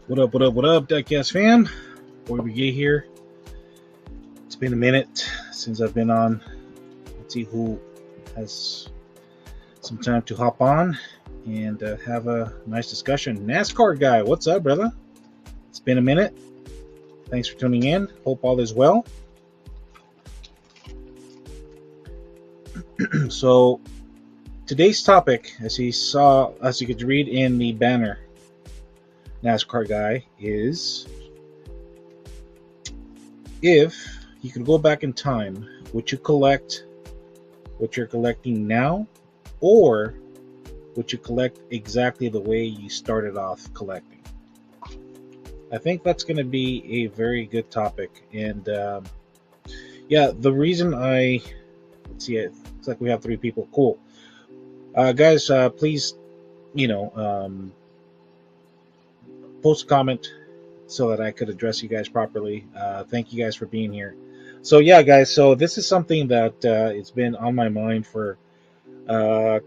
What up, Diecast fam? Before we get here, it's been a minute since I've been on. Let's see who has some time to hop on and have a nice discussion. NASCAR guy, what's up, brother? It's been a minute. Thanks for tuning in. Hope all is well. So, today's topic, as you could read in the banner, NASCAR guy, is if you could go back in time, would you collect what you're collecting now, or would you collect exactly the way you started off collecting? I think that's going to be a very good topic. And the reason let's see, it looks like we have 3 people. Cool. Guys, please, post a comment so that I could address you guys properly. Thank you guys for being here. So yeah, guys, so this is something that it's been on my mind for a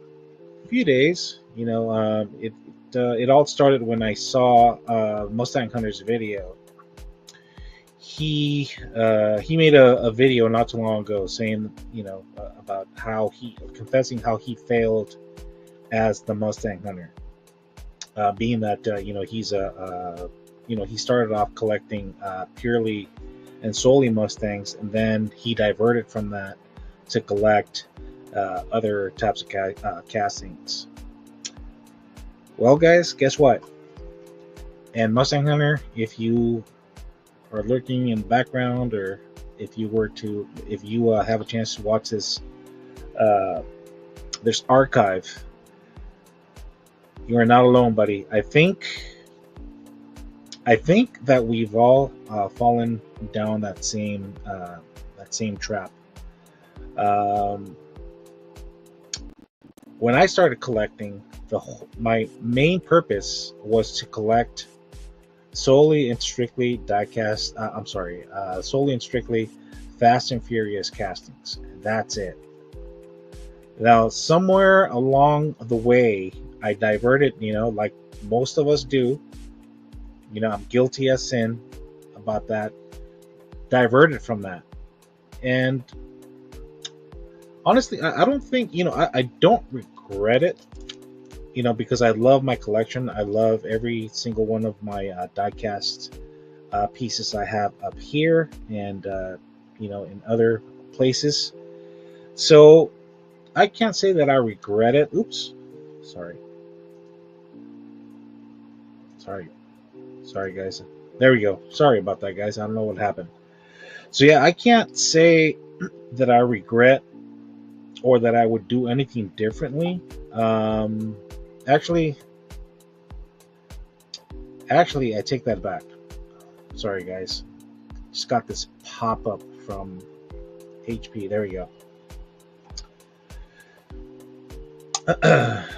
few days. It all started when I saw Mustang Hunter's video. He made a video not too long ago saying, about confessing how he failed as the Mustang Hunter, being that he started off collecting purely and solely Mustangs, and then he diverted from that to collect other types of castings. Well, guys, guess what? And Mustang Hunter, if you are lurking in the background, or if you have a chance to watch this archive, you are not alone, buddy. I think that we've all fallen down that same trap. When I started collecting, my main purpose was to collect solely and strictly diecast. Solely and strictly Fast and Furious castings. That's it. Now, somewhere along the way, I diverted. Like most of us do. I'm guilty as sin about that. Diverted from that, and honestly, I don't think I don't regret it. Because I love my collection. I love every single one of my diecast pieces I have up here, and in other places. So I can't say that I regret it. Oops, sorry, guys. There we go. Sorry about that, guys. I don't know what happened. So yeah, I can't say that I regret or that I would do anything differently. Actually, I take that back. Sorry, guys. Just got this pop-up from HP. There we go.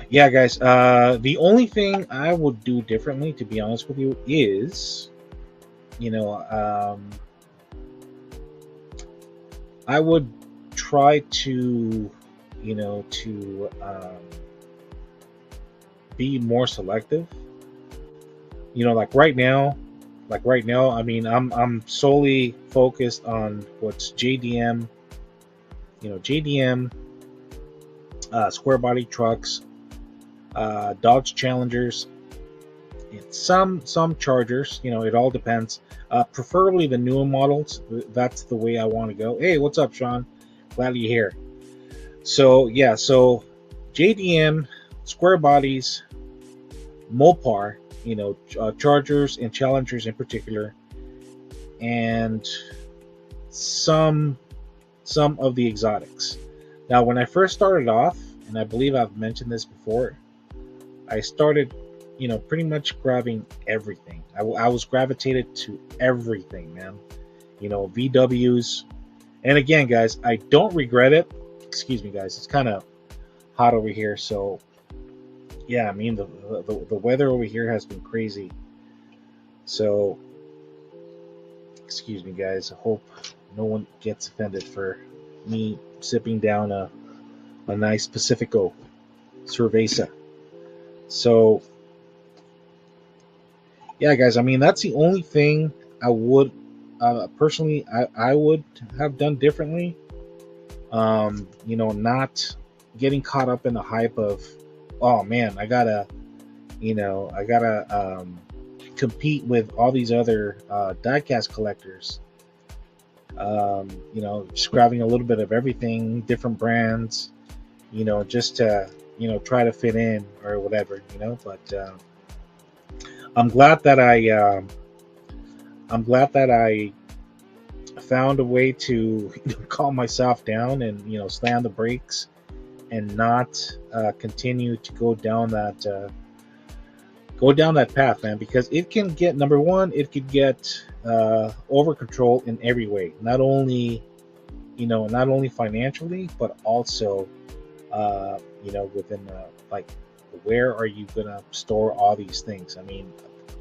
Yeah, guys. The only thing I would do differently, to be honest with you, is, I would try to, be more selective. Like right now, I mean, I'm solely focused on what's JDM. Square body trucks, Dodge Challengers, and some Chargers. It all depends. Preferably the newer models. That's the way I want to go. Hey, what's up, Sean? Glad you're here. So yeah, JDM, square bodies, Mopar, Chargers and Challengers in particular, and some of the exotics. Now, when I first started off, and I believe I've mentioned this before, I started, pretty much grabbing everything. I was gravitated to everything, man. VWs. And again, guys, I don't regret it. Excuse me, guys. It's kind of hot over here, so yeah. I mean, the weather over here has been crazy. So, excuse me, guys. I hope no one gets offended for me sipping down a nice Pacifico Cerveza. So yeah, guys. I mean, that's the only thing I would personally I would have done differently. Not getting caught up in the hype of, oh man, I gotta compete with all these other diecast collectors. Just grabbing a little bit of everything, different brands, just to try to fit in or whatever. But I'm glad that I found a way to calm myself down and slam the brakes and not continue to go down that path, man, because it can get, number one, it could get over control in every way, not only financially, but also within like, where are you gonna store all these things? I mean,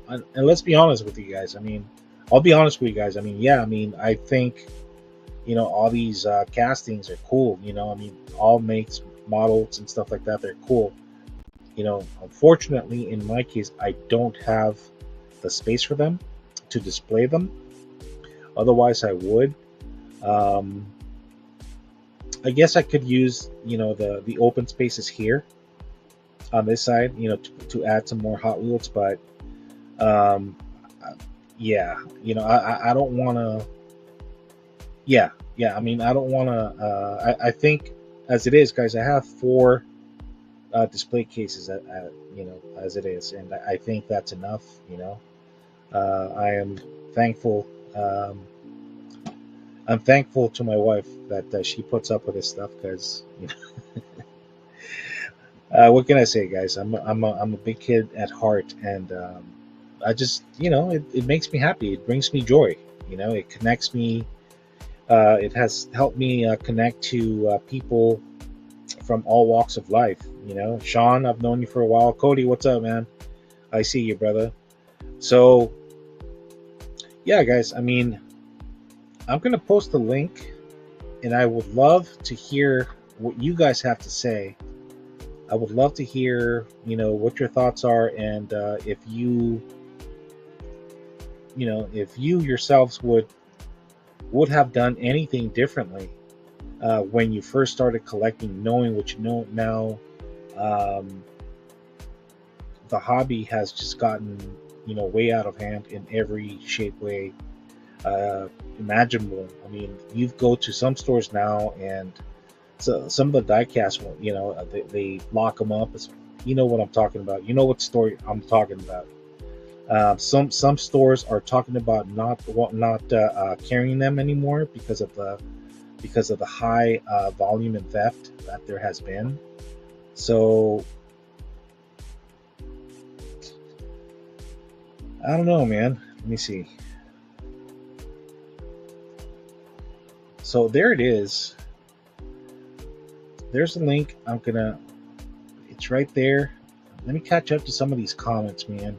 and let's be honest with you guys. I mean, I'll be honest with you guys. I mean, yeah, I mean, I think all these castings are cool. I mean, all makes, models, and stuff like that, they're cool. Unfortunately, in my case, I don't have the space for them to display them. Otherwise, I would. Um, I guess I could use, the open spaces here on this side, to add some more Hot Wheels. But um, yeah, I don't want to. Yeah. I mean, I don't want to. I think as it is, guys, I have 4 display cases as it is, and I think that's enough. I am thankful. I'm thankful to my wife that she puts up with this stuff, because what can I say, guys? I'm a big kid at heart, and I just it makes me happy. It brings me joy. It connects me. It has helped me connect to people from all walks of life. Sean, I've known you for a while. Cody, what's up, man? I see you, brother. So yeah, guys, I mean, I'm gonna post the link, and I would love to hear what you guys have to say. I would love to hear what your thoughts are, and if you yourselves would have done anything differently when you first started collecting, knowing what you know now. The hobby has just gotten way out of hand in every shape, way imaginable. I mean, you go to some stores now, and so some of the diecast, they lock them up. You know what I'm talking about. You know what story I'm talking about. Some stores are talking about not carrying them anymore because of the high volume and theft that there has been. So I don't know, man. Let me see. So there it is. There's the link. It's right there. Let me catch up to some of these comments, man.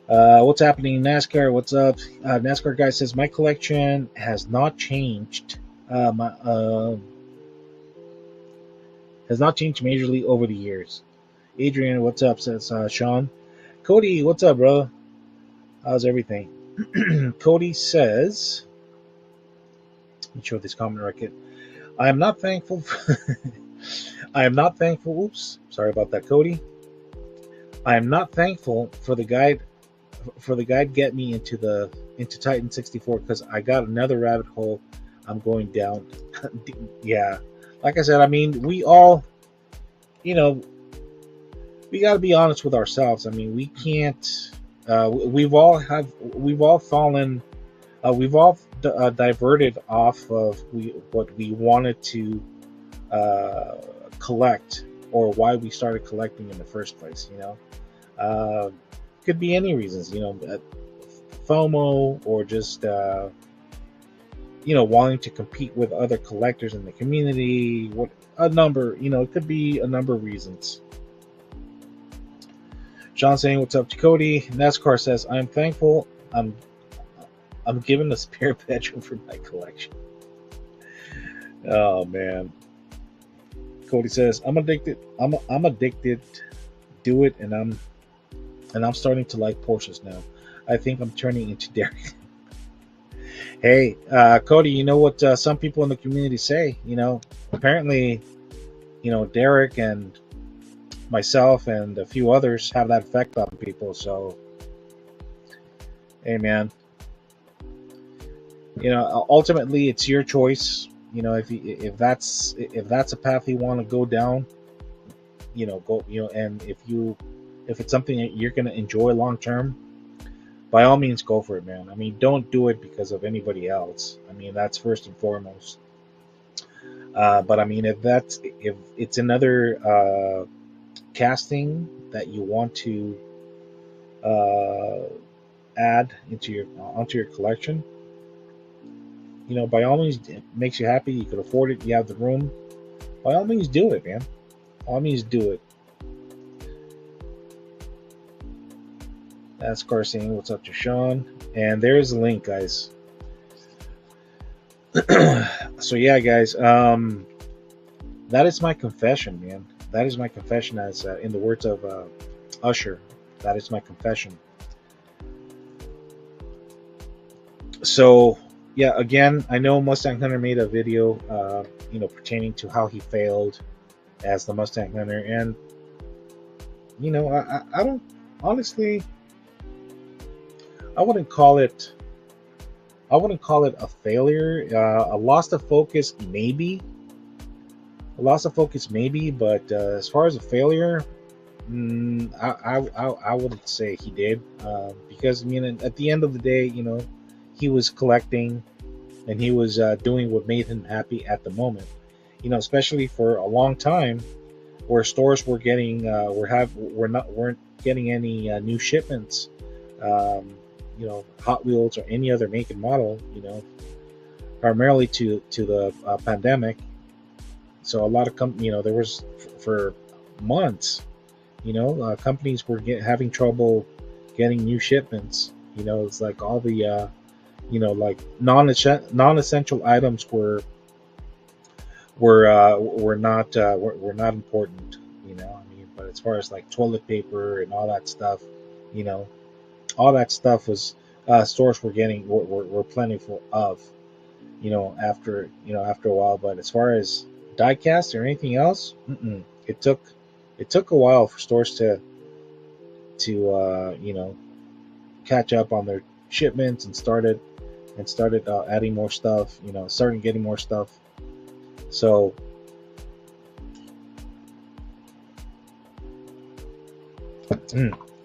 What's happening, NASCAR? What's up? NASCAR guy says my collection has not changed. Has not changed majorly over the years. Adrian, what's up? Says Sean. Cody, what's up, bro? How's everything? Cody says, let me show this comment right. I am not thankful. I am not thankful. Oops, sorry about that, Cody. I am not thankful for the guide. Get me into Titan 64, because I got another rabbit hole I'm going down. Yeah, like I said, I mean, we all, we got to be honest with ourselves. I mean, we can't. We've all fallen. We've all diverted off of what we wanted to collect, or why we started collecting in the first place. Could be any reasons. FOMO, or just wanting to compete with other collectors in the community. It could be a number of reasons. John saying, what's up to Cody? NASCAR says, I'm thankful I'm given a spare bedroom for my collection. Oh man. Cody says, I'm addicted. I'm addicted. Do it, and I'm starting to like Porsches now. I think I'm turning into Derek. Hey, Cody, you know what some people in the community say? Apparently, Derek and myself and a few others have that effect on people. So, hey, man, ultimately it's your choice. If that's a path you want to go down, go. And if it's something that you're going to enjoy long term, by all means, go for it, man. I mean, don't do it because of anybody else. I mean, that's first and foremost. But I mean, if it's another casting that you want to uh, add onto your collection, by all means, it makes you happy. You could afford it. You have the room. By all means, do it, man. By all means, do it. That's Carson. What's up to Sean? And there's the link, guys. So yeah, guys. That is my confession, man. That is my confession, as in the words of Usher. That is my confession. So yeah, again, I know Mustang Hunter made a video, pertaining to how he failed as the Mustang Hunter, and I don't honestly. I wouldn't call it a failure. A loss of focus, maybe. But as far as a failure, I wouldn't say he did, because at the end of the day, he was collecting, and he was doing what made him happy at the moment. Especially for a long time, where stores were getting weren't getting any new shipments. Hot Wheels or any other make and model, primarily to the pandemic. So a lot of there was for months, companies were having trouble getting new shipments. It's like all the, like non-essential items were not important. But as far as like toilet paper and all that stuff, all that stuff was stores were plentiful of, after a while. But as far as diecast or anything else, it took a while for stores to catch up on their shipments, and started adding more stuff, starting getting more stuff. So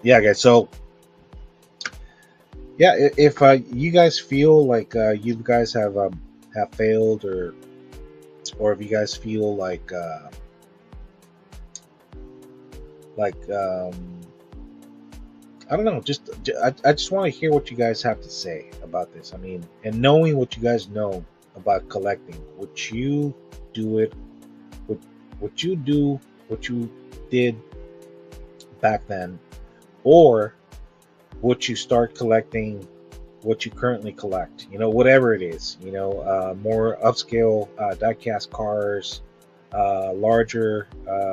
yeah, guys. So yeah, if you guys feel like you guys have failed, or if you guys feel like I don't know, I just want to hear what you guys have to say about this. I mean, and knowing what you guys know about collecting, would you do it? Would you do what you did back then, or would you start collecting what you currently collect? Whatever it is. More upscale diecast cars, larger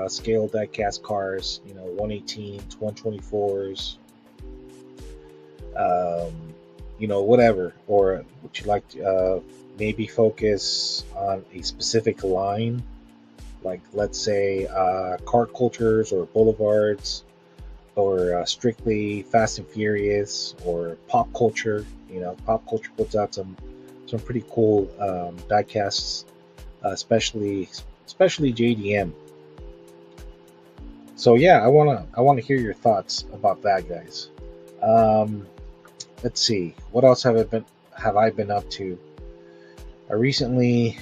scale diecast cars. 118s, 124s. Whatever. Or would you like to maybe focus on a specific line, like let's say car cultures or boulevards, or strictly Fast and Furious, or pop culture. Pop culture puts out some pretty cool diecasts, especially JDM. So yeah, I wanna hear your thoughts about that, guys. Let's see, what else have I been up to? I recently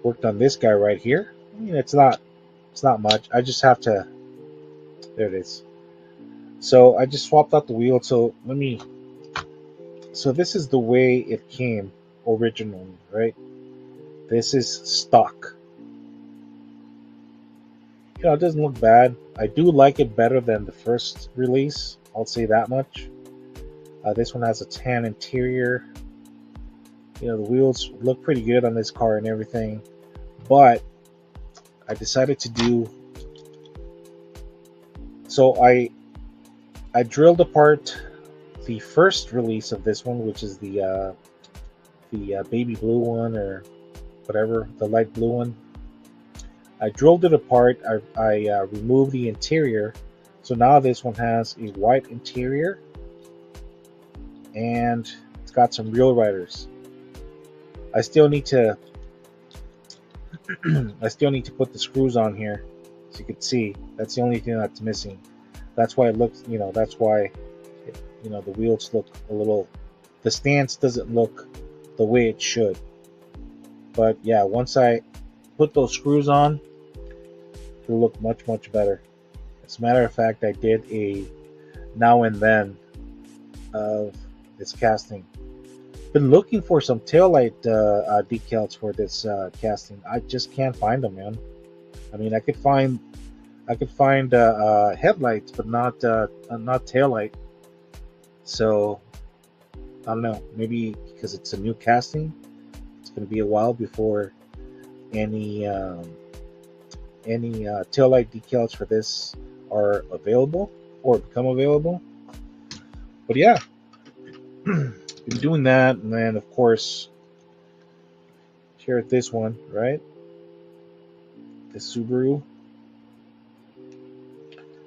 worked on this guy right here. It's not much. I just have to. There it is. So I just swapped out the wheel. So this is the way it came originally, right? This is stock. It doesn't look bad. I do like it better than the first release. I'll say that much. This one has a tan interior. The wheels look pretty good on this car and everything, but I decided to do. So I I drilled apart the first release of this one, which is the baby blue one, or whatever, the light blue one. I drilled it apart. I removed the interior, so now this one has a white interior, and it's got some real riders. I still need to I still need to put the screws on here, so you can see. That's the only thing that's missing. That's why it looks, that's why, the wheels look a little, the stance doesn't look the way it should. But yeah, once I put those screws on, it'll look much, much better. As a matter of fact, I did a now and then of this casting. Been looking for some taillight decals for this casting. I just can't find them, man. I mean, I could find headlights, but not taillight. So I don't know. Maybe because it's a new casting, it's going to be a while before any taillight decals for this are available or become available. But yeah, been doing that, and then of course here at this one, right? The Subaru.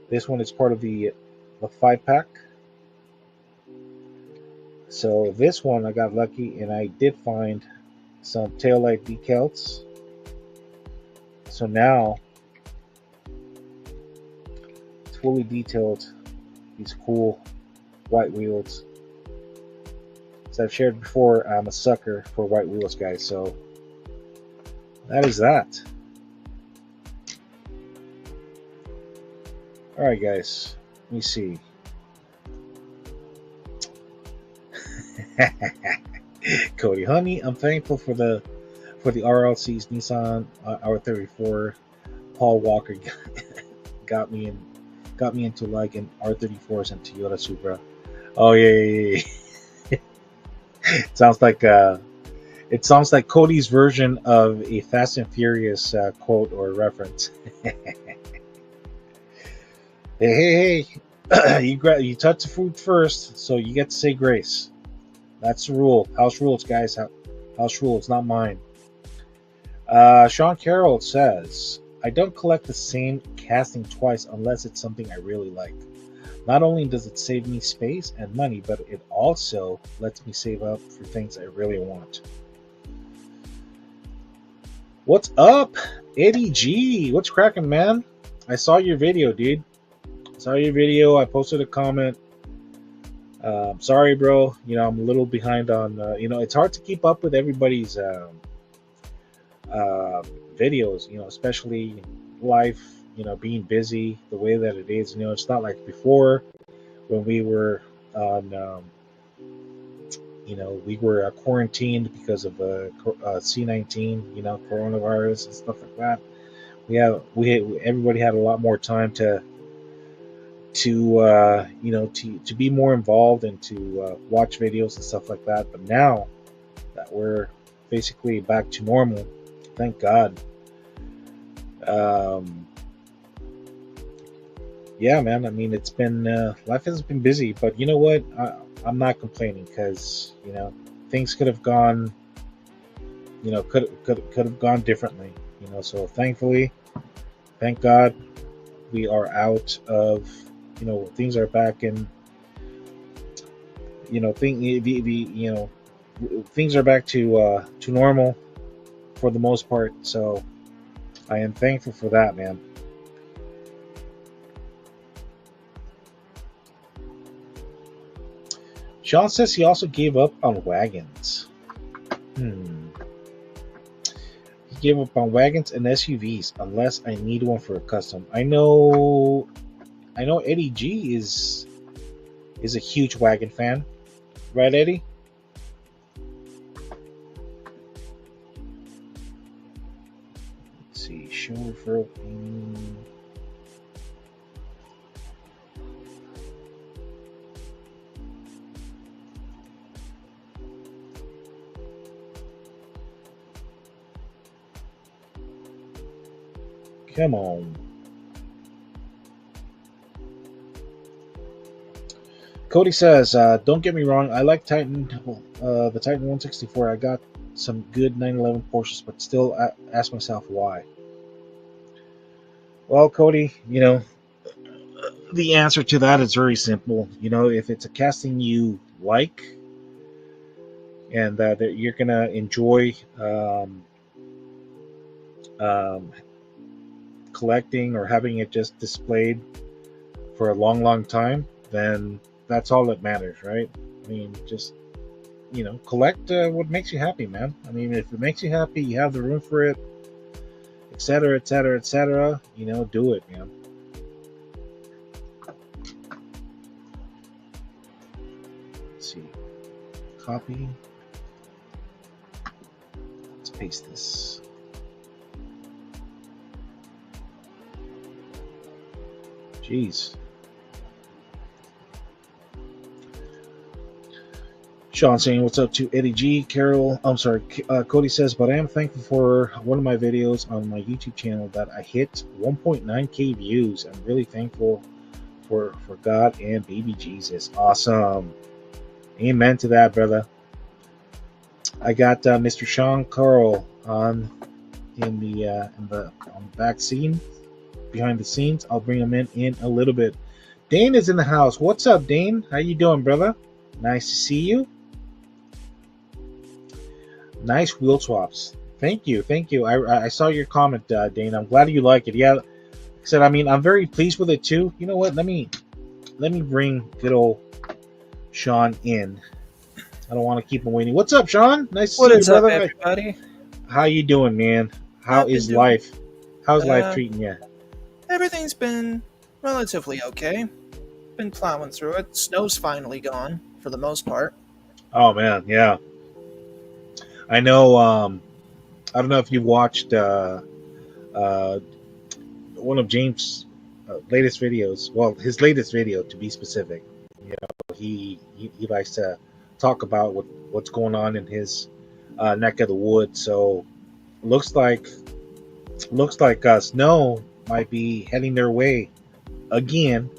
This one is part of the 5-pack. So this one I got lucky, and I did find some taillight decals. So now it's fully detailed. These cool white wheels. As I've shared before, I'm a sucker for white wheels, guys. So that is that. All right, guys. Let me see. Cody, honey, I'm thankful for the RLC's Nissan R34. Paul Walker got me into liking R34s and Toyota Supra. Oh yeah. It sounds like Cody's version of a Fast and Furious quote or reference. hey, you touch the food first, so you get to say grace. That's the rule. House rules, guys. House rules, not mine. Sean Carroll says, I don't collect the same casting twice unless it's something I really like. Not only does it save me space and money, but it also lets me save up for things I really want. What's up, Eddie G? What's cracking, man? I saw your video, dude. I posted a comment. Sorry, bro. I'm a little behind on. It's hard to keep up with everybody's videos. Especially life. Being busy the way that it is. It's not like before when we were on. We were quarantined because of C-19. Coronavirus and stuff like that. Everybody had a lot more time to be more involved and to watch videos and stuff like that. But now that we're basically back to normal, thank God. Yeah, man. I mean, it's been life has been busy, but you know what? I'm not complaining because things could have gone, could have gone differently. So thankfully, thank God, we are out of. Things are back in. Things are back to normal for the most part. So I am thankful for that, man. Sean says he also gave up on wagons. He gave up on wagons and SUVs unless I need one for a custom. I know Eddie G is a huge wagon fan. Right, Eddie? Let's see. Show referral. Come on. Cody says, "Don't get me wrong. I like the Titan 164. I got some good 911 Porsches, but still ask myself why." Well, Cody, the answer to that is very simple. If it's a casting you like and that you're gonna enjoy um, collecting or having it just displayed for a long, long time, then that's all that matters, right? I mean, just collect what makes you happy, man. I mean, if it makes you happy, you have the room for it, etc., etc., etc. Do it, man. Let's see. Copy. Let's paste this. Jeez. Sean saying, "What's up to Eddie G?" Cody says, "But I am thankful for one of my videos on my YouTube channel that I hit 1.9k views. I'm really thankful for God and baby Jesus." Awesome. Amen to that, brother. I got Mr. Sean Carl on on the back scene, behind the scenes. I'll bring him in a little bit. Dane is in the house. What's up, Dane? How you doing, brother? Nice to see you. Nice wheel swaps. Thank you. I saw your comment, Dane. I'm glad you like it. Yeah, like I said, I mean, I'm very pleased with it too. You know what? Let me bring good old Sean in. I don't want to keep him waiting. What's up, Sean? Nice to see you, brother. What is up, everybody? How you doing, man? How is life? How's life treating you? Everything's been relatively okay. Been plowing through it. Snow's finally gone for the most part. Oh man, yeah. I know. I don't know if you watched one of James' latest videos. Well, his latest video, to be specific. He likes to talk about what's going on in his neck of the woods. So looks like snow might be heading their way again.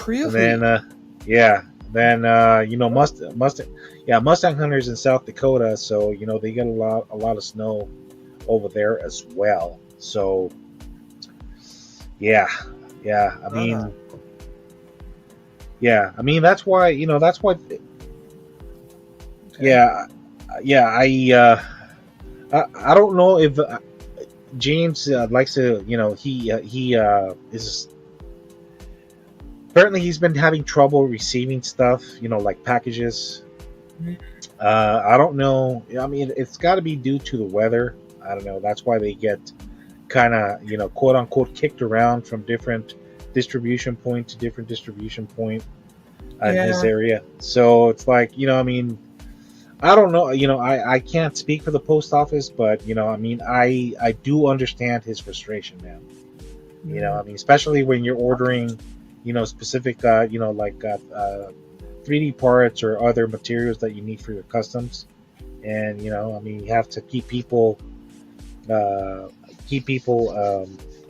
Really? And then Mustang hunters in South Dakota, so they get a lot of snow over there as well. So I mean that's why okay. I don't know if James likes to he is apparently he's been having trouble receiving stuff, like packages. I don't know. I mean, it's got to be due to the weather. I don't know. That's why they get kind of, quote unquote, kicked around from different distribution point to different distribution point in this area. So it's like, I mean, I don't know. I can't speak for the post office, but I mean, I do understand his frustration, man. I mean, especially when you're ordering specific 3D parts or other materials that you need for your customs, and I mean, you have to keep people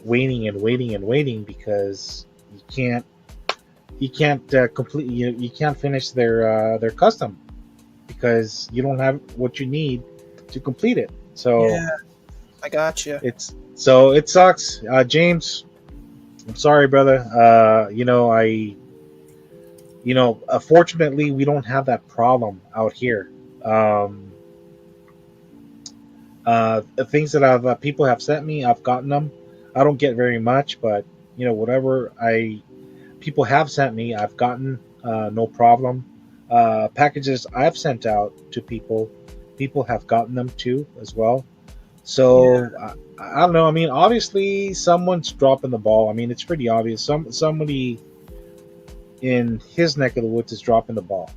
waiting because you can't finish their custom because you don't have what you need to complete it. So yeah, I got you. It sucks, James. I'm sorry, brother. Fortunately, we don't have that problem out here. Things that people have sent me, I've gotten them. I don't get very much, but whatever people have sent me, I've gotten no problem. Packages I've sent out to people have gotten them too as well. So I don't know. I mean, obviously, someone's dropping the ball. I mean, it's pretty obvious. Somebody in his neck of the woods is dropping the ball.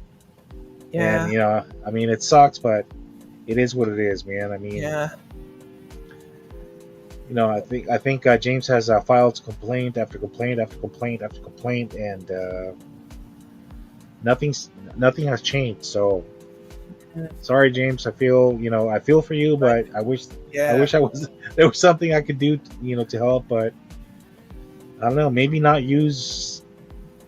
Yeah. And I mean, it sucks, but it is what it is, man. I mean, I think James has filed complaint after complaint after complaint after complaint, and nothing has changed. So. Sorry, James. I feel for you, but I wish there was something I could do, to help. But I don't know. Maybe not use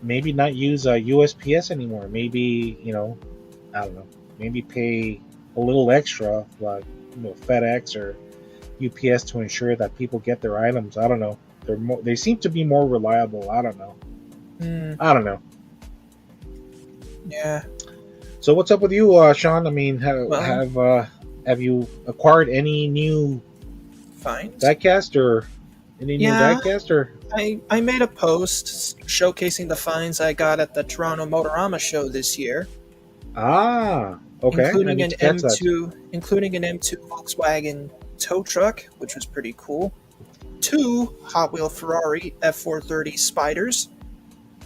maybe not use USPS anymore. Maybe, I don't know. Maybe pay a little extra, like FedEx or UPS, to ensure that people get their items. I don't know. They seem to be more reliable. I don't know. Hmm. I don't know. Yeah. So what's up with you, Sean? I mean, Well, have you acquired any new fines. diecast or any new Yeah. diecast or? I made a post showcasing the finds I got at the Toronto Motorama show this year, Ah, okay. I including need an to catch that. M2 Volkswagen tow truck, which was pretty cool. Two Hot Wheel Ferrari F430 Spiders.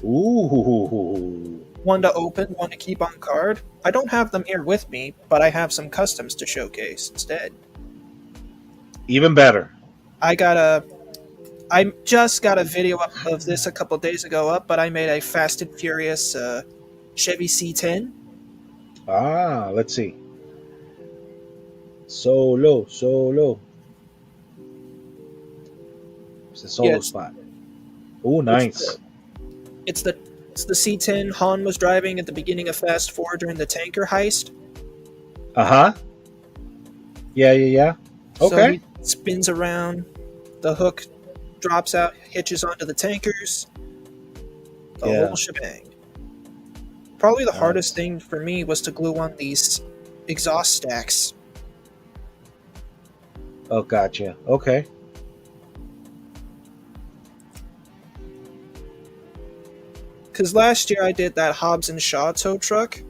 Ooh, One to open, one to keep on card. I don't have them here with me, but I have some customs to showcase instead. even better. I got a I just got a video up of this a couple days ago up, but I made a Fast and Furious Chevy C10. Ah, let's see. Solo. It's a Yeah, solo spot. Oh, it's nice. it's the it's the C10 Han was driving at the beginning of Fast 4 during the tanker heist. Uh huh. Yeah. So Okay. he spins around, the hook drops out, hitches onto the tankers, the Yeah. whole shebang. Probably the hardest Nice. thing for me was to glue on these exhaust stacks. Oh, gotcha. Okay. Because last year I did that Hobbs and Shaw tow truck. And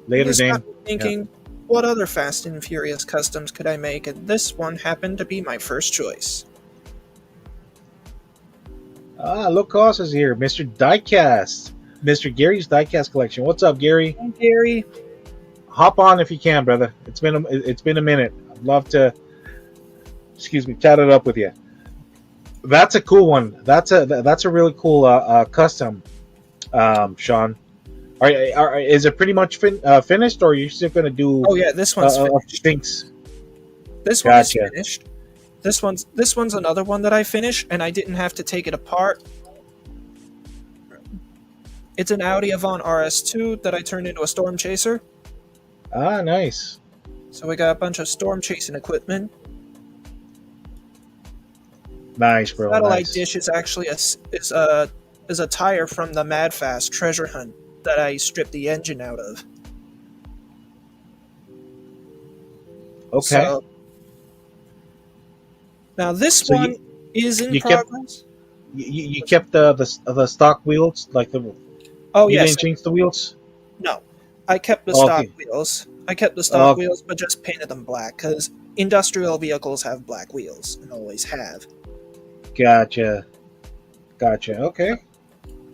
Later, this got Dane. me Yeah. thinking, what other Fast and Furious customs could I make? And this one happened to be my first choice. Ah, look, Cost is here, Mr. Diecast, Mr. Gary's Diecast collection. What's up, Gary? Hey, Gary. Hop on if you can, brother. It's been a minute. I'd love to, excuse me, chat it up with you. That's a cool one. That's a really cool custom, Sean. Is it pretty much finished, or are you still gonna do Oh yeah, this one's a few finished. things? This one is Gotcha. finished. This one's another one that I finished, and I didn't have to take it apart. It's an Audi Avant RS2 that I turned into a storm chaser. Ah, nice. So we got a bunch of storm chasing equipment. Nice, bro. Satellite Nice. dish is actually is a tire from the Mad Fast treasure hunt that I stripped the engine out of. Okay. So now this So one is in you kept progress. you kept the stock wheels, like Oh you yes, didn't change the wheels. no, I kept the Oh, stock okay. wheels. I kept the stock Oh, wheels, but just painted them black because industrial vehicles have black wheels and always have. gotcha. Okay.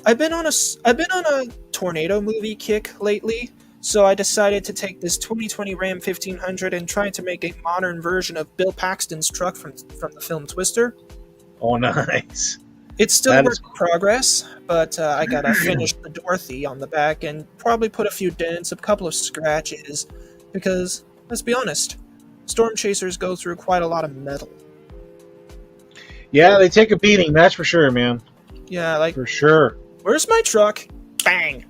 I've been on a tornado movie kick lately, so I decided to take this 2020 Ram 1500 and try to make a modern version of Bill Paxton's truck from the film Twister. Oh, nice. It's still That work is in progress, but I gotta finish the Dorothy on the back and probably put a few dents, a couple of scratches, because let's be honest, storm chasers go through quite a lot of metal. Yeah, they take a beating. That's for sure, man. Yeah, like, For sure. where's my truck? Bang!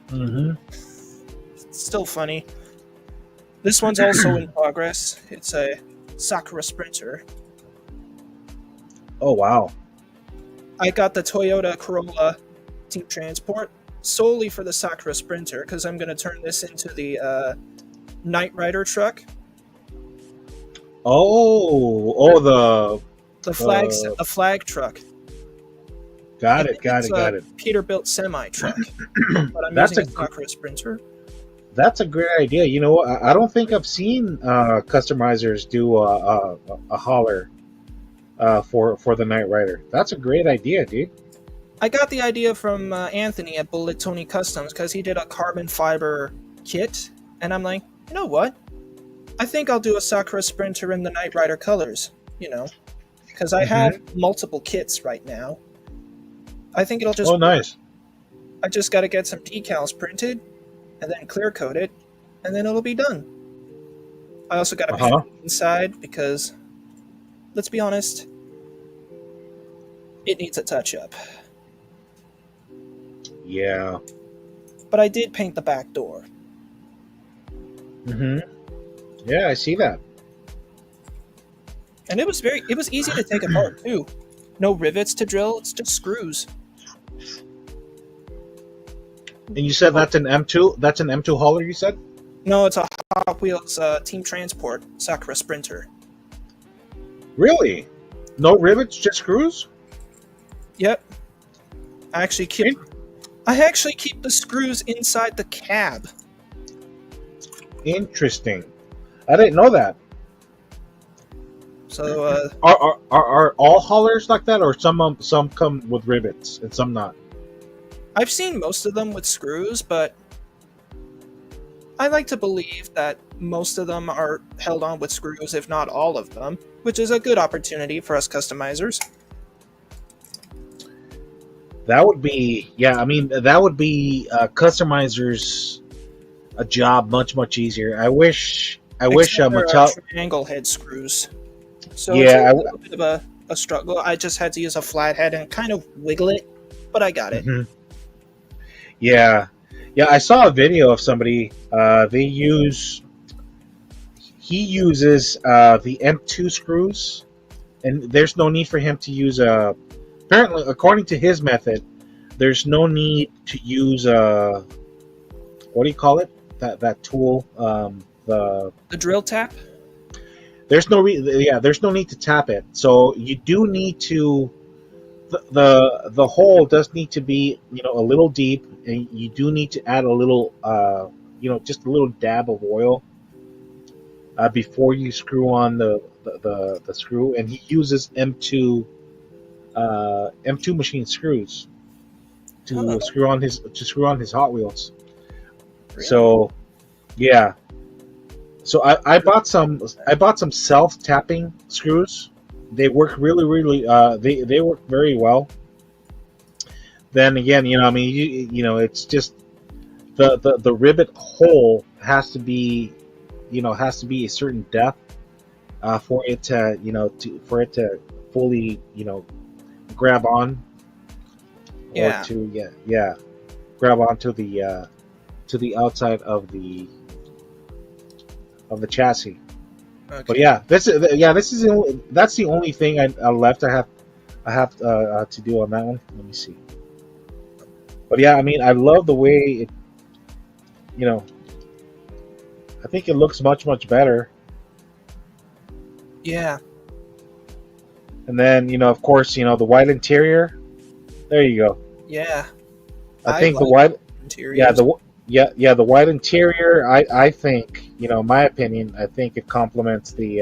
Mm-hmm. It's still funny. This one's also in progress. It's a Sakura Sprinter. Oh, wow. I got the Toyota Corolla Team Transport solely for the Sakura Sprinter because I'm going to turn this into the Knight Rider truck. Oh, The flag, uh, the flag truck. got I it. think it's Got a it. Peterbilt semi truck, but I'm That's using a a Sakura Sprinter. that's a great idea. You know, I don't think I've seen customizers do a hauler for the Knight Rider. That's a great idea, dude. I got the idea from Anthony at Bullet Tony Customs because he did a carbon fiber kit, and I'm like, you know what? I think I'll do a Sakura Sprinter in the Knight Rider colors, because I have multiple kits right now. I think it'll just Oh, nice. I just got to get some decals printed and then clear coat it, and then it'll be done. I also got to paint it inside because, let's be honest, it needs a touch up. Yeah. But I did paint the back door. Mm-hmm. Yeah, I see that. And it was easy to take apart too. No rivets to drill, it's just screws. And you said that's an M2. That's an M2 hauler. You said. No, it's a Hot Wheels Team Transport Sakura Sprinter. Really? No rivets, just screws. Yep. I actually keep the screws inside the cab. Interesting. I didn't know that. So Are all haulers like that, or some come with rivets and some not? I've seen most of them with screws, but I like to believe that most of them are held on with screws, if not all of them, which is a good opportunity for us customizers. That would be, yeah. I mean, that would be customizers a job much easier. I wish Except they're Mattel. triangle head screws. So it's a Yeah. little bit of a struggle. I just had to use a flat head and kind of wiggle it, but I got it. Mhm. Yeah, yeah. I saw a video of somebody. He uses the M2 screws, and there's no need for him to use a. Apparently, according to his method, there's no need to use a. What do you call it? That tool. The drill tap? There's no need to tap it. So you do need to. The hole does need to be a little deep, and you do need to add a little just a little dab of oil before you screw on the screw. And he uses M2 machine screws Oh, to screw on his Hot Wheels. really? So yeah, so I bought some self tapping screws. They work really they work very well. Then again, I mean, it's just the rivet hole has to be a certain depth for it to for it to fully grab on, or Yeah. to grab onto to the outside of the chassis. Okay. But that's the only thing I left. I have to do on that one. Let me see. But yeah, I mean, I love the way it. I think it looks much better. Yeah. And then of course, the white interior. There you go. Yeah. I think like the white. interiors. The white interior. I think my opinion. I think it complements the.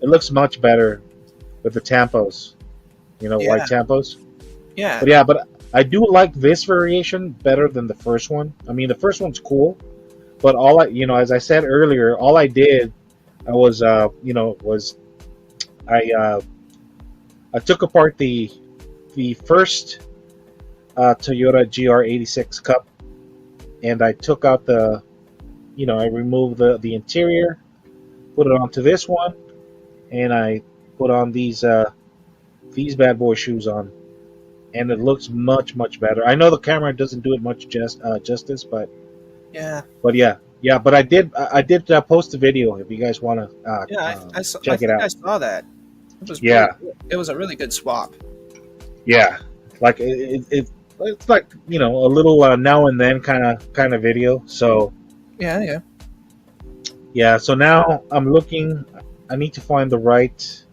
It looks much better with the tampos. White tampos. Yeah. But I do like this variation better than the first one. I mean, the first one's cool, but as I said earlier, all I did, was I took apart the first Toyota GR86 Cup, and I took out I removed the interior, put it onto this one, and I put on these bad boy shoes on, and it looks much better. I know the camera doesn't do it much justice, but Yeah. but I did post a video if you guys want to check it out. I saw that. It was it was a really good swap. Yeah, like it's like a little now and then kind of video. So Yeah. so now I'm looking. I need to find the right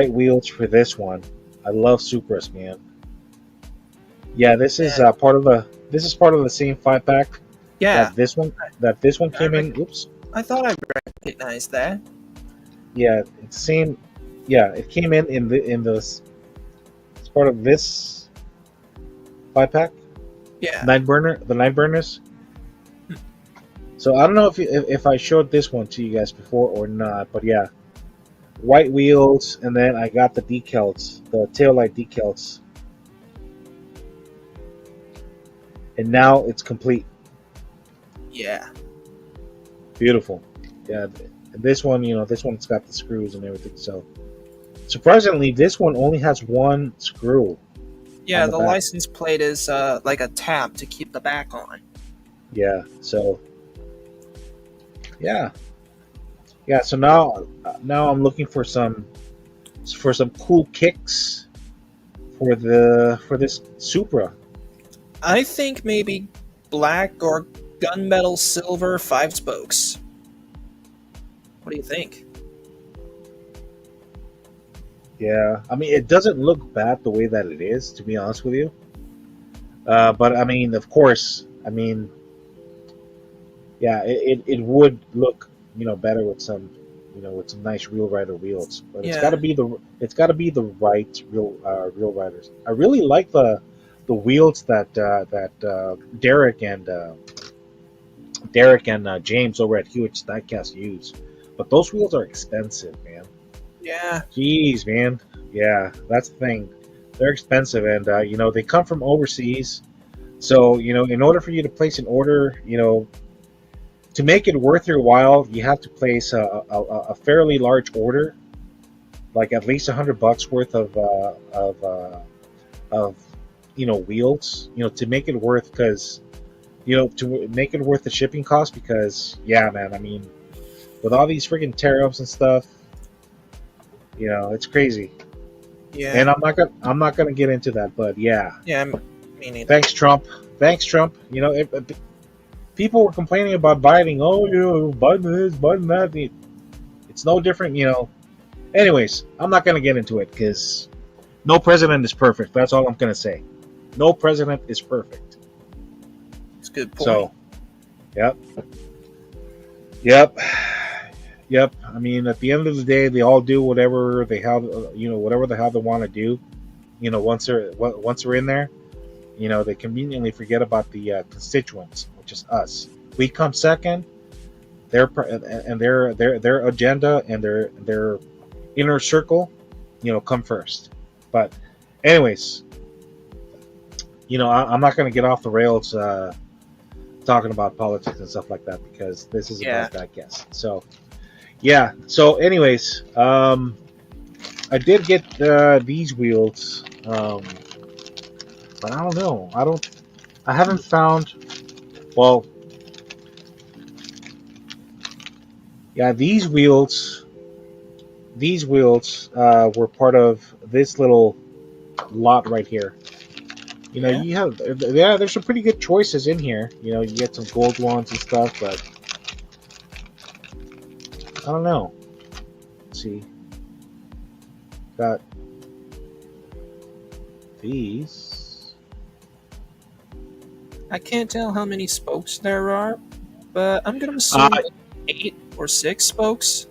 wheels for this one. I love Supras, man. Yeah, this is part of the same 5-pack. Yeah. That this one came in. Oops. I thought I recognized that. Yeah, it's the same. Yeah, it came in this. It's part of this 5-pack. Yeah. The 9 burners. So I don't know if I showed this one to you guys before or not, but yeah, white wheels, and then I got the decals, the taillight decals, and now it's complete. Yeah. Beautiful. Yeah, this one, this one's got the screws and everything. So surprisingly, this one only has one screw. Yeah, on the the back. license plate is like a tab to keep the back on. Yeah. So yeah, yeah. So now I'm looking for some cool kicks for this Supra. I think maybe black or gunmetal silver 5 spokes. What do you think? Yeah, I mean it doesn't look bad the way that it is, to be honest with you. But I mean, of course, I mean, yeah, it would look better with some with some nice real rider wheels. But Yeah, it's got to be the right real riders. I really like the wheels that Derek and James over at Hewitt's Diecast use. But those wheels are expensive, man. yeah, Jeez, man. Yeah, that's the thing. They're expensive, and they come from overseas. So in order for you to place an order, to make it worth your while, you have to place a fairly large order, like at least $100 worth of wheels, to make it worth because to make it worth the shipping cost. Because yeah, man, I mean, with all these freaking tariffs and stuff, it's crazy. yeah, And I'm not gonna get into that, but yeah, yeah. Me neither. thanks Trump, thanks Trump. People were complaining about Biden. Oh, Biden this, Biden that. It's no different. Anyways, I'm not gonna get into it because no president is perfect. That's all I'm gonna say. No president is perfect. It's a good point. So, yep, yep, yep. I mean, at the end of the day, they all do whatever they have. Whatever the hell they want to do. Once they're in there, they conveniently forget about the constituents, which is us. We come second. Their agenda and their inner circle, come first. But, anyways, I'm not going to get off the rails talking about politics and stuff like that because this is Yeah, about that guess. So, yeah. So, anyways, I did get these wheels, but I don't know. I haven't found. Well, yeah, were part of this little lot right here. yeah. There's some pretty good choices in here. You get some gold ones and stuff, but I don't know. Let's see, got these. I can't tell how many spokes there are, but I'm gonna Uh, assume 8 or 6 spokes.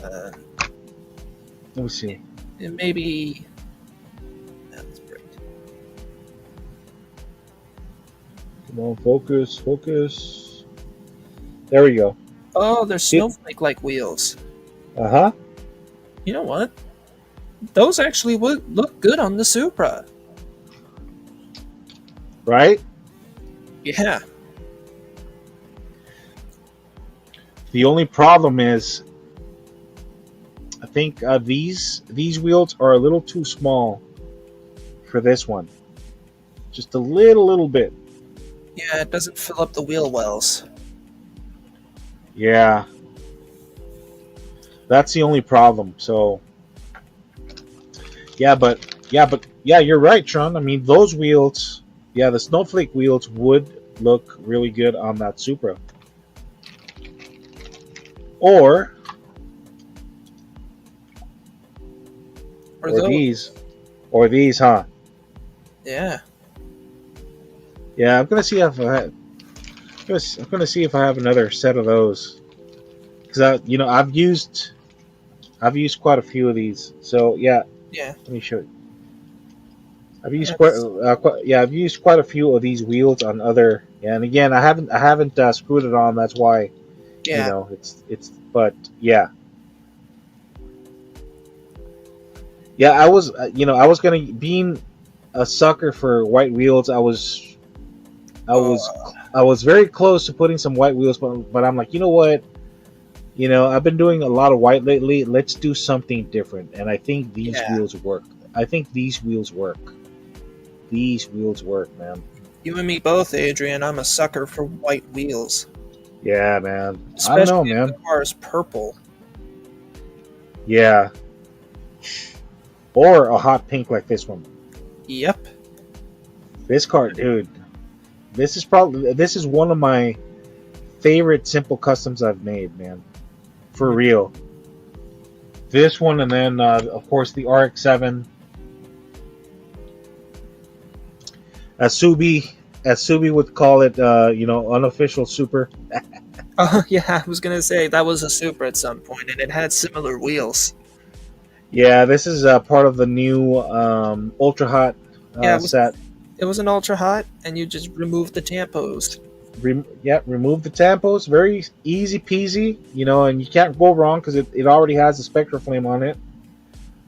Uh, Let me see. and maybe. That's great. Come on, focus, focus. There we go. Oh, they're See? snowflake-like wheels. Uh-huh. You know what? Those actually would look good on the Supra. Right? Yeah, The only problem is, I think these wheels are a little too small for this one. Just a little bit. yeah. It doesn't fill up the wheel wells. Yeah, that's the only problem. So, yeah, you're right, Sean. I mean, those wheels, yeah, the snowflake wheels would look really good on that Supra. Or Or those. these, or these, huh? Yeah, Yeah, I'm gonna see if I'm gonna see if I have another set of those because I've used quite a few of these. So yeah, yeah. let me show you. That's I've used quite a few of these wheels on other. Yeah, and again, I haven't screwed it on. That's why yeah. it's. But yeah, yeah. I was gonna being a sucker for white wheels. I was Uh, I was very close to putting some white wheels, but I'm like, you know what? I've been doing a lot of white lately. Let's do something different. And I think these Yeah, wheels work. I think these wheels work. These wheels work, man. you and me both, Adrian. I'm a sucker for white wheels, Yeah, man. I don't know, especially if the man. car is purple. Yeah. Or a hot pink like this one. Yep. This car, dude. This is one of my favorite simple customs I've made, man. For real. This one, and then of course the RX-7. As Subi would call it, unofficial super. Oh yeah, I was gonna say that was a Supra at some point, and it had similar wheels. Yeah, this is part of the new Ultra Hot Yeah, set. it was an ultra hot, and you just removed the tampos. Remove the tampos. Very easy peasy, and you can't go wrong because it already has a Spectra flame on it.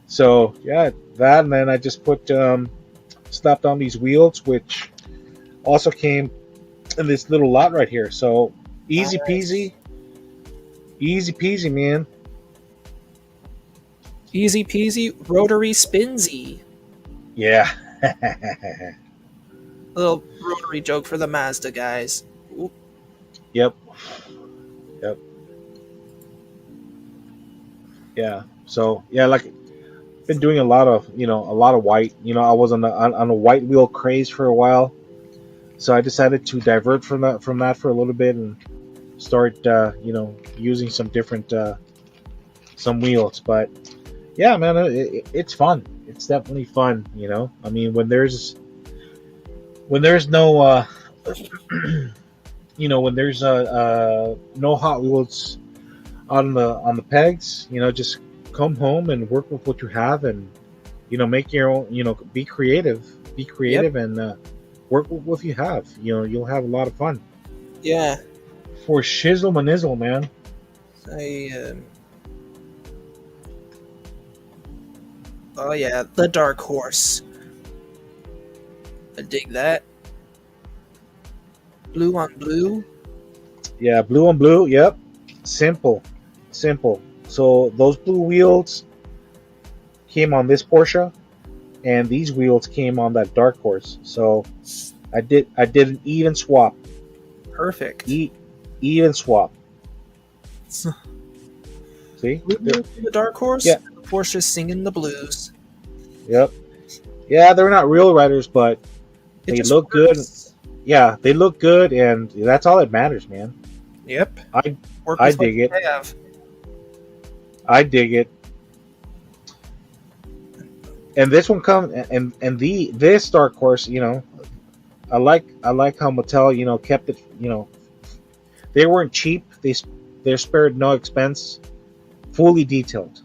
So yeah, that, and then I just slapped on these wheels, which also came in this little lot right here. So easy Nice. peasy, man. Easy peasy, rotary spinsy. Yeah. Little rotary joke for the Mazda guys. Oop. Yep. Yeah. So yeah, like been doing a lot of white. I was on a white wheel craze for a while, so I decided to divert from that for a little bit and start using some different some wheels. But yeah, man, it's fun. It's definitely fun. I mean, when there's no when there's no Hot Wheels on the pegs, just come home and work with what you have, and make your own. Be creative, Yep. and work with what you have. You'll have a lot of fun. Yeah. For shizzle manizzle, man. I. Oh yeah, the Dark Horse. I dig that. Blue on blue. Yeah, blue on blue. Yep, simple. So those blue wheels came on this Porsche, and these wheels came on that Dark Horse. So I did an even swap. Perfect. Even swap. So, See? the Dark Horse. Yeah. Porsche singing the blues. Yep. Yeah, they're not real riders, but It they just look works. good. Yeah, they look good, and that's all that matters, man. Yep. I Work I with what dig you it. have. I dig it. And this one comes, and this Dark Horse, I like how Mattel, kept it, they weren't cheap. They're spared no expense, fully detailed,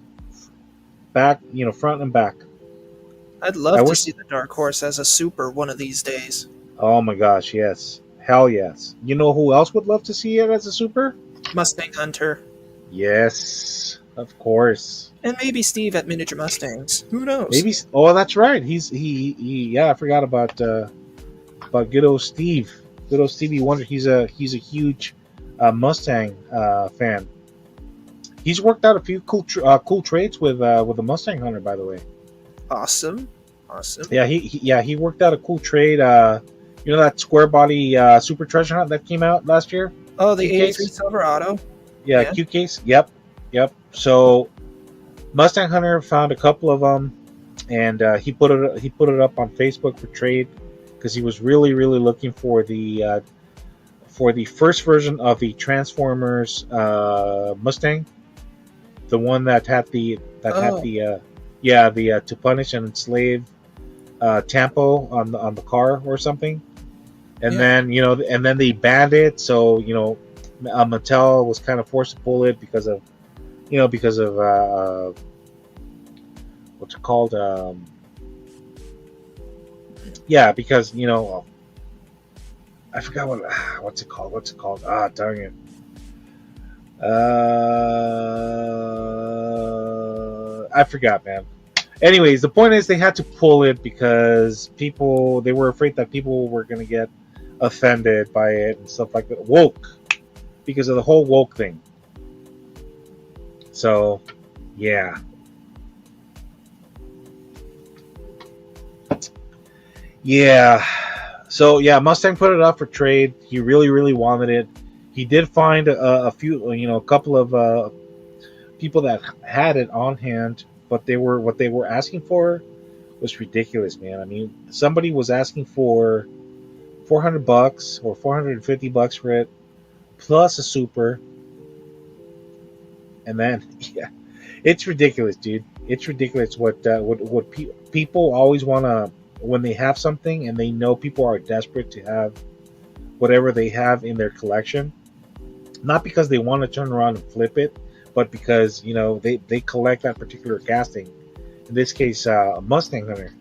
back, front and back. I'd I love to wish. see the Dark Horse as a super one of these days. Oh my gosh, yes, hell yes. You know who else would love to see it as a super? Mustang Hunter. Yes, of course. And maybe Steve at Miniature Mustangs. Who knows? Maybe. Oh, that's right. He yeah. I forgot about good old Steve. Good old Stevie Wonder. He's a huge Mustang fan. He's worked out a few cool trades with the Mustang Hunter, by the way. Awesome. Yeah, he worked out a cool trade. That square body Super Treasure Hunt that came out last year. Oh, the Q case? 83 Silverado. Yeah, Yeah. Q case. Yep. So Mustang Hunter found a couple of them, and he put it up on Facebook for trade because he was really looking for the first version of the Transformers Mustang, the one that had the to punish and enslave Tampo on the car or something, and Yeah. then they banned it. So Mattel was kind of forced to pull it because of what's it called? Because I forgot what's it called? Ah, darn it. I forgot, man. Anyways, the point is they had to pull it because they were afraid that people were going to get offended by it and stuff like that. Woke, because of the whole woke thing. So, yeah. Yeah. So, yeah, Mustang put it up for trade. He really, really wanted it. He did find a few, a couple of people that had it on hand, but what they were asking for was ridiculous, man. I mean, somebody was asking for $400 or $450 for it, plus a super, and then yeah, it's ridiculous, dude. It's ridiculous what people always want to when they have something and they know people are desperate to have whatever they have in their collection, not because they want to turn around and flip it, but because they collect that particular casting. In this case, Mustang Hunter.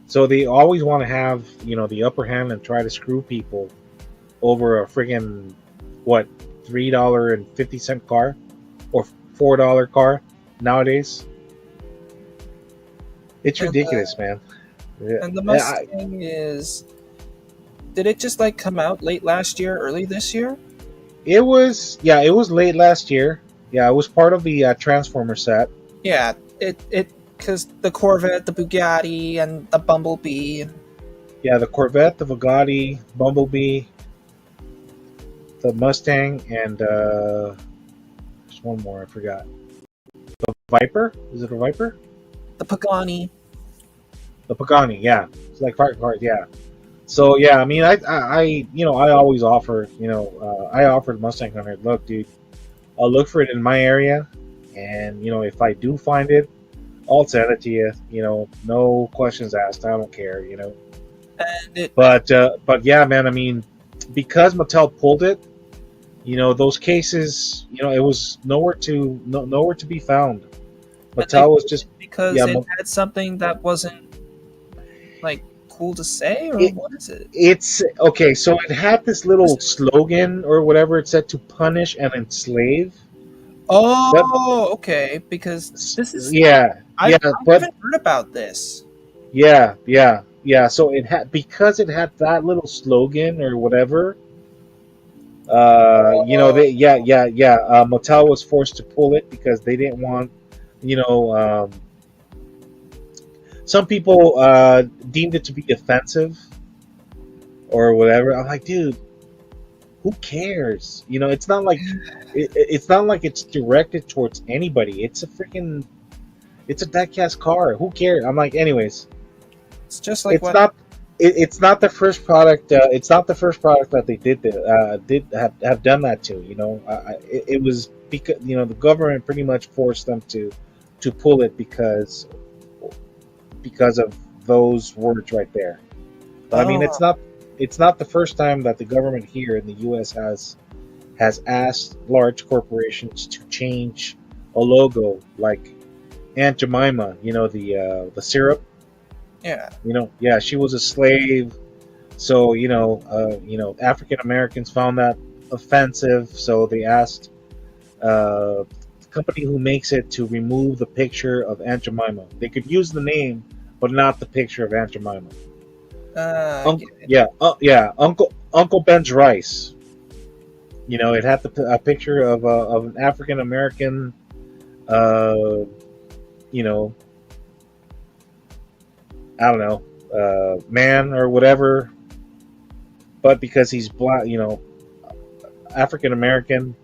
So they always want to have the upper hand and try to screw people over a friggin' what $3.50 car or $4 car nowadays. It's And ridiculous, man. Yeah, and the Mustang is. Did it just like come out late last year, early this year? it was late last year. Yeah, it was part of the Transformer set. Yeah, it because the Corvette, the Bugatti, and the Bumblebee. Yeah, the Corvette, the Bugatti, Bumblebee, the Mustang, and there's one more I forgot. The Viper? Is it a Viper? The Pagani. The Pagani, yeah. It's like fire cars, yeah. So yeah, I mean, I always offer, I offered Mustang Hunter. Look, dude, I'll look for it in my area, and if I do find it, I'll send it to you. No questions asked. I don't care. And it But yeah, man. I mean, because Mattel pulled it, those cases, it was nowhere to be found. Mattel was just because yeah. it had something that wasn't like cool to say, or It, what is it? it's okay. So it had this little slogan or whatever. It said to punish and enslave. That Oh, okay. Because this is yeah, I yeah, but haven't heard about this. yeah. So it had because it had that little slogan or whatever. Oh, Mattel was forced to pull it because they didn't want, you know, some people deemed it to be offensive or whatever. I'm like, dude, who cares? It's not like it's directed towards anybody. It's a diecast car. Who cares? I'm like, anyways, it's just like it's what. not. It's not the first product. It's not the first product that they did have done that to. It was because the government pretty much forced them to pull it because of those words right there. But I mean, Oh, it's not the first time that the government here in the U.S. has asked large corporations to change a logo like Aunt Jemima. The syrup. yeah. Yeah, she was a slave. So African Americans found that offensive. So they asked the company who makes it to remove the picture of Aunt Jemima. They could use the name, but not the picture of Aunt Jemima. I get it. Yeah, Uncle Ben's rice. It had a picture of an African American, uh, you know, I don't know, man or whatever. But because he's black, African American,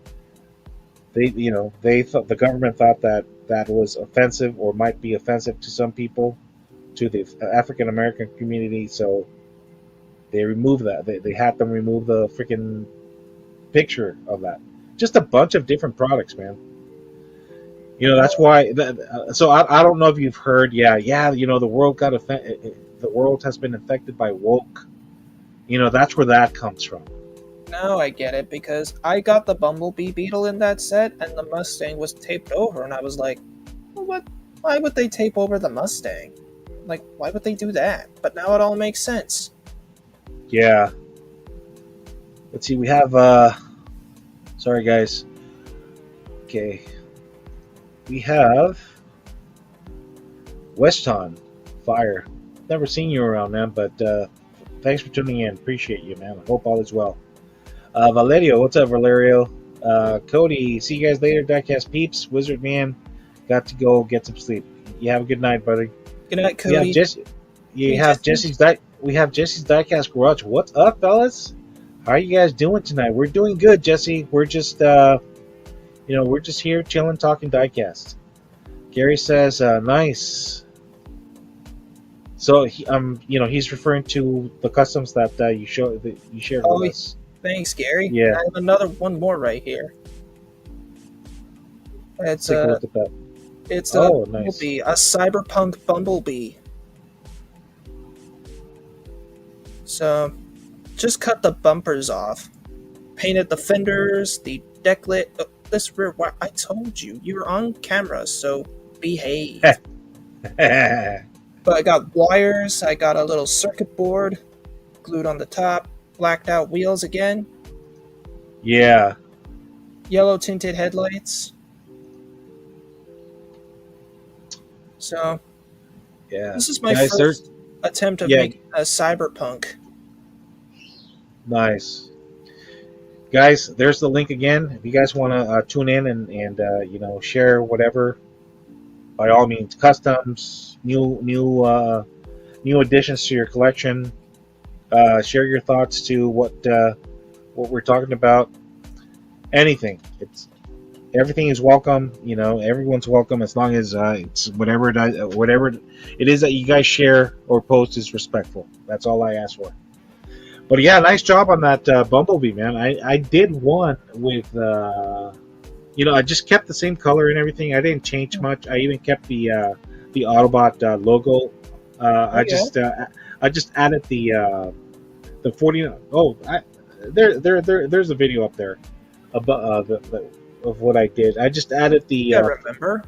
they thought the government thought that was offensive or might be offensive to some people, to the African American community. So they removed that. They had them remove the freaking picture of that. Just a bunch of different products, man. That's why. So I don't know if you've heard. Yeah. The world got the world has been infected by woke. That's where that comes from. Now I get it because I got the Bumblebee Beetle in that set, and the Mustang was taped over, and I was like, well, what? Why would they tape over the Mustang? Like, why would they do that? But now it all makes sense. Yeah. Let's see. We have. Sorry, guys. Okay. We have Weston Fire. Never seen you around, man, but thanks for tuning in. Appreciate you, man. I hope all is well. Valerio, what's up, Valerio? Cody, see you guys later. Diecast peeps, Wizard Man, got to go get some sleep. You have a good night, buddy. Good night, We have Cody. Jesse. You Hey, have Jesse. We have Jesse's Diecast Garage. What's up, fellas? How are you guys doing tonight? We're doing good, Jesse. We're just we're just here chilling, talking diecast. Gary says, "Nice." So he's referring to the customs that you shared Oh, with us. thanks, Gary. Yeah, I have one more right here. let's It's take a a look at that. it's a Oh, nice. bumblebee, a cyberpunk bumblebee. So, just cut the bumpers off, painted the fenders, the decklet. This rear. I told you, you're on camera, so behave. But I got wires. I got a little circuit board glued on the top. Blacked out wheels again. Yeah. Yellow tinted headlights. So, Yeah. this is my Guys, first attempt of making a cyberpunk. Nice. Guys, there's the link again. If you guys want to tune in and share whatever, by all means, customs, new additions to your collection. Share your thoughts to what we're talking about. Anything. Everything is welcome. Everyone's welcome as long as it's whatever it is that you guys share or post is respectful. That's all I ask for. But yeah, nice job on that Bumblebee, man. I did one with I just kept the same color and everything. I didn't change much. I even kept the Autobot logo. I just added the 40. Oh, there's a video up there about of what I did. I just added the. Remember?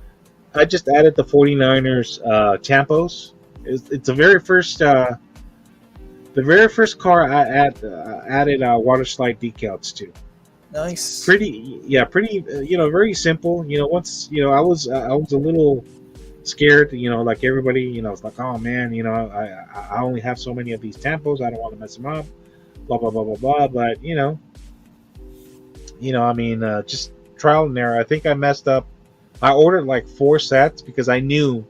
I just added the 49ers tampos. It's the very first car I added water slide decals to. Nice. Pretty, very simple. Once I was a little scared. Like everybody. It's like, oh man, I only have so many of these tampos. I don't want to mess them up. Blah blah blah blah blah. But just trial and error. I think I messed up. I ordered like 4 sets because I knew,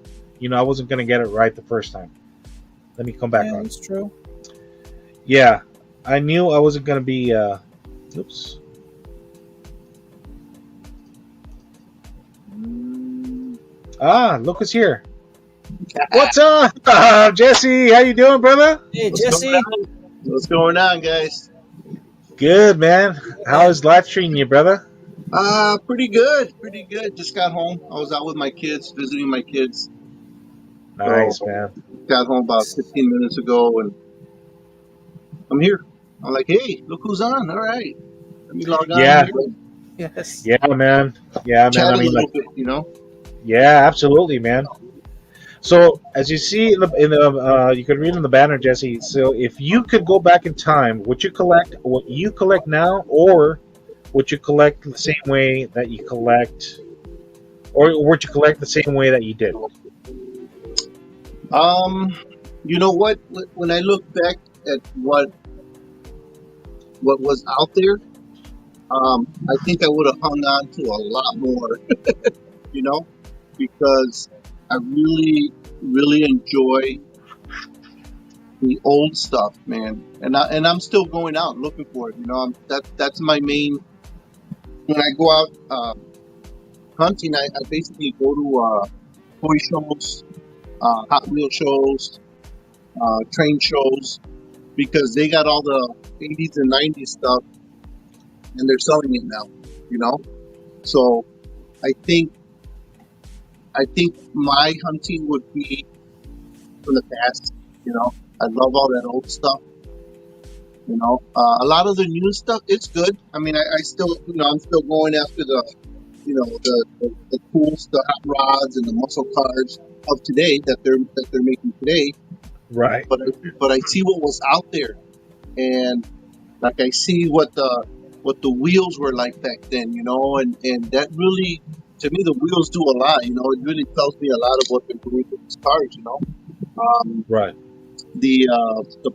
I wasn't gonna get it right the first time. Let me come back on. That's true. Yeah, I knew I wasn't gonna be. Oops. Look who's here. What's up, Jesse? How you doing, brother? Hey, Jesse. What's going on, guys? Good, man. How's life treating you, brother? Pretty good. Pretty good. Just got home. I was out with my kids, visiting my kids. Nice, man. Got home about 15 minutes ago, and I'm here. I'm like, hey, look who's on. All right. Let me log on. Yeah. Here. Yes. Yeah, man. Yeah, Chat man. a little bit, Yeah, absolutely, man. So, as you see in the you could read in the banner, Jesse. So, if you could go back in time, would you collect what you collect now, or would you collect the same way that you collect, or would you collect the same way that you did? You know what? When I look back at what was out there, I think I would have hung on to a lot more, because I really, really enjoy the old stuff, man. And I'm still going out looking for it. That's my main. When I go out hunting, I basically go to toy shows, Hot Wheel shows, train shows, because they got all the 80s and 90s stuff, and they're selling it now. So I think my hunting would be from the past. I love all that old stuff. A lot of the new stuff, it's good. I mean, I still, I'm still going after the, the cool stuff, hot rods and the muscle cars of today that they're making today. Right. But I see what was out there, and like I see what the wheels were like back then, and that really, to me, the wheels do a lot. It really tells me a lot of what they're doing with these cars. Right. The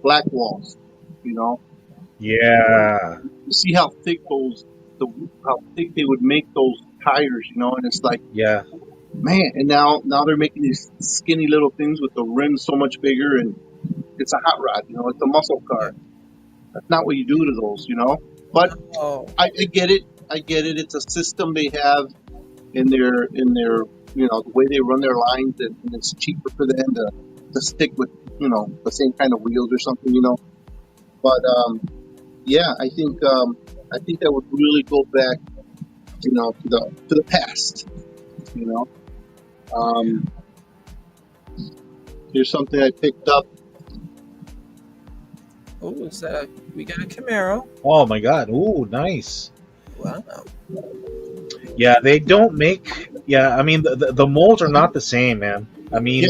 black walls. Yeah. You see how thick the how thick they would make those tires, and it's like, Yeah, man, and now they're making these skinny little things with the rims so much bigger, and it's a hot rod, it's a muscle Yeah. car. That's not what you do to those, But Oh, I get it. I get it. It's a system they have in their the way they run their lines, and it's cheaper for them to stick with the same kind of wheels or something, But yeah, I think that would really go back, to the past, you know. Um, Here's something I picked up. oh, is that we got a Camaro? oh my god, ooh, nice. Wow. Yeah, they don't make. Yeah, I mean the molds are not the same, man. I mean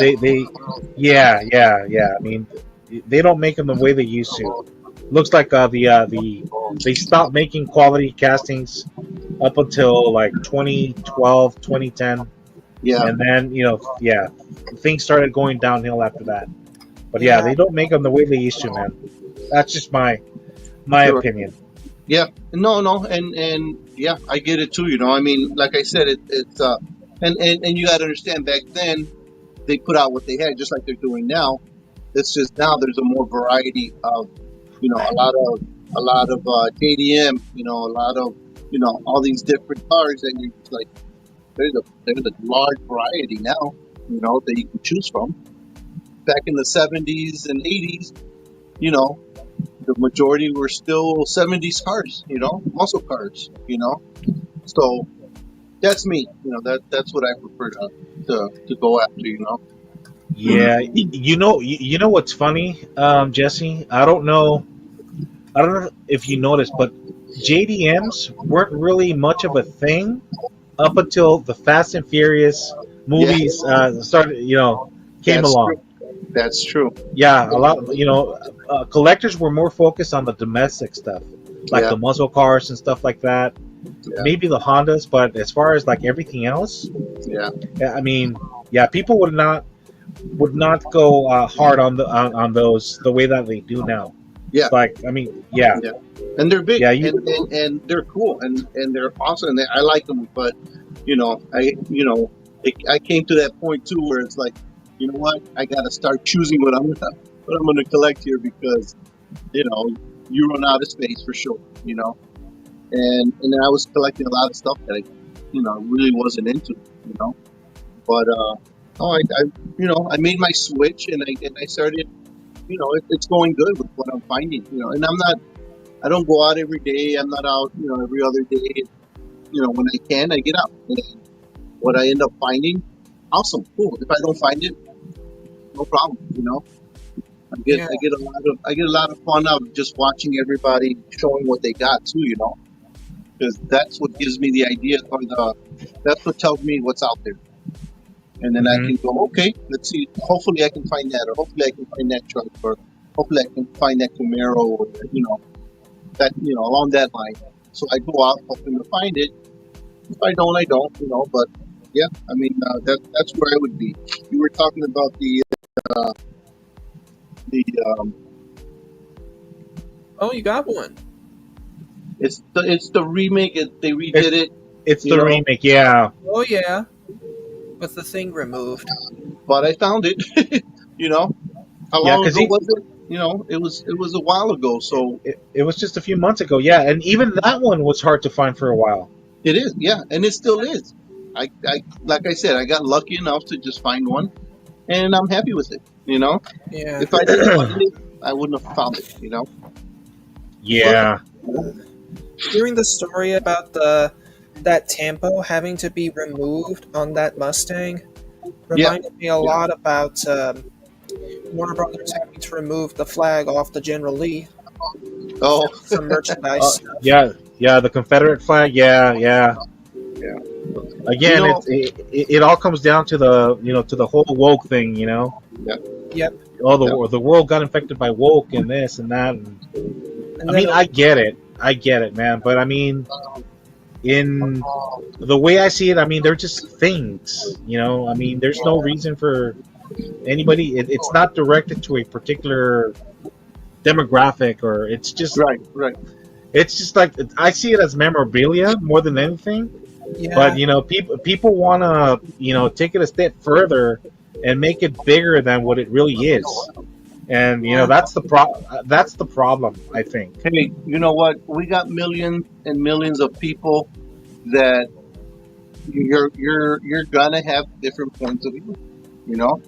Yeah, yeah. I mean they don't make them the way they used to. Looks like the they stopped making quality castings up until like 2012, 2010, yeah, and then yeah, things started going downhill after that. But yeah, Yeah. they don't make them the way they used to, man. That's just my sure. opinion. Yeah, no, and yeah, I get it too. I mean, like I said, it's and you got to understand. Back then, they put out what they had, just like they're doing now. It's just now there's a more variety of, a lot of JDM, a lot of, all these different cars, and you're just like, there's a large variety now, that you can choose from. Back in the 70s and 80s, you know, the majority were still 70s cars, muscle cars, So that's me, that's what I prefer to go after. Yeah, you know what's funny, Jesse? I don't know if you noticed, but JDMs weren't really much of a thing up until the Fast and Furious Yeah, movies started, came that's along. true. That's true. Yeah, a lot, collectors were more focused on the domestic stuff, like Yeah, the muscle cars and stuff like that. yeah, Maybe the Hondas, but as far as like everything else, yeah, yeah, I mean, yeah, people would not go hard on those the way that they do now. yeah, It's like, I mean, yeah, yeah. And they're big, yeah, and they're cool, and they're awesome. And I like them, but I came to that point too where it's like, you know what, I got to start choosing what I'm gonna collect here, because you run out of space for sure, and I was collecting a lot of stuff that I really wasn't into, but I made my switch, and I started, it's going good with what I'm finding, and I don't go out every day. I'm not out, every other day. When I can, I get out. And what I end up finding, awesome, cool. If I don't find it, no problem. I get Yeah. I get a lot of fun out of just watching everybody showing what they got too. Because that's what gives me the idea, or that's what tells me what's out there. And then I mhm. can go, okay, let's see. Hopefully I can find that, or hopefully I can find that truck, or hopefully I can find that Camaro, or that along that line. So I go out hoping to find it. If I don't, I don't. But yeah, I mean that's where I would be. You were talking about the Oh, you got one. it's the remake. They redid it. It's You the know, remake, yeah, Oh yeah, with the thing removed. but I found it. you know, how yeah, long because ago was it? It was a while ago. So it was just a few months ago, yeah, and even that one was hard to find for a while. it is, yeah, and it still is. I like I said, I got lucky enough to just find one, and I'm happy with it. Yeah. If I didn't find it, I wouldn't have found it. But Yeah, Hearing the story about that tampo having to be removed on that Mustang yeah, reminded me a lot about Warner Brothers having to remove the flag off the General Lee, oh some merchandise. yeah, the Confederate flag, yeah. yeah, you Again, know, it all comes down to the whole woke thing. yeah, Yep. Oh, yeah, the world got infected by woke and this and that. And, And I then mean, I get it, man. But I mean, in the way I see it, I mean, they're just things. I mean, there's no reason for anybody. It's not directed to a particular demographic, or it's just right, right, It's just like I see it as memorabilia more than anything. Yeah, But people want to take it a step further and make it bigger than what it really is. And yeah. that's the problem, I think. Hey, you know what? We got millions and millions of people that you're gonna have different points of view, you know,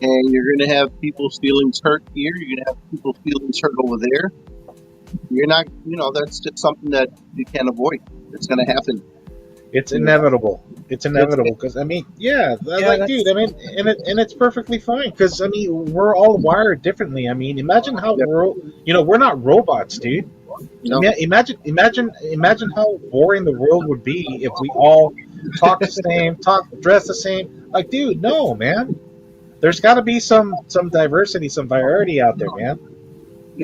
and you're gonna have people's feelings hurt here. You're gonna have people's feelings hurt over there. You're not, that's just something that you can't avoid. It's gonna happen. It's You know, inevitable. It's it's inevitable because yeah, Yeah, like dude, that's and it's perfectly fine because we're all wired differently. Imagine how yeah, we're not robots, dude. no, Imagine how boring the world would be if we all talk the same, dress the same. Like, dude, no, man. There's got to be some diversity, some variety out there, man.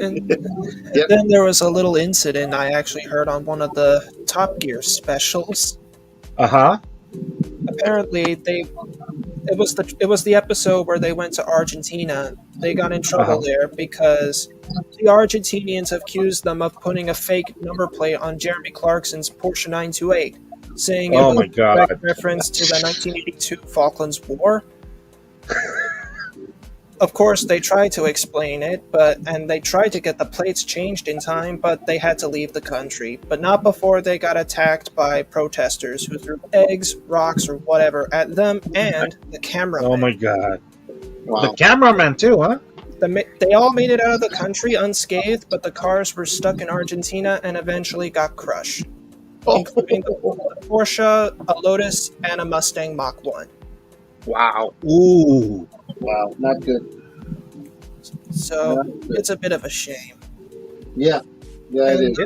and yeah, then there was a little incident I actually heard on one of the Top Gear specials. Uh huh. Apparently, it was the episode where they went to Argentina. They got in Uh trouble huh. there because the Argentinians accused them of putting a fake number plate on Jeremy Clarkson's Porsche 928, saying it Oh was my a direct god. reference to the 1982 Falklands War. Of course, they tried to explain it, and they tried to get the plates changed in time, but they had to leave the country. But not before they got attacked by protesters who threw eggs, rocks, or whatever at them and the Oh cameraman. my god. The wow. cameraman too, huh? They all made it out of the country unscathed, but the cars were stuck in Argentina and eventually got crushed, Oh, including the Porsche, a Lotus, and a Mustang Mach 1. wow, Ooh. wow, not good. So Not good. it's a bit of a shame. Yeah, yeah, it And, is.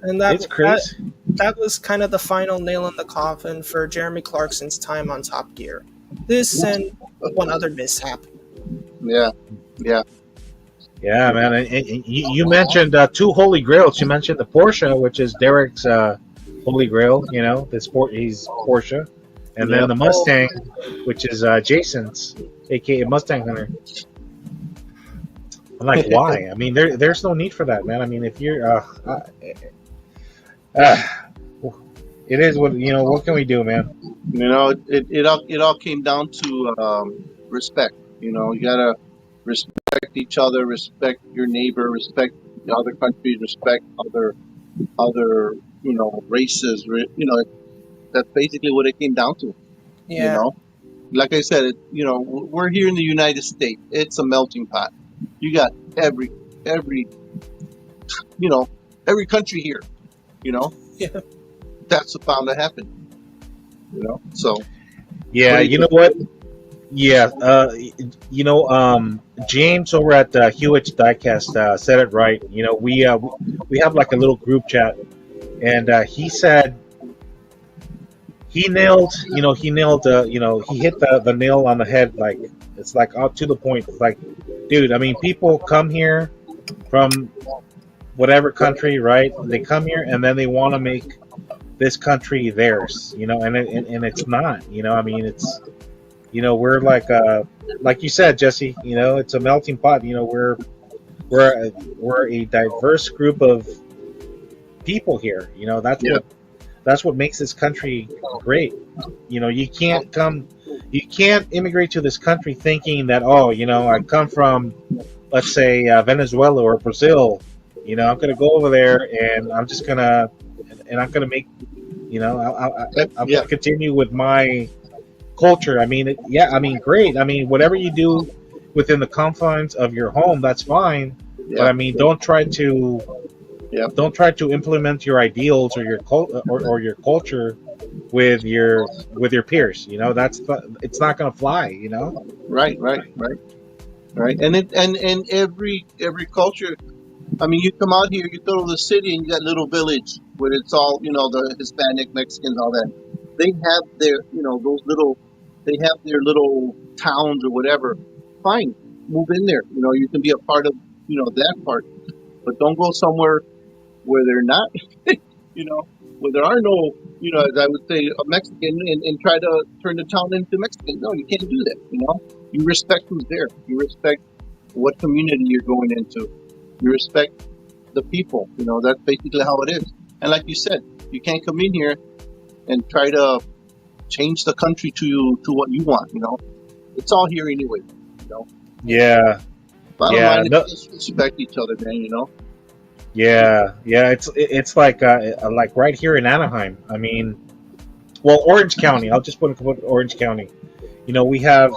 and It's crazy. that was kind of the final nail in the coffin for Jeremy Clarkson's time on Top Gear. This and one other mishap. Yeah, yeah, Yeah, man. And you mentioned two holy grails. You mentioned the Porsche, which is Derek's holy grail. He's Porsche, and then yep. the Mustang, which is Jason's, aka Mustang Hunter. I'm like, why? There's no need for that, man. If you're, uh, it is what What can we do, man? It all came down to respect. You gotta respect each other, respect your neighbor, respect the other countries, respect other races. That's basically what it came down to. You Yeah, know, like I said, we're here in the United States. It's a melting pot. You got every you know every country here. You know, yeah, that's bound to happen. So what Yeah, do you you know think? what? Yeah, James over at Hewitt's Diecast said it right. We have like a little group chat, and he said he hit the nail on the head. Like it's like up to the point. It's like, dude, people come here from whatever country, right? They come here and then they want to make this country theirs, and it's not. We're like you said, Jesse. It's a melting pot. We're a diverse group of people here. Yeah, That's what makes this country great. You can't immigrate to this country thinking that, oh, I come from, let's say, Venezuela or Brazil. I'm gonna go over there and I'm gonna make, I'm yeah, gonna continue with my culture. Great. Whatever you do within the confines of your home, that's fine. But yeah, yeah. don't try to implement your ideals or or your culture with your peers. It's not going to fly. Right, right, right, right. And every culture. You come out here, you go to the city, and you got little village where it's all the Hispanic, Mexicans, all that. They have their they have their little towns or whatever. Fine, move in there. You can be a part of that part, but don't go somewhere where they're not. you know, where there are no, as I would say, a Mexican and try to turn the town into Mexican. No, you can't do that. You respect who's there. You respect what community you're going into. You respect the people. You know, that's basically how it is. And like you said, you can't come in here and try to change the country to what you want. You know, it's all here anyway. You know, Yeah, bottom yeah, line is no, just respect each other, man. You know. yeah, yeah. It's like right here in Anaheim. I mean, well, Orange County. I'll just put Orange County. You have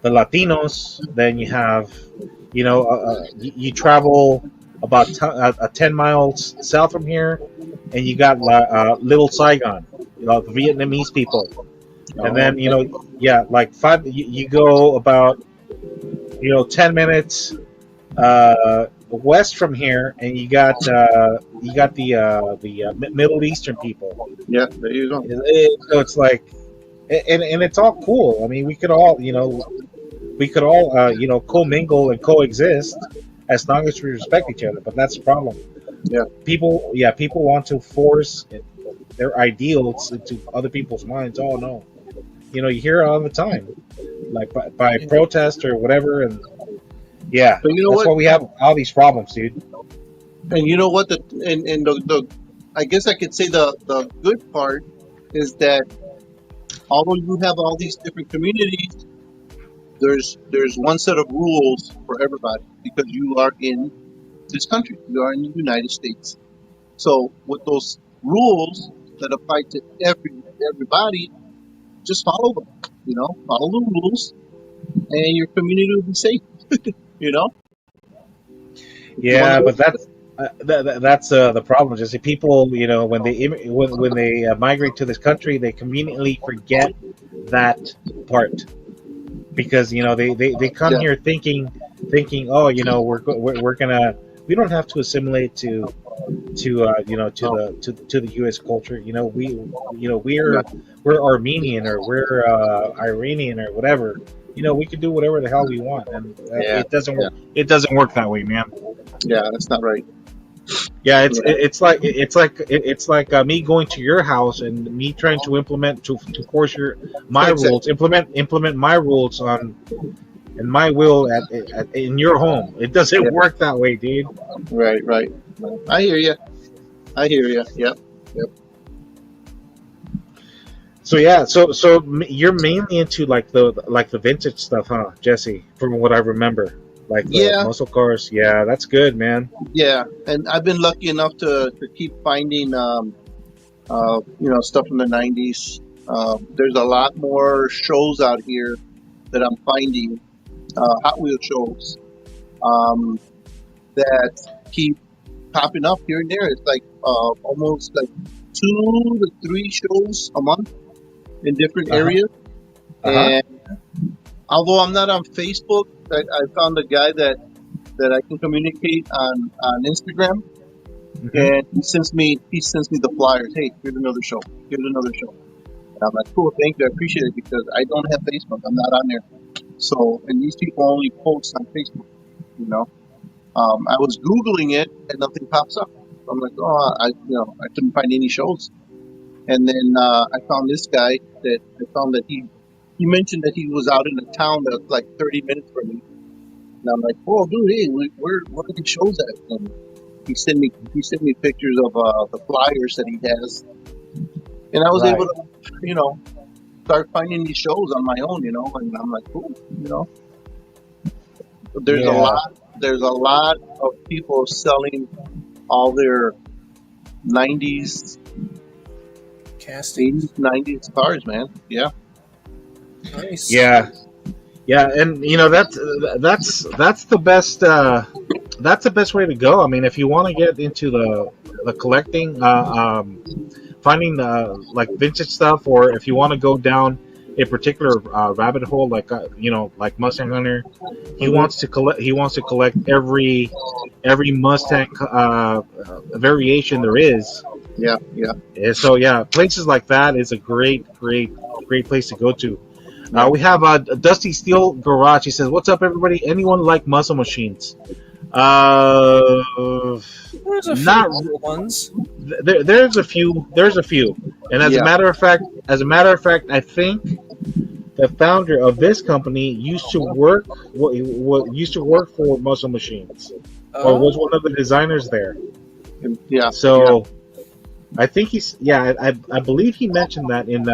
the Latinos. Then you have, you travel about 10 miles south from here, and you got Little Saigon, the Vietnamese people. And Oh, then, yeah, like you go about, 10 minutes west from here, and you got the Middle Eastern people. yeah, there you go. So it's like, and it's all cool. I mean, we could all commingle and coexist as long as we respect each other. But that's the problem. Yeah. People want to force their ideals into other people's minds. Oh no, you hear it all the time, like by protest or whatever, and yeah, But you know that's what? why we have all these problems, dude. And you know what? The I guess I could say the good part is that although you have all these different communities, there's one set of rules for everybody because you are in this country. You are in the United States. So with those rules that apply to everybody, just follow them. You know, follow the rules, and your community will be safe. You know. If you want Yeah, to but that's the problem. Just see people, when when they migrate to this country, they conveniently forget that part because they come yeah, here thinking, oh, we're gonna, we don't have to assimilate no, to the U.S. culture. yeah, We're Armenian or we're Iranian or whatever. We can do whatever the hell we want, and yeah, it doesn't yeah, work. It doesn't work that way, man. yeah. That's not right. Yeah, it's Yeah, it's like it's like me going to your house and me trying to implement to force my rules, exactly. implement my rules on and my will in your home. It doesn't Yeah, work that way, dude. right, right. I hear you. I hear you. Yep, yep. So yeah, you're mainly into like the vintage stuff, huh, Jesse? From what I remember, like the Yeah, muscle cars. Yeah, that's good, man. yeah. And I've been lucky enough to keep finding stuff from the '90s. There's a lot more shows out here that I'm finding, Hot Wheel shows, um, that keep popping up here and there. It's like almost like 2 to 3 shows a month in different Uh huh. areas. Uh huh. And although I'm not on Facebook, I found a guy that I can communicate on Instagram, Hmm. and he sends me the flyers. Hey, here's another show. Here's another show. And I'm like, cool, thank you, I appreciate it because I don't have Facebook. I'm not on there. So, and these people only post on Facebook. You know, I was googling it and nothing pops up. So I'm like, oh, I couldn't find any shows. And then I found this guy that I found that he mentioned that he was out in a town that's like 30 minutes from me. And I'm like, oh, dude, hey, where are these shows at? And he sent me pictures of the flyers that he has, and I was able Right. to, you know, start finding these shows on my own, and I'm like, cool, you know. There's a Yeah. lot, there's a lot of people selling all their 90s, Casting. 80s, 90s cars, man. Yeah, Nice. Yeah. Yeah, and that's the best. That's the best way to go. I mean, if you want to get into the collecting, finding like vintage stuff, or if you want to go down a particular rabbit hole, like Mustang Hunter, he hmm, wants to collect. He wants to collect every Mustang variation there is. yeah, yeah, So yeah, places like that is a great place to go to. yeah. We have Dusty Steel Garage. He says, "What's up, everybody? Anyone like muscle machines?" Uh, There's a few not local ones. there's a few. There's a few, and as a Yeah. matter of fact, I think the founder of this company used to work used to work for Muscle Machines. or was Oh, one of the designers there. Yeah, yeah. So I think I believe he mentioned that in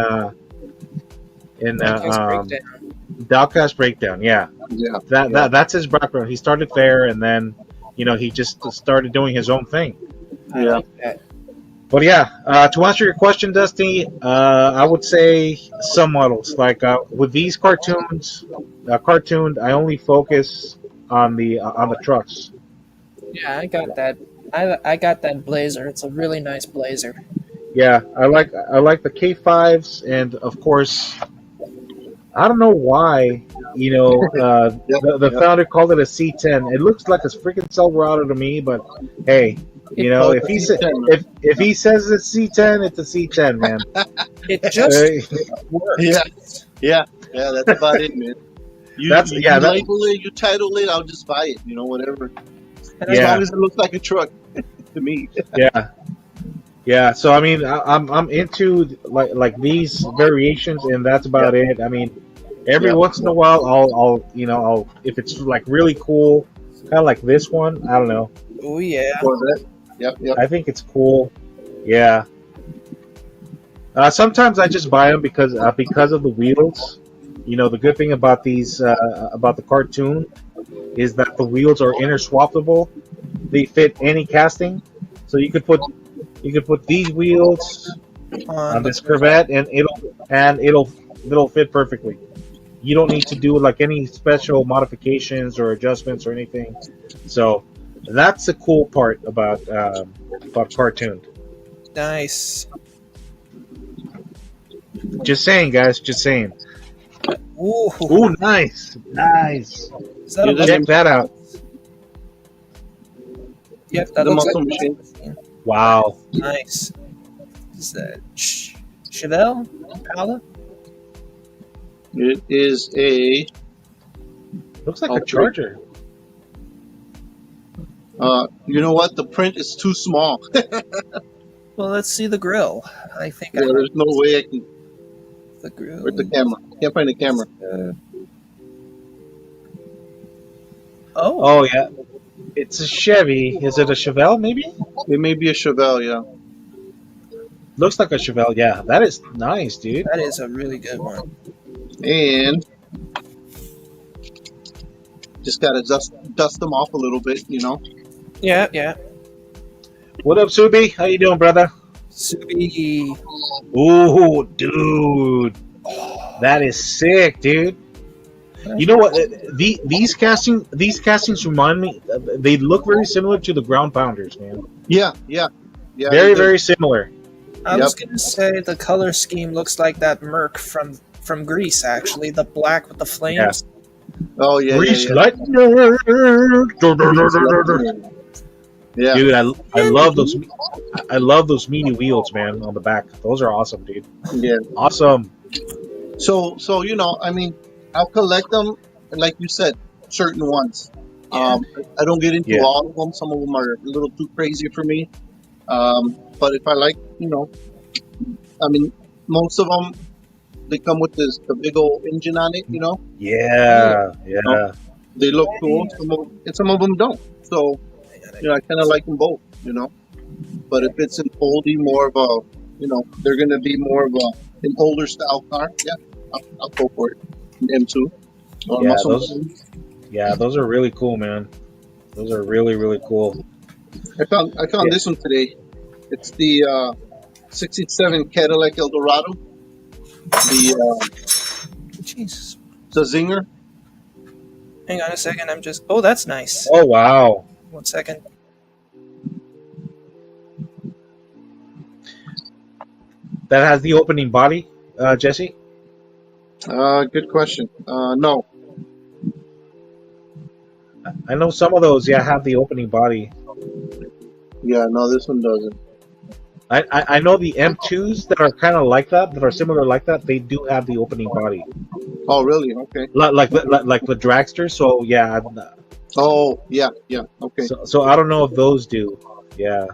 Diecast breakdown. Diecast Breakdown. Yeah, Yeah, yeah. that's his background. He started there, and then he just started doing his own thing. I Yeah. like that. But yeah, to answer your question, Dusty, I would say some models like with these cartooned. I only focus on the trucks. Yeah, I got that. I got that blazer. It's a really nice blazer. Yeah, I like the K5s, and of course, I don't know why. Yep, The yep. founder called it a C10. It looks like a freaking Silverado to me, but hey, It Oh, if it's he a sa- C10. if he says it's C10, it's a C10, man. it just Uh, Yeah, works. yeah, yeah. That's about it, man. You, that's you yeah, you that label it, you title it. I'll just buy it. Whatever. And I As long yeah, as it looks like a truck to me. yeah, yeah. So I mean, I'm into like these variations, and that's Yep, about it. I mean, every yep, once in a yep. while, I'll if it's like really cool, kind of like this one. I don't know. oh yeah. For that. Yep, yep. I think it's cool. Yeah. Sometimes I just buy them because of the wheels. The good thing about these about the cartoon is that the wheels are interswappable. They fit any casting, so you could put these wheels On on the this Corvette, and it'll fit perfectly. You don't need to do like any special modifications or adjustments or anything. So that's the cool part about cartoon. nice. Just saying, guys. Just saying. Ooh, Ooh, nice, nice. is that a Is it Check muscle? that out. Yep, that the looks like muscle a muscle machine? machine. Wow. Nice. Is that Chevelle? Impala? It is a. Looks like a Okay. charger. You know what? The print is too small. Well, let's see the grill. I think I Yeah, there's no way I can. the grill. Where's the camera? Can't find the camera. Oh, Oh yeah, it's a Chevy. Is it a Chevelle? Maybe. It may be a Chevelle. Yeah. Looks like a Chevelle. Yeah, that is nice, dude. that is a really good one. And just gotta dust them off a little bit. Yeah, yeah. What up, Subi? How you doing, brother? Subi. Ooh, dude, that is sick, dude. You know what? These castings remind me. They look very similar to the ground pounders, man. Yeah, yeah, yeah. Very, they do. very similar. I was gonna say the color scheme looks like that Merc from Greece. Actually, the black with the flames. Oh yeah, Grease yeah, lightning. yeah. Dude, I love those. I love those meaty wheels, man, on the back. Those are awesome, dude. Yeah. Awesome. So I mean, I'll collect them, like you said, certain ones. Yeah. I don't get into Yeah. all of them. Some of them are a little too crazy for me. But if I like, I mean, most of them they come with the big old engine on it. Yeah, yeah. They look cool. Some of them don't. So I kind of like them both. But if it's an oldie, more of a, they're gonna be more of an older style car. Yeah, I'll go for it. An M2 or Yeah, muscle. those are really cool, man. Those are really, really cool. I found this one today. It's the 67 Cadillac Eldorado. Jesus. The Zinger. Hang on a second. I'm just. Oh, that's nice. Oh wow. 1 second. That has the opening body, Jesse. Good question. No. I know some of those, have the opening body. Yeah, no, this one doesn't. I know the M2s that are kind of like that are similar like that. They do have the opening body, Oh, really? Okay. like the dragster. So yeah, Oh, yeah, okay. so I don't know if those do. Yeah,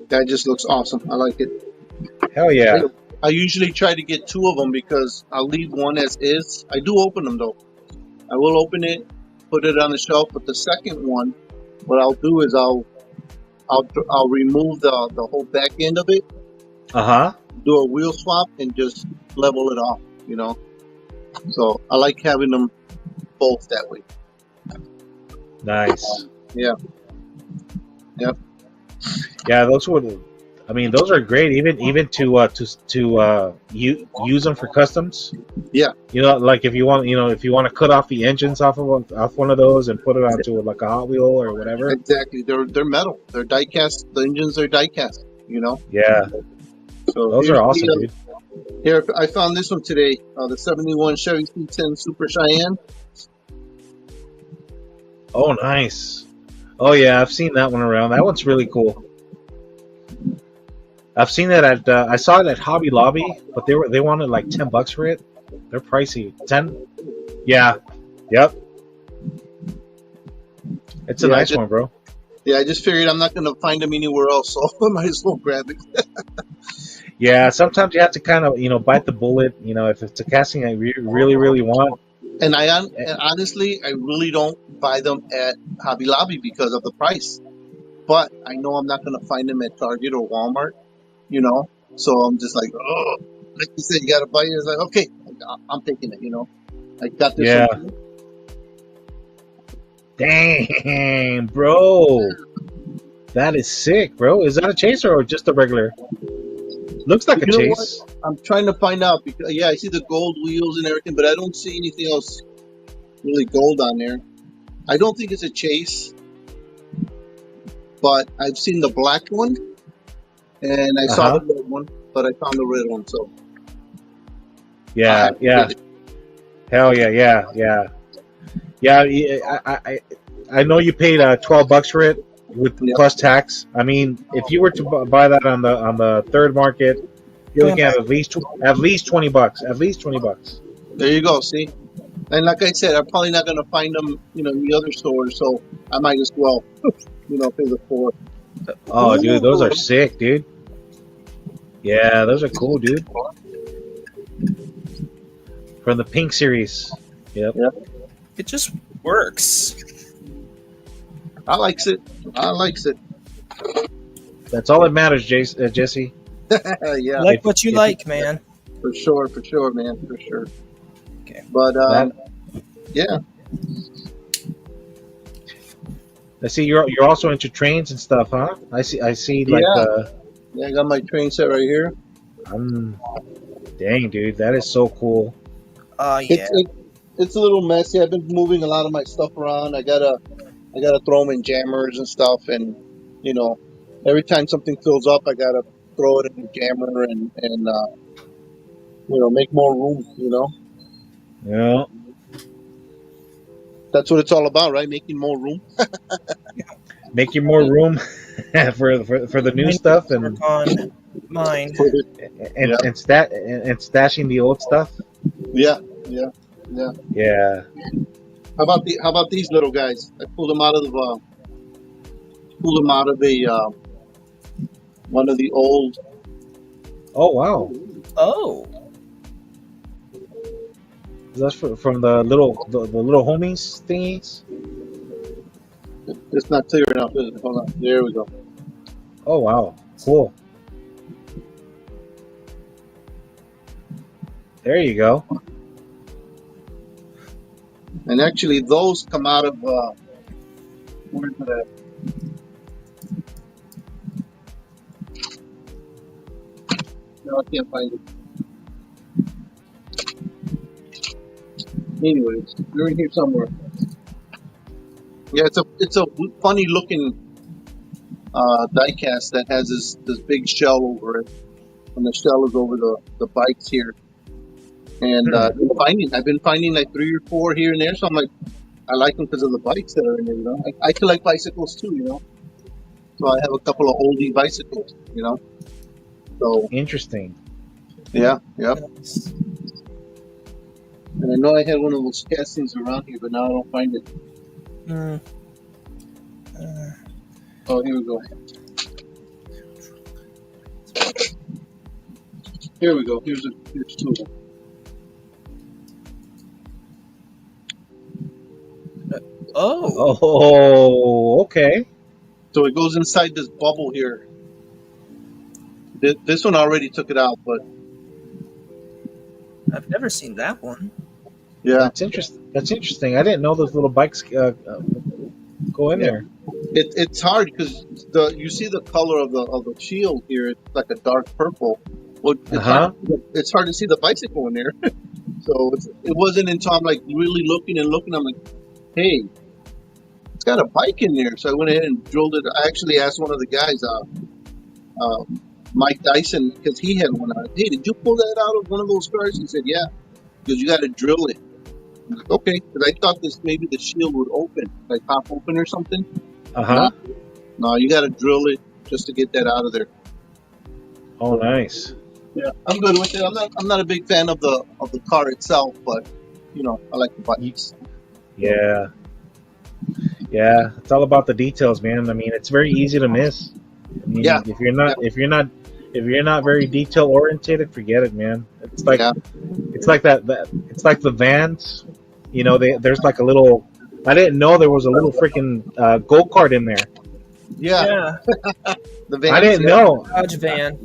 That just looks awesome. I like it. hell yeah. I usually try to get two of them because I'll leave one as is. I do open them though. I will open it put it on the shelf. But the second one, what I'll do is I'll remove the whole back end of it, Uh-huh. do a wheel swap, and just level it off. You know, so I like having them both that way. Nice. Yeah. Yep. Yeah, those would. I mean, those are great. Even to use them for customs. Yeah. You know, like if you want to cut off the engines off one of those and put it onto like a Hot Wheel or whatever. Exactly. They're metal. They're die cast. The engines are die cast. You know. Yeah. So Those are awesome, dude. Here, I found this one today. The '71 Chevy C10 Super Cheyenne. Oh, nice. Oh yeah, I've seen that one around. That one's really cool. I've seen that at. I saw it at Hobby Lobby, but they wanted like $10 for it. They're pricey. 10. Yeah. Yep. It's a nice one, bro. Yeah, I just figured I'm not going to find them anywhere else, so I might as well grab it. Yeah, sometimes you have to kind of, bite the bullet. If it's a casting I really, really want. And honestly, I really don't buy them at Hobby Lobby because of the price. But I know I'm not going to find them at Target or Walmart, So I'm just like, oh, like you said, you got to buy it. It's like, okay, I'm taking it, I got this. Yeah. One. Dang, bro. That is sick, bro. Is that a chaser or just a regular? Looks like a chase. What? I'm trying to find out because I see the gold wheels and everything, but I don't see anything else really gold on there. I don't think it's a chase, but I've seen the black one and I saw the red one, but I found the red one. So yeah. Hell yeah. I know you paid $12 for it with plus tax. I mean, if you were to buy that on the third market, you're looking at least $20. At least $20. There you go. See, and like I said, I'm probably not going to find them, in the other stores. So I might as well, pay the $4. Oh, dude, those are sick, dude. Yeah, those are cool, dude. From the Pink series. Yep. It just works. I likes it. That's all that matters, Jesse. Yeah. Like what you like, man. For sure, man. For sure. Okay. But yeah. I see you're also into trains and stuff, huh? I see like I got my train set right here. Dang, dude, that is so cool. Yeah. It's a little messy. I've been moving a lot of my stuff around. I gotta throw them in jammers and stuff, and every time something fills up, I gotta throw it in the jammer and make more room. Yeah. That's what it's all about, right? Making more room. Making more room for the new stuff and on mine and stashing the old stuff. Yeah. Yeah. How about these little guys? I pulled them out of one of the old. Oh wow. Oh. That's from the little homies thingies. It's not clear enough. Hold on. There we go. Oh wow. Cool. There you go. And actually, those come out of where's it at? No, I can't find it. Anyways, they're in here somewhere. Yeah, it's a funny looking diecast that has this big shell over it, and the shell is over the bikes here. And I've been finding like 3 or 4 here and there. So I'm like, I like them because of the bikes that are in there. I collect bicycles too. So I have a couple of oldie bicycles. So interesting. Yeah. And I know I had one of those castings around here, but now I don't find it. Oh, here we go. Here we go. Here's 2 of them. Oh, okay. So it goes inside this bubble here. This one already took it out, but I've never seen that one. yeah, That's interesting. That's interesting. I didn't know those little bikes go in yeah. there. It's hard because you see the color of the shield here. It's like a dark purple. Well, it's hard to see the bicycle in there. So it wasn't until I'm like really looking and looking. I'm like, hey, it's got a bike in there. So I went ahead and drilled it. I actually asked one of the guys, Mike Dyson, because he had one on. Hey, did you pull that out of one of those cars? He said, yeah, because you got to drill it. I'm like, okay, because I thought maybe the shield would open, like pop open or something. No, you got to drill it just to get that out of there. Oh, nice. Yeah, I'm good with it. I'm not a big fan of the car itself, but I like the bikes. Yeah. Yeah, it's all about the details, man. I mean, it's very easy to miss. I mean, Yeah. if you're not very detail oriented, forget it, man. It's like it's like that it's like the Vans. There's like a little. I didn't know there was a little freaking go-kart in there. Yeah. The Vans, I didn't know. Dodge van.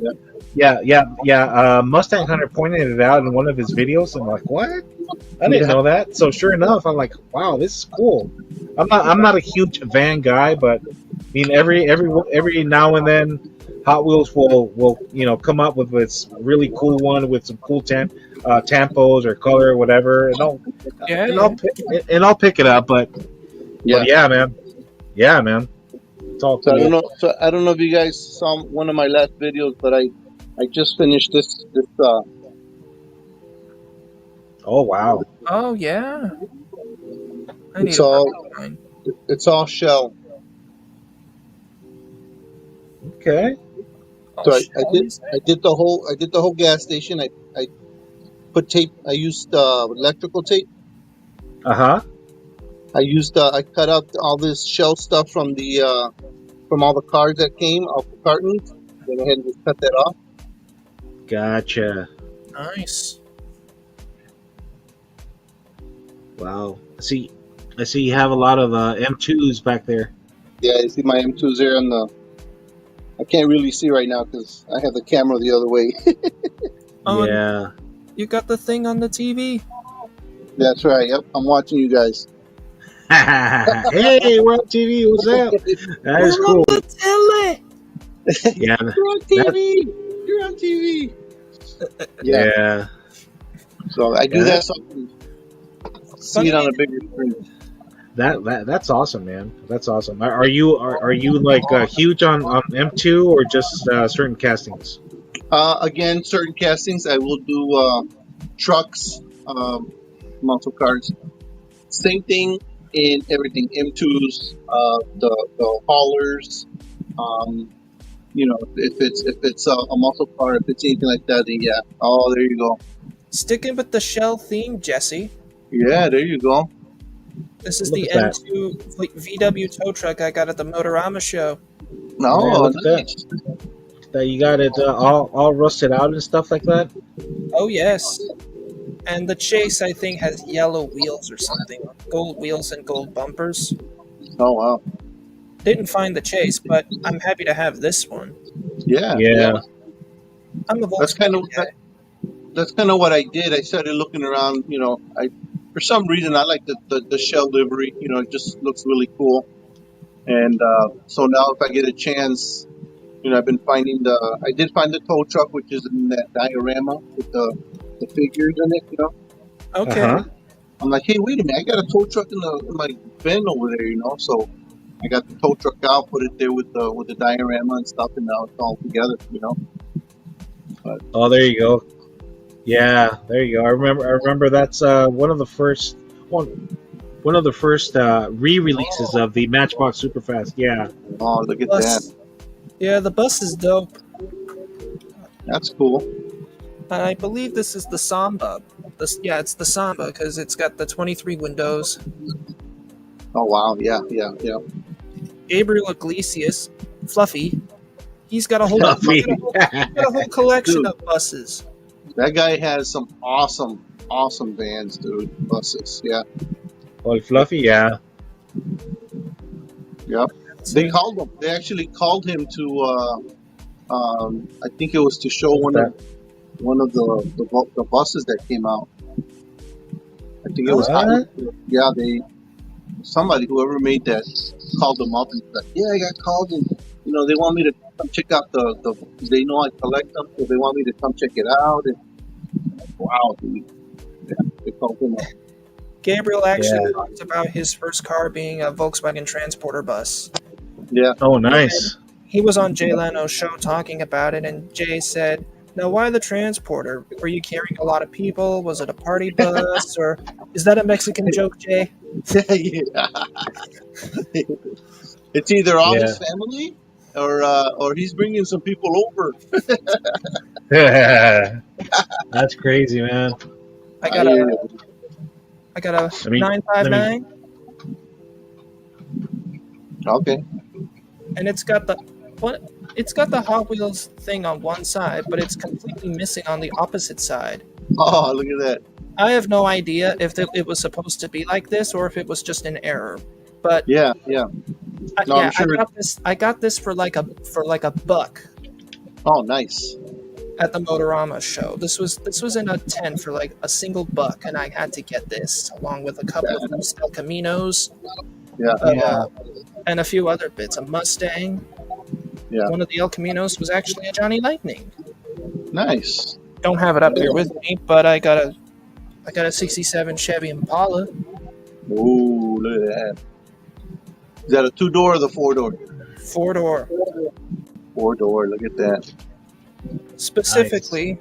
Yeah. Mustang Hunter pointed it out in one of his videos. I'm like, what? I didn't know that. So sure enough, I'm like, wow, this is cool. I'm not a huge van guy, but I mean, every now and then, Hot Wheels will come up with this really cool one with some cool tampos or color or whatever, and I'll pick it up. But yeah, man. It's all cool. I don't know if you guys saw one of my last videos, but I just finished this. Oh wow. Oh yeah. It's all shell. Okay. So I did the whole gas station. I put tape. I used electrical tape. I cut out all this shell stuff from all the cars that came off the cartons. Went ahead and just cut that off. Gotcha. Nice. Wow. I see you have a lot of M2s back there. Yeah, you see my M2s there on the. I can't really see right now because I have the camera the other way. Yeah. You got the thing on the TV? That's right. Yep, I'm watching you guys. Hey, we're on TV. What's up? That is cool. On the telly. Yeah. You're on TV. You're on TV. Yeah. So I do that so I can see it on a bigger screen. That's awesome, man. That's awesome. Are you like huge on M2 or just certain castings? Again, certain castings. I will do trucks, muscle cars. Same thing in everything. M2s, the haulers. If it's a muscle car, if it's anything like that, then yeah. Oh, there you go. Sticking with the shell theme, Jesse. Yeah, there you go. This is the M2 VW tow truck I got at the Motorama show. No, nice. That you got it all rusted out and stuff like that. Oh yes, and the chase I think has yellow wheels or something, gold wheels and gold bumpers. Oh wow. Didn't find the chase, but I'm happy to have this one. Yeah. I'm a Volkswagen guy. That's kind of what I did. I started looking around. For some reason I like the shell livery. It just looks really cool. And so now if I get a chance, I've been finding I did find the tow truck, which is in that diorama with the figures in it. Okay. I'm like, hey, wait a minute, I got a tow truck in my bin over there. So I got the tow truck out, put it there with the diorama and stuff, and now it's all together. But, oh, there you go. Yeah, there you go. I remember that's one of the first re-releases of the Matchbox Superfast. Yeah. Oh, look at that. Yeah, the bus is dope. That's cool. And I believe this is the Samba. It's the Samba because it's got the 23 windows. Oh wow! Yeah. Gabriel Iglesias, Fluffy. He's got a whole collection of buses. That guy has some awesome vans, dude. Buses, yeah. Well, Fluffy, yeah. Yeah. They See? called him. They actually called him to. I think it was to show What's that? one of the buses that came out. I think it was What? yeah. Somebody, whoever made that, called them up and said, "Yeah, I got called, and they want me to come check out the. They know I collect them, so they want me to come check it out." And wow, dude. Yeah, they called him up. Gabriel actually Yeah. talked about his first car being a Volkswagen Transporter bus. Yeah, Oh, nice. He was on Jay Leno's show talking about it, and Jay said, "Now, why the Transporter? Were you carrying a lot of people? Was it a party bus? Or is that a Mexican joke, Jay?" yeah. It's either all Yeah. his family or he's bringing some people over. That's crazy, man. I got hear a you. Let me, let me, 959, Okay. and it's got the what? It's got the Hot Wheels thing on one side, but it's completely missing on the opposite side. Oh, look at that. I have no idea if it was supposed to be like this or if it was just an error. But Yeah, yeah. No, yeah, I'm sure. I got this for like a buck Oh, nice. at the Motorama show. This was in a tent for like a single buck, and I had to get this along with a couple of loose El Caminos, Yeah, Yeah. and a few other bits. A Mustang. yeah. One of the El Caminos was actually a Johnny Lightning. Nice. Don't have it up here with me, but I got a '67 Chevy Impala. Ooh, look at that. Is that a 2-door or the 4-door? 4-door. 4-door. Look at that. Specifically,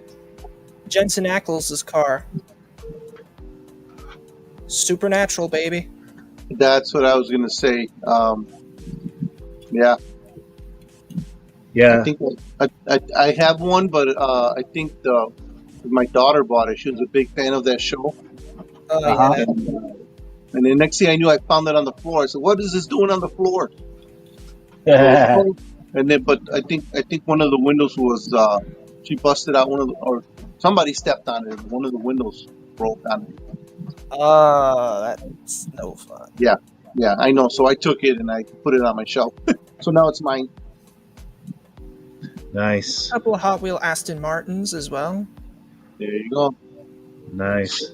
Jensen Ackles' car. Supernatural, baby. That's what I was gonna say. Yeah, Yeah. I think I have one, but I think my daughter bought it. She was a big fan of that show, Uh-huh. Yeah. and the next thing I knew, I found it on the floor. I said, "What is this doing on the floor?" Yeah. And then, but I think one of the windows was she busted out or somebody stepped on it. And one of the windows broke on it. That's no fun. Yeah, I know. So I took it and I put it on my shelf. So now it's mine. Nice. A couple of Hot Wheel Aston Martins as well. There you go. Nice.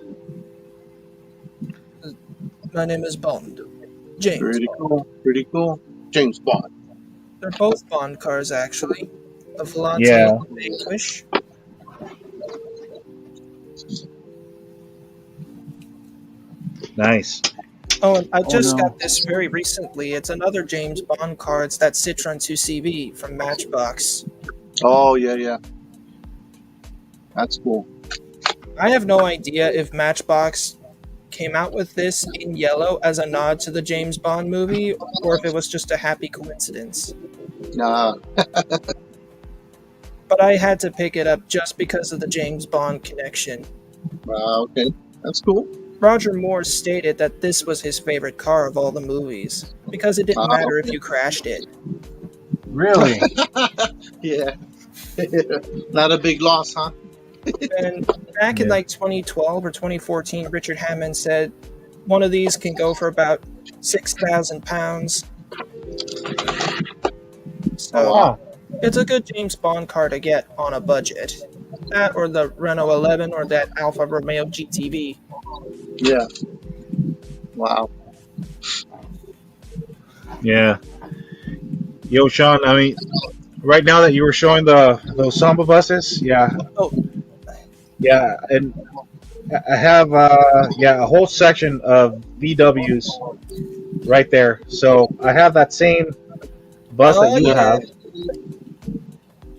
My name is Bond. James. Pretty cool. Pretty cool. James Bond. They're both Bond cars, actually. The Volante Yeah. and the Vanquish. Nice. Oh, and I just no. got this very recently. It's another James Bond car. It's that Citroen 2CV from Matchbox. Oh yeah. That's cool. I have no idea if Matchbox came out with this in yellow as a nod to the James Bond movie, or if it was just a happy coincidence. Nah. But I had to pick it up just because of the James Bond connection. Okay. That's cool. Roger Moore stated that this was his favorite car of all the movies, because it didn't matter if you crashed it. Really? Yeah. Not a big loss, huh? And back in Yeah. like 2012 or 2014, Richard Hammond said one of these can go for about 6,000 pounds. So Oh, it's a good James Bond car to get on a budget. That or the Renault 11 or that Alfa Romeo GTV. Yeah. Wow. yeah. Yo, Sean, I mean, right now that you were showing those Samba buses, yeah. Oh. Yeah, and I have a whole section of VWs right there. So I have that same bus that you yeah. have.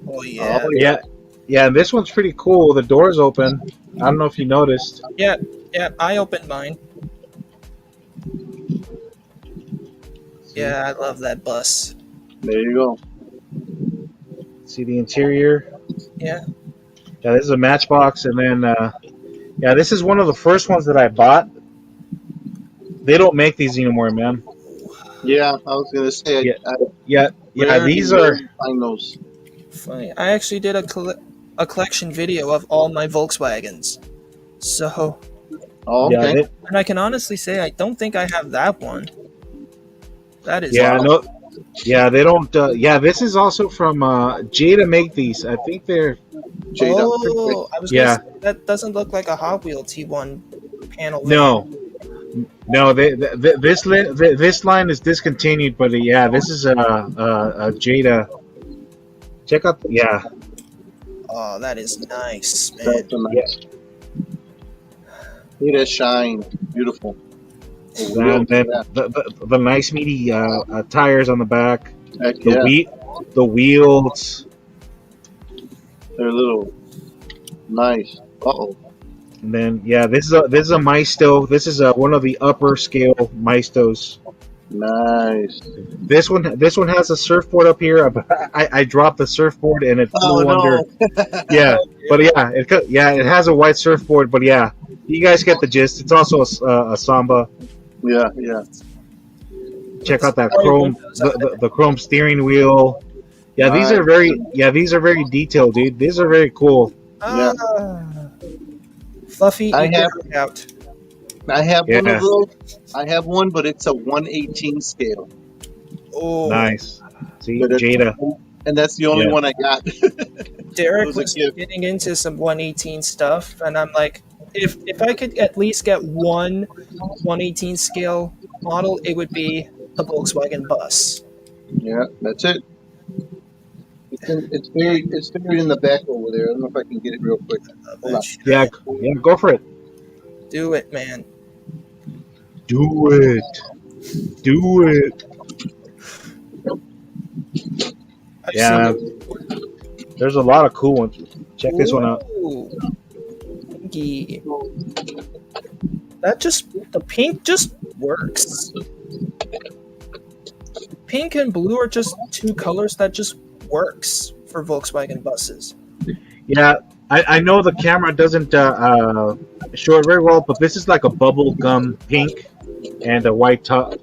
Oh yeah. Oh, Yeah, yeah. And this one's pretty cool. The door's open. I don't know if you noticed. Yeah, I opened mine. Yeah, I love that bus. There you go. See the interior. Yeah. Yeah, this is a Matchbox, and then yeah, this is one of the first ones that I bought. They don't make these anymore, man. Yeah, I was gonna say. Yeah, these are. Find those. Funny. I actually did a collection video of all my Volkswagens. So, Oh, Yeah, okay. they, and I can honestly say I don't think I have that one. That is Yeah, awesome. no, yeah, they don't. Yeah, this is also from Jada. Make these. I think they're. Jada. Oh, I was gonna Yeah, say that doesn't look like a Hot Wheel T1 panel van. no, no. This line is discontinued, but yeah, this is a Jada. Check out. Yeah, Oh, that is nice, That's man. a yeah. nice. Look at that shine. Beautiful. The And wheels. then Yeah. the nice meaty tires on the back. Heck The yeah. the wheels. They're a little nice. Uh-oh. And then yeah, this is a Maisto. This is one of the upper scale Maistos. Nice. This one has a surfboard up here. I dropped the surfboard and it Oh flew under. no. Yeah, but yeah, it has a white surfboard. But yeah, you guys get the gist. It's also a Samba. Yeah, yeah. Check out that Sorry, chrome windows on it. the chrome steering wheel. Yeah, these are these are very detailed, dude. These are very cool. Yeah. Fluffy, I eat have- your heart out. I have one Yeah. of those. I have one, but it's a 1/18 scale. Oh, Nice. See, But it's- Jada. And that's the only Yeah. one I got. Derek It was a was gift. getting into some 118 stuff, and I'm like, if I could at least get one 118 scale model, it would be a Volkswagen bus. Yeah, that's it. It's buried in the back over there. I don't know if I can get it real quick. Hold on. Yeah, yeah, go for it. Do it, man. Do it. Do it. I've Yeah, seen there's a lot of cool ones. Check this one out. Ooh. Pinky. The pink just works. Pink and blue are just two colors that just works for Volkswagen buses. Yeah, I know the camera doesn't show it very well, but this is like a bubble gum pink and a white top.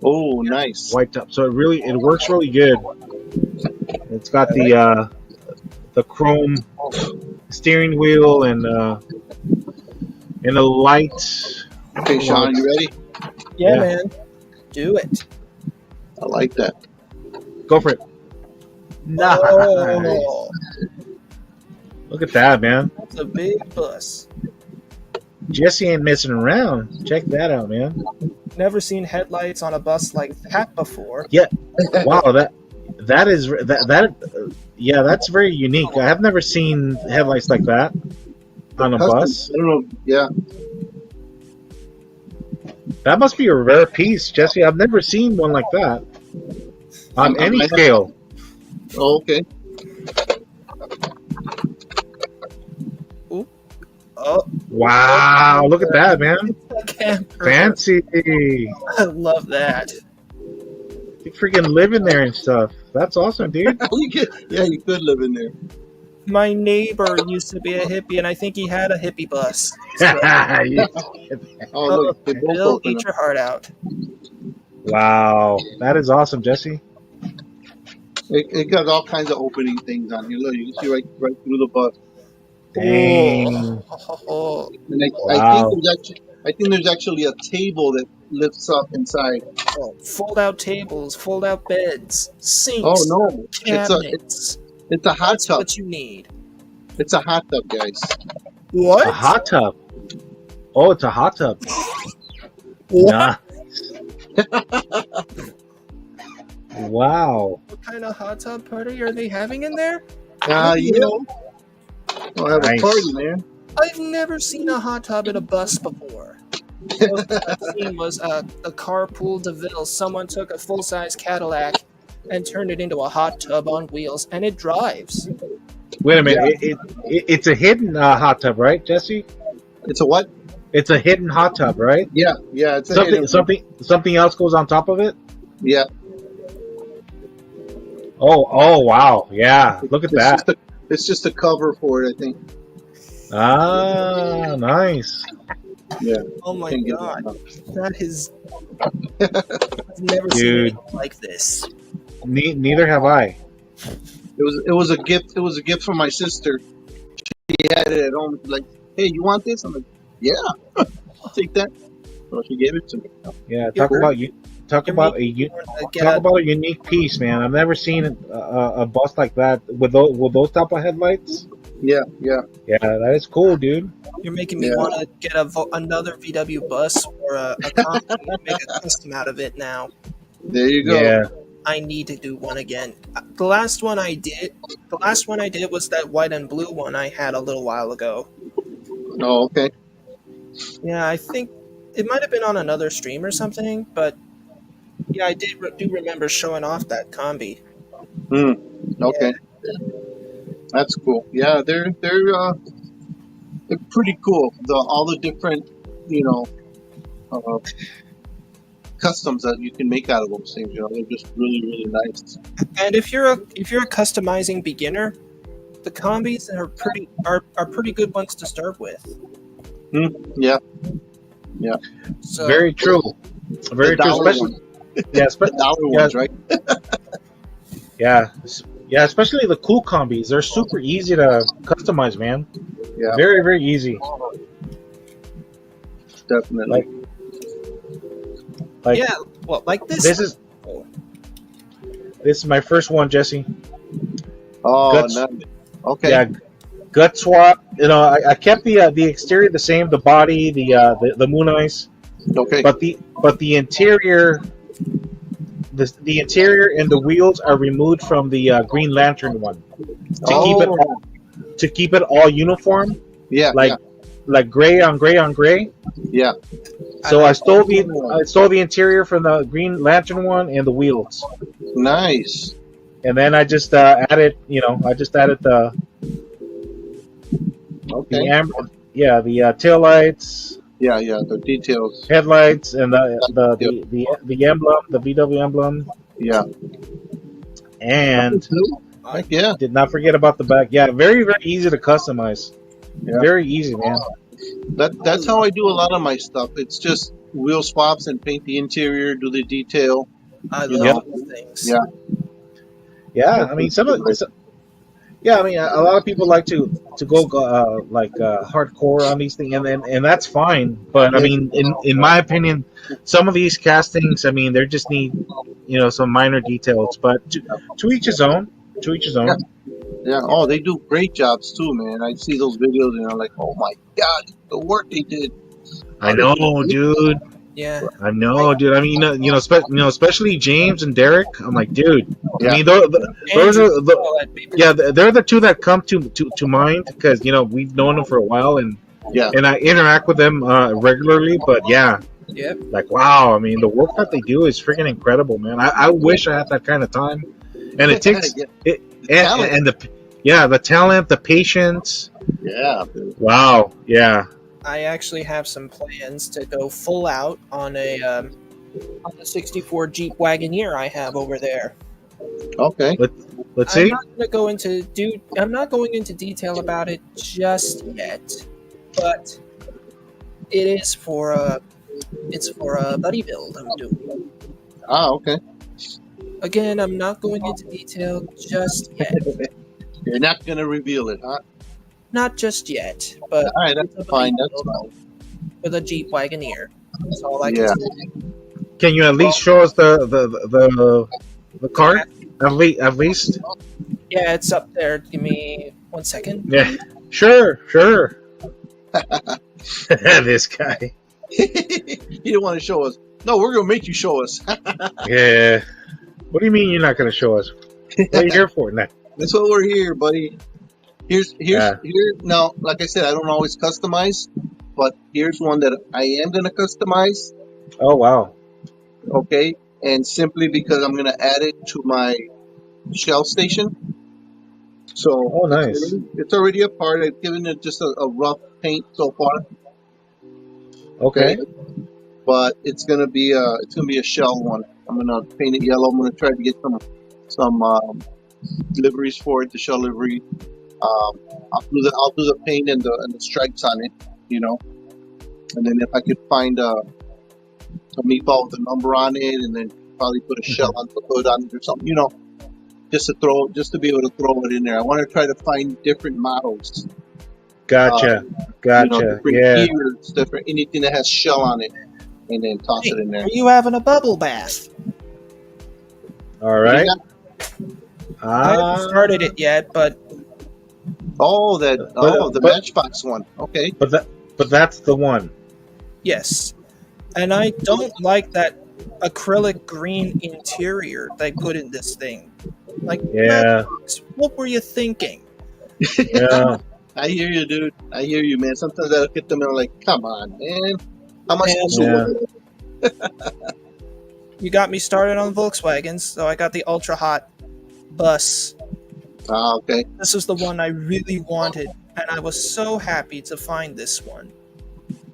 Oh, nice. White top. So it works really good. It's got the chrome steering wheel and a light. Okay, Sean, you ready? Yeah, Yeah. man. Do it. I like that. Go for it. Nice. Oh, Look at that, man. that's a big bus. Jesse ain't messing around. Check that out, man. Never seen headlights on a bus like that before. Wow, that is yeah, that's very unique. I have never seen headlights like that on a Custom. bus. I don't know. Yeah. That must be a rare piece, Jesse. I've never seen one like that on any scale. Oh, okay. Oh, Wow, look at that, man. a camper. Fancy. I love that. You freaking live in there and stuff. That's awesome, dude. Yeah, you could live in there. My neighbor used to be a hippie, and I think he had a hippie bus. Oh, look, they both Bill, open eat up. your heart out. Wow, that is awesome, Jesse. It got all kinds of opening things on here. Look, you can see right through the bus. Dang. Oh, And Wow. I think there's actually a table that lifts up inside. fold out tables, fold out beds, sinks, Oh no, cabinets. it's a hot That's tub. what you need. It's a hot tub, guys. What? A hot tub. Oh, it's a hot tub. What? Nice. Wow. What kind of hot tub party are they having in there? Yeah. We'll have Nice. a party, man. I've never seen a hot tub in a bus before. The most I've seen was a carpool DeVille. Someone took a full-size Cadillac and turned it into a hot tub on wheels, and it drives. Wait a minute. It's a hidden hot tub, right, Jesse? It's a what? It's a hidden hot tub, right? Yeah. It's a hidden- Something else goes on top of it. Yeah. Oh, wow. Yeah. Look at that. It's just a cover for it, I think. Ah, nice. Yeah. Oh my Can't get god, that. that is. I've never seen Dude. anything like this. Neither have I. It was a gift. It was a gift from my sister. She had it at home. She's like, hey, you want this? I'm like, yeah, I'll take that. So she gave it to me. Yeah, Yeah, talk we're- about talk You're about making me want to get talk a, about a unique piece, man. I've never seen a bus like that with those type of headlights. Yeah, yeah, Yeah, that is cool, dude. You're making me yeah. want to get another VW bus or a combi and make a custom out of it now. There you go. Yeah, I need to do one again. The last one I did was that white and blue one I had a little while ago. Oh, okay. Yeah, I think it might have been on another stream or something, but yeah, I do remember showing off that combi. Hmm. Yeah, Okay. That's cool. Yeah, they're pretty cool. All the different, you know, uh, customs that you can make out of those things. You know, they're just really, really nice. and if you're a customizing beginner, the combis are pretty good ones to start with. Hmm. Yeah, yeah. So very true. Very The true. dollar Especially ones, yeah, the dollar ones, right? yeah, yeah. Especially the cool combis. They're super easy to customize, man. Yeah, Very, very easy. definitely. Like yeah, well, like this. this is my first one, Jesse. Oh, Guts, no. Okay. yeah, gut swap. You know, I kept the exterior the same, the body, the moon eyes, Okay. but the interior, the interior and the wheels are removed from the Green Lantern one to keep it all uniform, Yeah, like gray on gray on gray. yeah. So I stole the interior from the Green Lantern one and the wheels, Nice. and then I just added the Okay. amber, yeah, the tail lights, Yeah, yeah. The details. headlights, and the emblem, the VW emblem, Yeah. and Heck yeah. did not forget about the back. Yeah, very, very easy to customize. Yeah. Very easy, man. That's how I do a lot of my stuff. It's just wheel swaps and paint the interior, do the detail. I You love know, those things. yeah. Yeah, I mean yeah, I mean a lot of people like to go hardcore on these things, and that's fine. But I mean, in my opinion, some of these castings, I mean, they just need some minor details. But to each his own. To each his own. Yeah. Oh, they do great jobs too, man. I see those videos and I'm like, oh my god, the work they did. I know, dude. Yeah, I know, dude. I mean, especially James and Derek. I'm like, dude. Yeah. I mean, those are they're the two that come to mind because we've known them for a while and Yeah. I interact with them regularly. But yeah, Yep. like wow. I mean, the work that they do is freaking incredible, man. I wish I had that kind of time, and it takes it and the talent, the patience. Yeah. Wow. Yeah. I actually have some plans to go full out on the 64 Jeep Wagoneer I have over there. Okay. Let's I'm see. not going to go into I'm not going into detail about it just yet, but it is for a buddy build I'm doing. Ah, okay. Again, I'm not going into detail just yet. You're not gonna reveal it, huh? Not just yet, but All right, it's a that's buddy fine. That's build fine. with a Jeep Wagoneer. That's all I can Yeah. say. Can you at least show us the car? At least. Yeah, it's up there. Give me 1 second. Yeah. Sure. This guy. You don't want to show us. No, we're gonna make you show us. Yeah. What do you mean you're not going to show us? What are you here for? Nah. That's what we're here, buddy. Here's Yeah. here now. Like I said, I don't always customize, but here's one that I am gonna customize. Oh wow. Okay, and simply because I'm gonna add it to my shell station. So Oh nice. it's already apart. I've given it just a rough paint so far. Okay. But it's gonna be a shell one. I'm gonna paint it yellow. I'm gonna try to get some liveries for it, the shell livery. I'll do the paint and the stripes on it, and then if I could find a meatball with a number on it, and then probably put a shell on the hood on it or something, just to be able to throw it in there. I want to try to find different models. Gotcha. Different Yeah. gears, different anything that has shell on it. and then toss Hey, it in there. are you having a bubble bath? All right. Yeah. I haven't started it yet, but The but Matchbox one. Okay. but that's the one. yes. And I don't like that acrylic green interior they put in this thing. Like, Yeah. Matchbox, what were you thinking? Yeah. I hear you, dude. I hear you, man. Sometimes I look at them and I'm like, come on, man. How much And this Yeah. you got me started on Volkswagens, so I got the ultra hot bus. Ah, okay. This was the one I really wanted, and I was so happy to find this one.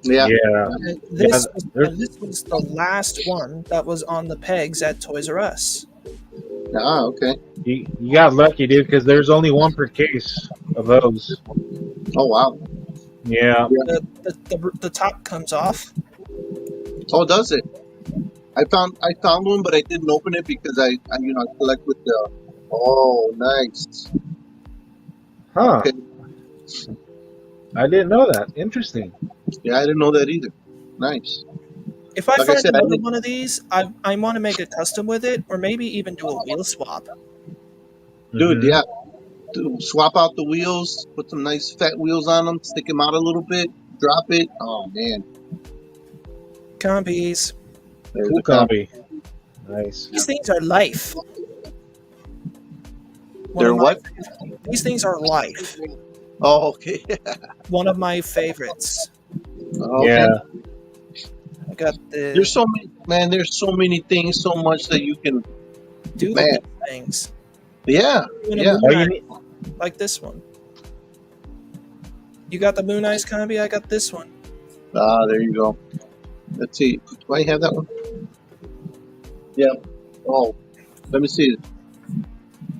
Yeah. Yeah. And there's- this was the last one that was on the pegs at Toys R Us. Ah, okay. You got lucky, dude, because there's only one per case of those. Oh, wow. Yeah. The top comes off. Oh, does it? I found one, but I didn't open it because I collect with the. Oh, nice. Huh. Okay. I didn't know that. Interesting. Yeah, I didn't know that either. Nice. If I Like I find said, I another didn't- one of these, I want to make a custom with it, or maybe even do a wheel swap. Dude, Mhm. yeah. Dude, swap out the wheels, put some nice fat wheels on them, stick them out a little bit, drop it. Oh man, Compies. there's Cool the comp. copy. Nice. These things are life. One They're of my- what? These things are life. Oh, okay. One of my favorites. Okay. Yeah. I got the There's so many, man. There's so many things, so much that you can. do man. things. Yeah, Even a yeah. Moon All you Eye, need, like this one. You got the Moon Eyes combi, I got this one. Ah, there you go. Let's see. Do I have that one? Yeah. Oh, let me see.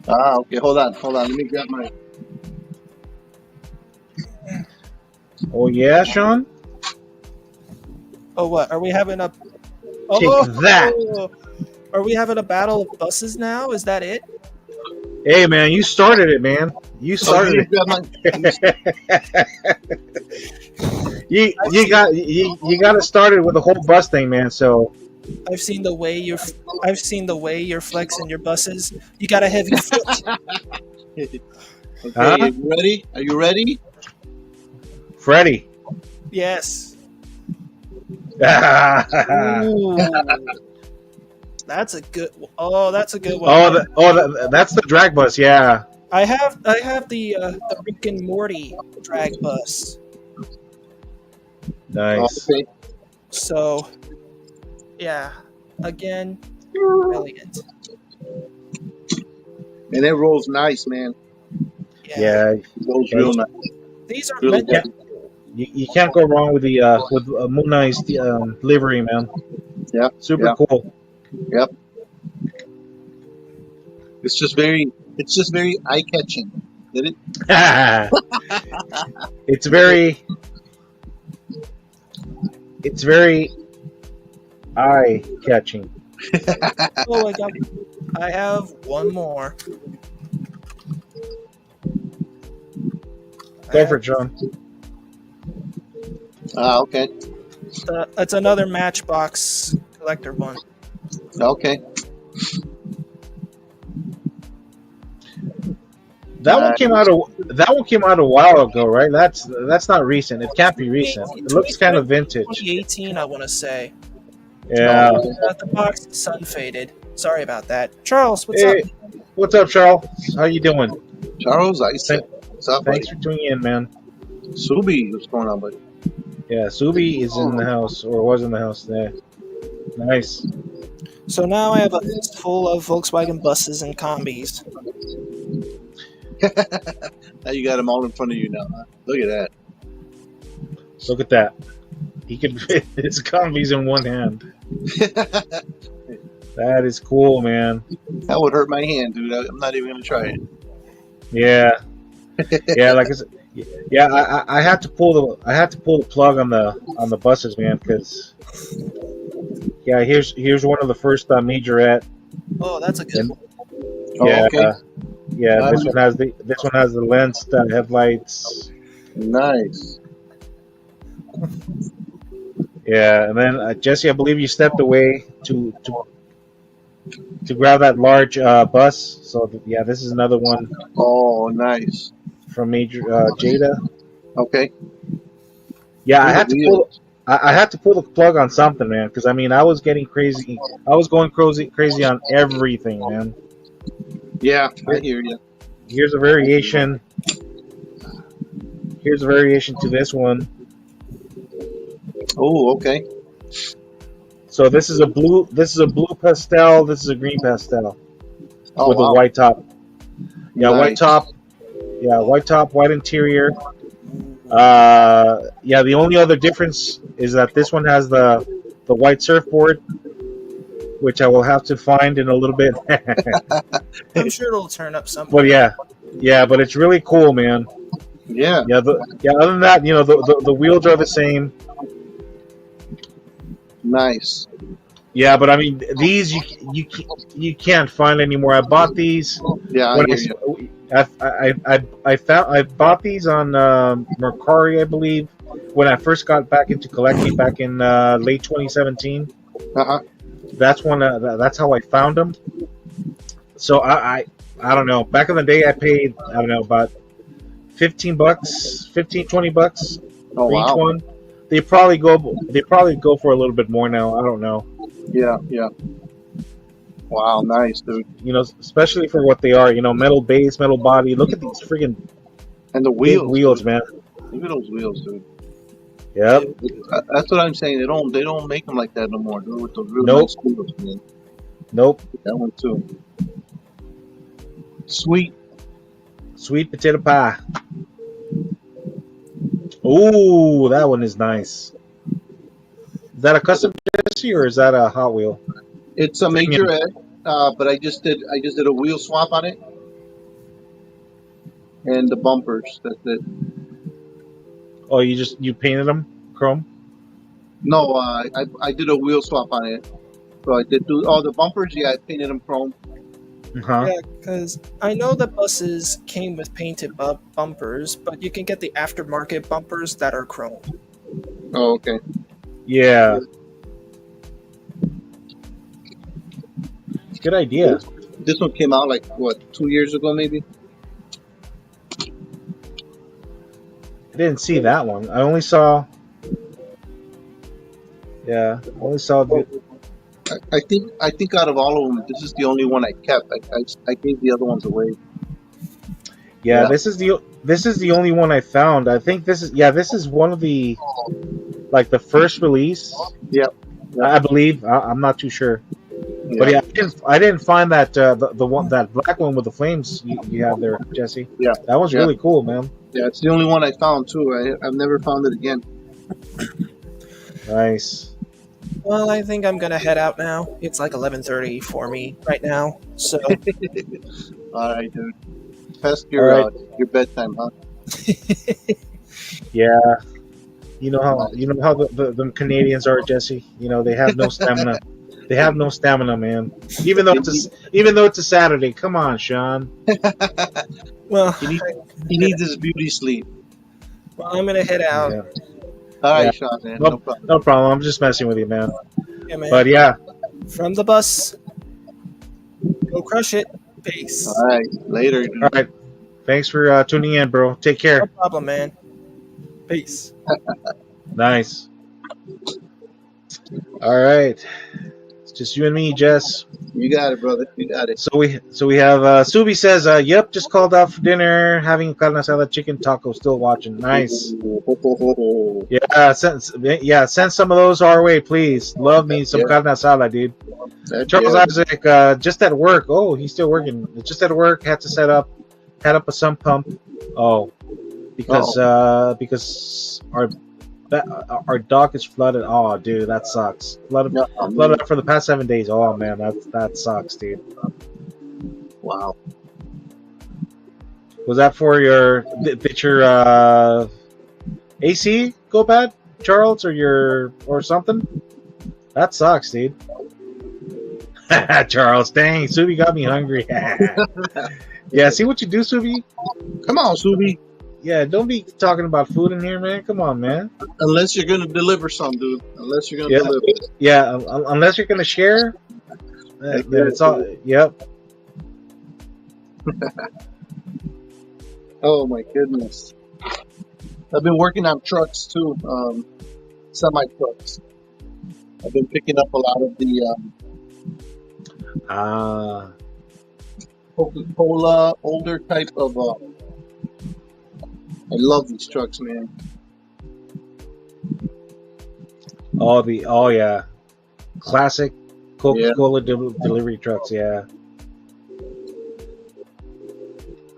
Ah, okay. Hold on. Let me grab my. oh yeah, Sean? Oh, what? Are we having a. Take that. Are we having a battle of buses now? Is that it? Hey man, you started it, man. You Oh, started let me grab my. it. you got it started with the whole bus thing, man. So I've seen the way you're flexing your buses. You got a heavy foot. Okay, Huh? are you ready? Are you ready? Freddie. Yes. oh, Ooh. That's a good. Oh, that's a good one. that's the drag bus. Yeah. I have the Rick and Morty drag bus. Nice. Okay. So, yeah, again, brilliant. And it rolls nice, man. Yeah. It rolls real nice. These are Really meant good. You can't go wrong with the Moon Knight's livery, man. Yeah. Super Yeah. cool. Yep. It's just very eye catching. Did it? it's very eye catching. Oh, I have one more. Go for it, John. Ah, okay. It's another Matchbox collector one. Okay. That one came out a while ago, right? That's not recent. It can't be recent. It looks kind of vintage. 2018, I want to say. Yeah. The box is sun faded. Sorry about that. Charles, what's Hey, up? what's up, Charles? How you doing? Charles, I said, what's up, buddy? Thanks for tuning in, man. Subi, what's going on, buddy? Yeah, Subi is in the house, or was in the house there. Nice. So now I have a list full of Volkswagen buses and combis. Now you got them all in front of you now. Huh? Look at that. Look at that. He can fit his combis in one hand. That is cool, man. That would hurt my hand, dude. I'm not even gonna try it. Yeah. Yeah, like I said, yeah, I had to pull the plug on the buses, man, because yeah, here's one of the first majorette. Oh, that's a good one. Yeah, okay. yeah. This one has the lens headlights. Nice. Yeah, and then Jesse, I believe you stepped away to grab that large bus. So yeah, this is another one Oh, nice. from Major Jada. Okay. Yeah, I Ooh, the had to pull. wheels. I had to pull the plug on something, man, because I mean, I was getting crazy. I was going crazy on everything, man. Yeah, I Here, hear you. here's a variation. Here's a variation to this one. Oh, okay. So this is a blue. This is a blue pastel. This is a green pastel Oh, with a wow. white top. Yeah, white Nice. top. Yeah, white top, white interior. Yeah, the only other difference is that this one has the white surfboard, which I will have to find in a little bit. I'm sure it'll turn up But somewhere. yeah, but it's really cool, man. Yeah. Yeah, yeah. Other than that, the wheels are the same. Nice. Yeah, but I mean, these you can't find anymore. I bought these Yeah, I when hear you. I bought these on Mercari, I believe, when I first got back into collecting back in late 2017. Uh-huh. That's when that's how I found them. So I don't know. Back in the day, I paid, I don't know, about $15, 15, $20 Oh, for each wow. one. They probably go for a little bit more now. I don't know. Yeah, yeah. Wow, nice, dude. Especially for what they are. Metal base, metal body. Look at these freaking And the big wheels, wheels, dude. man. Look at those wheels, dude. Yep. That's what I'm saying. They don't make them like that no more, dude. With those real Nope. nice wheels, man. Nope. That one too. Sweet. Sweet potato pie. Ooh, that one is nice. Is that a custom Jesse or is that a Hot Wheel? It's a Premium. major ed, but I just did a wheel swap on it and the bumpers. That's it. Oh, you painted them chrome? No, I did a wheel swap on it. So I did do all the bumpers. Yeah, I painted them chrome. Huh? Yeah, because I know that buses came with painted bumpers, but you can get the aftermarket bumpers that are chrome. Oh, okay. Yeah. Good idea. This one came out like what, 2 years ago, maybe. I didn't see that one. I only saw. Yeah, I only saw the. I think out of all of them, this is the only one I kept. I gave the other ones away. Yeah, Yeah. this is the only one I found. I think this is one of the like the first release. Yep. I believe. I'm not too sure. Yeah. But yeah, I didn't find that the one, that black one with the flames you have there, Jesse. Yeah. That was Yeah. really cool, man. Yeah, it's the only one I found too. I've never found it again. Nice. Well, I think I'm gonna head out now. It's like 11:30 for me right now. So All right, dude. Past your All your bedtime, huh? Yeah. You know how the Canadians are, Jesse. They have no stamina. They have no stamina, man. Even though it's a Saturday. Come on, Sean. well, He needs his beauty sleep. I'm gonna head out. Yeah. All right, Yeah. Sean, man. No, No problem. no problem. I'm just messing with you, man. Yeah, man. But yeah. From the bus, go crush it. Peace. All right, later, dude. All right. Thanks for tuning in, bro. Take No care. problem, man. Peace. Nice. All right. It's just you and me, Jess. You got it, brother. You got it. So we have Subi says, yep, just called out for dinner, having carne asada, chicken taco, still watching. Nice. Yeah, send some of those our way, please. Love me some Yeah. carne asada, dude. Charles Yeah. Isaac, just at work. Oh, he's still working. Just at work, had up a sump pump. Oh, because our dock is flooded. Oh, dude, that sucks. Flooded up for the past 7 days. Oh man, that sucks, dude. Wow. Was that for did your AC go bad, Charles, or something? That sucks, dude. Charles, dang, Subi got me hungry. Yeah, see what you do, Subi? Come on, Subi. Yeah, don't be talking about food in here, man. Come on, man. Unless you're gonna deliver some, dude. Unless you're gonna Yeah, deliver. yeah. Unless you're gonna share, Heck then yeah, it's all. dude. Yep. Oh my goodness. I've been working on trucks too, semi trucks. I've been picking up a lot of the Ah. Coca-Cola older type of. I love these trucks, man. Oh yeah. Classic Yeah. Coca-Cola delivery trucks. Yeah.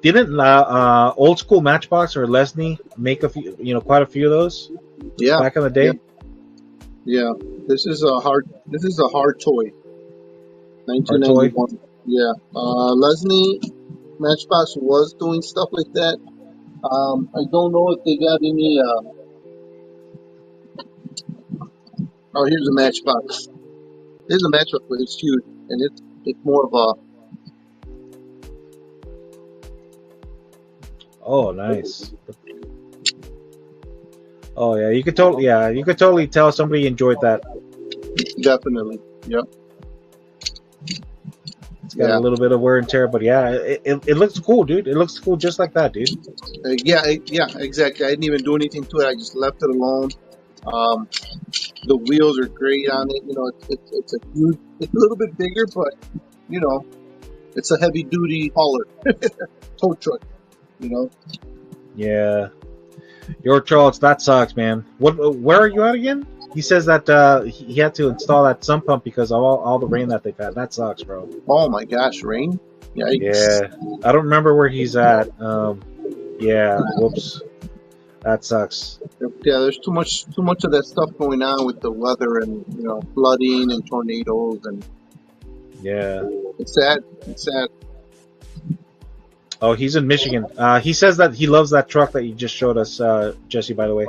Didn't old school Matchbox or Lesney make a few? Quite a few of those Yeah. back in the Yeah. day. Yeah. This is a hard. This is a hard toy. Our toy. 1991. Yeah. Lesney Matchbox was doing stuff like that. I don't know if they got any. Oh, here's a Matchbox. Here's a Matchbox, but it's huge, and it's more of a. Oh, nice. Oh yeah, you could totally tell somebody enjoyed that. Definitely. Yep. It's got Yeah. a little bit of wear and tear, but yeah, it looks cool, dude. It looks cool just like that, dude. Yeah. Exactly. I didn't even do anything to it. I just left it alone. Um, the wheels are great on it. You know, it's a huge. It's a little bit bigger, but you know, it's a heavy duty hauler, tow truck. You know. Yeah. Your Charles, that sucks, man. Where are you at again? He says that he had to install that sump pump because of all the rain that they've had. That sucks, bro. Oh my gosh, rain! Yikes! Yeah. I don't remember where he's at. Yeah. Whoops. That sucks. Yeah, there's too much of that stuff going on with the weather and flooding and tornadoes and Yeah. it's sad. It's sad. Oh, he's in Michigan. He says that he loves that truck that you just showed us, Jesse. By the way,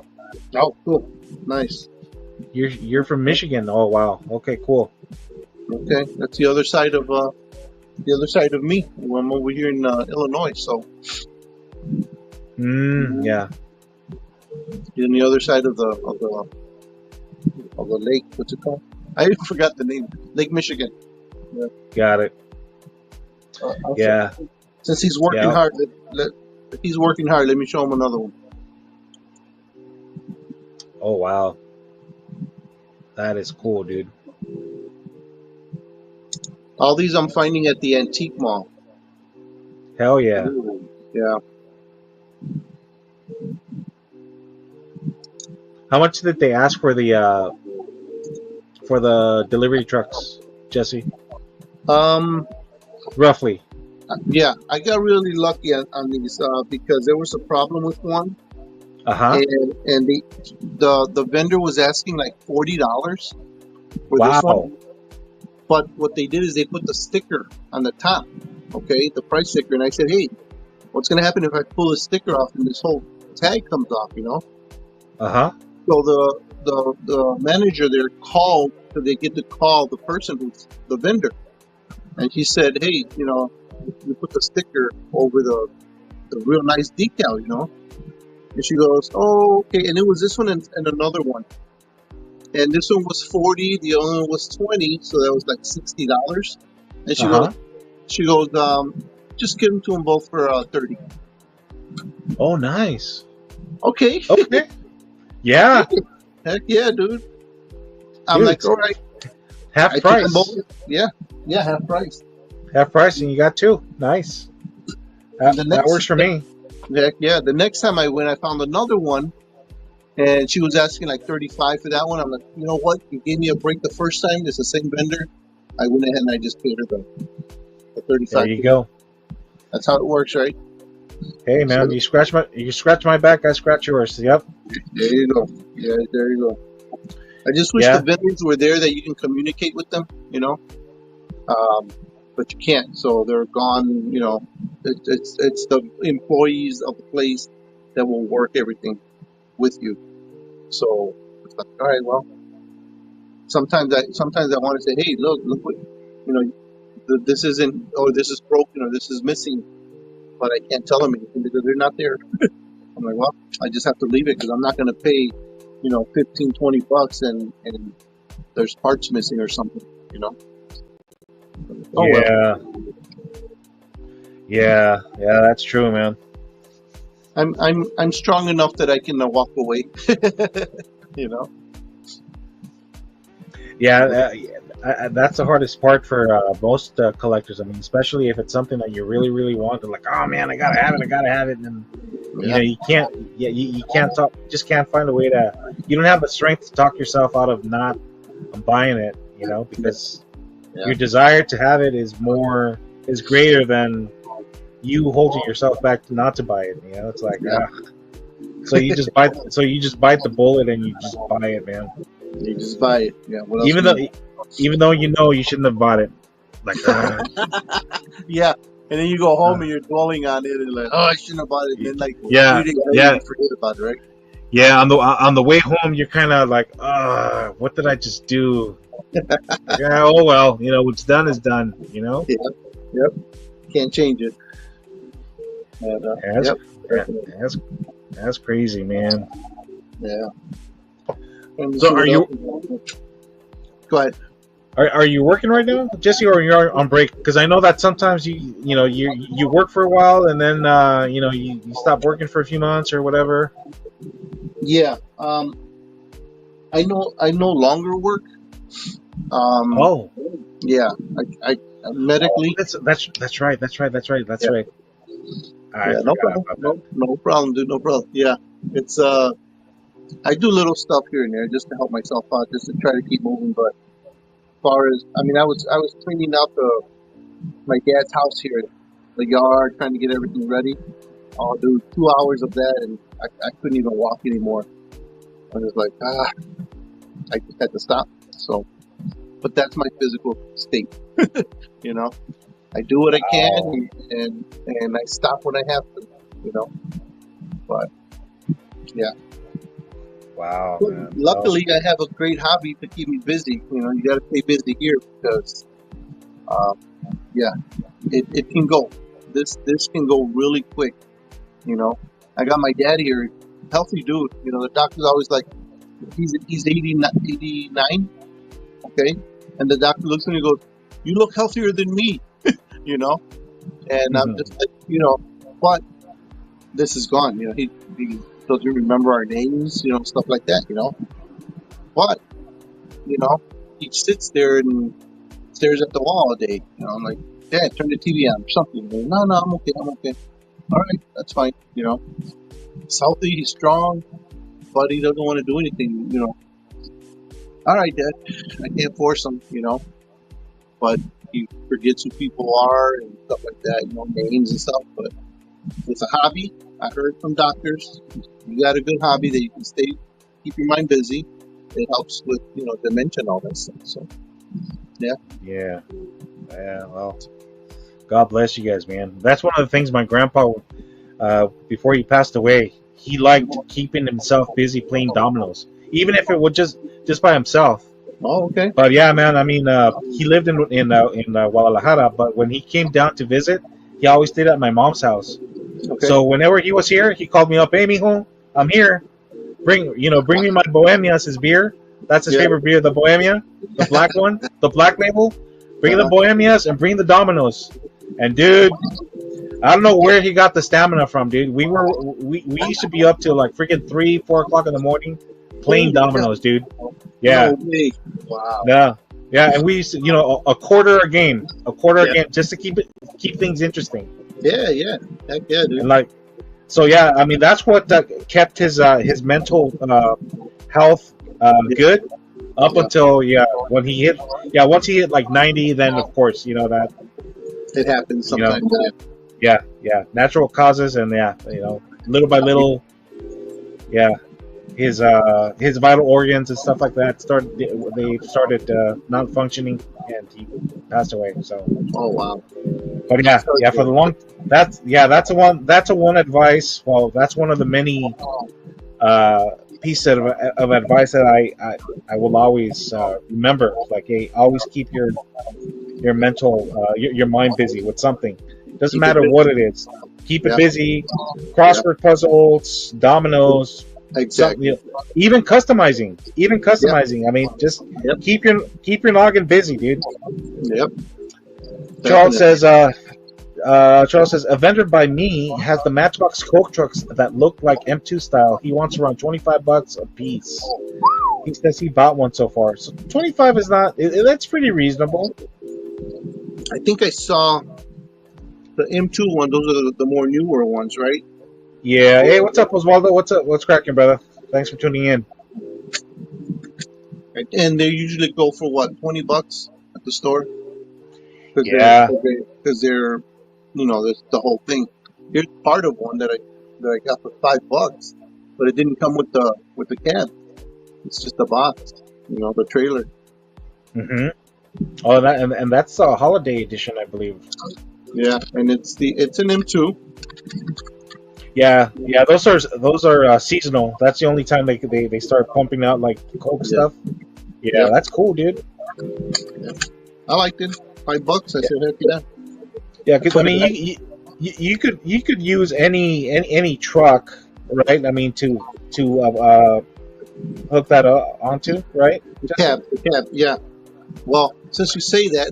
Oh, cool, nice. you're from Michigan. Oh, wow. Okay, cool. Okay, that's the other side of me. I'm over here in Illinois, so Yeah. in the other side of the lake. What's it called? I even forgot the name. Lake Michigan. Got it. Yeah. Since he's working Yeah. hard, if he's working hard, let me show him another one. Oh, wow. That is cool, dude. All these I'm finding at the antique mall. Hell yeah. Yeah. How much did they ask for the delivery trucks, Jesse? Roughly. Yeah, I got really lucky on these because there was a problem with one, Uh-huh. and the vendor was asking like $40 for this Wow. one. But what they did is they put the sticker on the top, okay, the price sticker, and I said, hey, what's gonna happen if I pull the sticker off and this whole tag comes off, Uh-huh. So the manager there called, so they get to call the person who's the vendor, and he said, hey, you put the sticker over the real nice decal, And she goes, oh, okay. And it was this one and another one. And this one was 40, the other one was 20, so that was like $60. And Uh-huh. she goes, just give them to them both for 30. Oh, nice. Okay. Okay. Yeah. Heck yeah, dude. I'm Dude, like, all right. Half I took price. them both. Yeah, half price. Half price, and you got two. Nice. That works for me. Heck yeah. The next time I went, I found another one, and she was asking like 35 for that one. I'm like, you know what? You gave me a break the first time. It's the same vendor. I went ahead and I just paid her the 35. There you go. That's how it works, right? Hey man, you scratch my back, I scratch yours. Yep. There you go. Yeah, there you go. I just wish the vendors were there that you can communicate with them, but you can't. So they're gone. It's the employees of the place that will work everything with you. So it's like, all right, well, sometimes I want to say, hey, look what this isn't, or this is broken, or this is missing, but I can't tell them anything because they're not there. I'm like, well, I just have to leave it because I'm not going to pay, you know, 15, $20 and there's parts missing or something, you know. Oh well. Yeah, that's true, man. I'm strong enough that I can walk away, you know. Yeah, that's the hardest part for most collectors. I mean, especially if it's something that you really, really want. They're like, oh man, I gotta have it, and you know, you can't. Yeah, you can't talk. Just can't find a way to. You don't have the strength to talk yourself out of not buying it. You know, because your desire to have it is greater than you holding yourself back not to buy it. You know, it's like, so you just bite the bullet and you just buy it, man. You just buy it. Yeah. What else even though you know you shouldn't have bought it. Like, yeah. And then you go home and you're dwelling on it and like, oh, I shouldn't have bought it. And then like, 3 days later, you forget about it, right? Yeah. On the way home, you're kind of like, what did I just do? Yeah. Oh well. You know, what's done is done. You know. Yeah. Yep. Can't change it. That's crazy, man. Yeah. So are you? Go ahead. Are you working right now, Jesse, or you're on break? Because I know that sometimes you work for a while and then you stop working for a few months or whatever. Yeah. I no longer work. Yeah. I medically. That's right. Yeah, no problem. No problem, dude. No problem. Yeah, it's I do little stuff here and there just to help myself out, just to try to keep moving. But as far as I was cleaning out my dad's house here, the yard, trying to get everything ready. I'll do 2 hours of that, and I couldn't even walk anymore. I was like, I just had to stop. So, but that's my physical state, you know. I do what I can, and I stop when I have to, you know. But yeah. Wow. Man. Luckily, I have a great hobby to keep me busy. You know, you got to stay busy here because, it can go. This can go really quick. You know, I got my dad here, healthy dude. You know, the doctor's always like, he's 89, okay, and the doctor looks at me and goes, "You look healthier than me." You know, and I'm just like, you know, but this is gone. You know, he doesn't remember our names, you know, stuff like that, you know. But, you know, he sits there and stares at the wall all day. You know, I'm like, Dad, turn the TV on or something. Like, no, I'm okay. All right, that's fine. You know, he's healthy, he's strong, but he doesn't want to do anything. You know. All right, Dad, I can't force him. You know, but he forgets who people are and stuff like that, you know, names and stuff. But it's a hobby. I heard from doctors, you got a good hobby that you can keep your mind busy. It helps with, you know, dementia and all that stuff. So, yeah. Yeah. Well, God bless you guys, man. That's one of the things my grandpa, before he passed away, he liked keeping himself busy playing dominoes, even if it was just by himself. Oh, okay. But yeah, man. I mean, he lived in Guadalajara, but when he came down to visit, he always stayed at my mom's house. Okay. So whenever he was here, he called me up. Hey, mijo, I'm here. Bring me my Bohemias, his beer. That's his favorite beer, the Bohemia, the black one, the black label. Bring the Bohemias and bring the dominoes. And dude, I don't know where he got the stamina from, dude. We used to be up till like freaking 3-4 o'clock in the morning playing dominoes, dude. Yeah. No, wow. Yeah, and we used to, a quarter a game, just to keep things interesting. Yeah. Heck yeah, dude. And like, so yeah, I mean that's what kept his mental health good up until once he hit like 90, then of course that it happens sometimes. Yeah, natural causes, and little by little, his vital organs and stuff like that started not functioning, and he passed away. So. Oh wow. But for the long, that's a one advice. Well, that's one of the many pieces of advice that I will always remember. Like, hey, always keep your mental your mind busy with something. Doesn't matter what it is. Keep it Yeah. busy. Crossword puzzles, dominoes, Exactly. even customizing. I mean, just Yep. keep your noggin busy, dude. Yep. Charles Definitely. says, a vendor by me has the Matchbox Coke trucks that look like M2 style. He wants around $25 a piece. He says he bought one so far. So 25 is not. That's pretty reasonable. I think I saw the M2 one. Those are the more newer ones, right? Yeah. Hey, what's up, Oswaldo? What's up? What's cracking, brother? Thanks for tuning in. And they usually go for what, $20 at the store? Because Yeah. they're, that's the whole thing. Here's part of one that I got for $5, but it didn't come with the cab. It's just a box, the trailer. Mm-hmm. Oh, and that's a holiday edition, I believe. Yeah, and it's an M2. Yeah. Those are seasonal. That's the only time they start pumping out like Coke Yeah. stuff. Yeah, Yeah. that's cool, dude. Yeah. I liked it. $5. I said, heck yeah. Yeah, because I mean, you could use any truck, right? I mean, to hook that onto, right? The cab, yeah. Well, since you say that,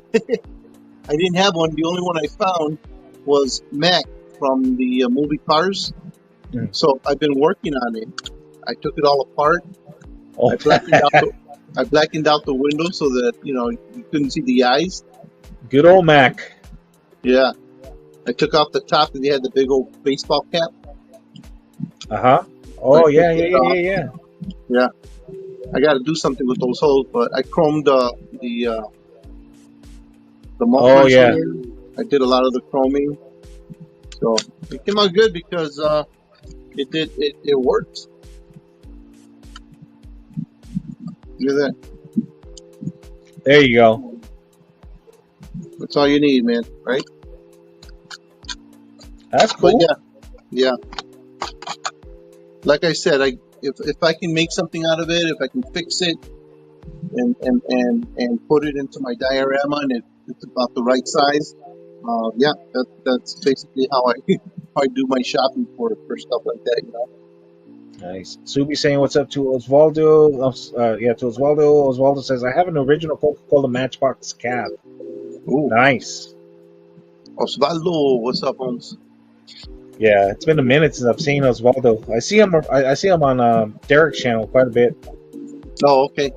I didn't have one. The only one I found was Mac from the movie Cars. Mm. So I've been working on it. I took it all apart. Oh, I blackened out the window so that you couldn't see the eyes. good old Mac. Yeah, I took off the top because they had the big old baseball cap. Uh-huh. Oh, I yeah. Yeah, I got to do something with those holes, but I chromed the mufflers. Oh, yeah. Here. I did a lot of the chroming, so it came out good because it worked. Look at that. There you go. That's all you need, man. Right? That's But cool. yeah. Like I said, if I can make something out of it, if I can fix it and put it into my diorama and it's about the right size, that's basically how I do my shopping for stuff like that. Nice. Subi saying what's up to Osvaldo. To Osvaldo. Osvaldo says, I have an original Coca-Cola Matchbox cab. Ooh, Nice. Osvaldo, what's up, Holmes? Yeah, it's been a minute since I've seen Osvaldo. I see him. I see him on Derek's channel quite a bit. Oh, okay.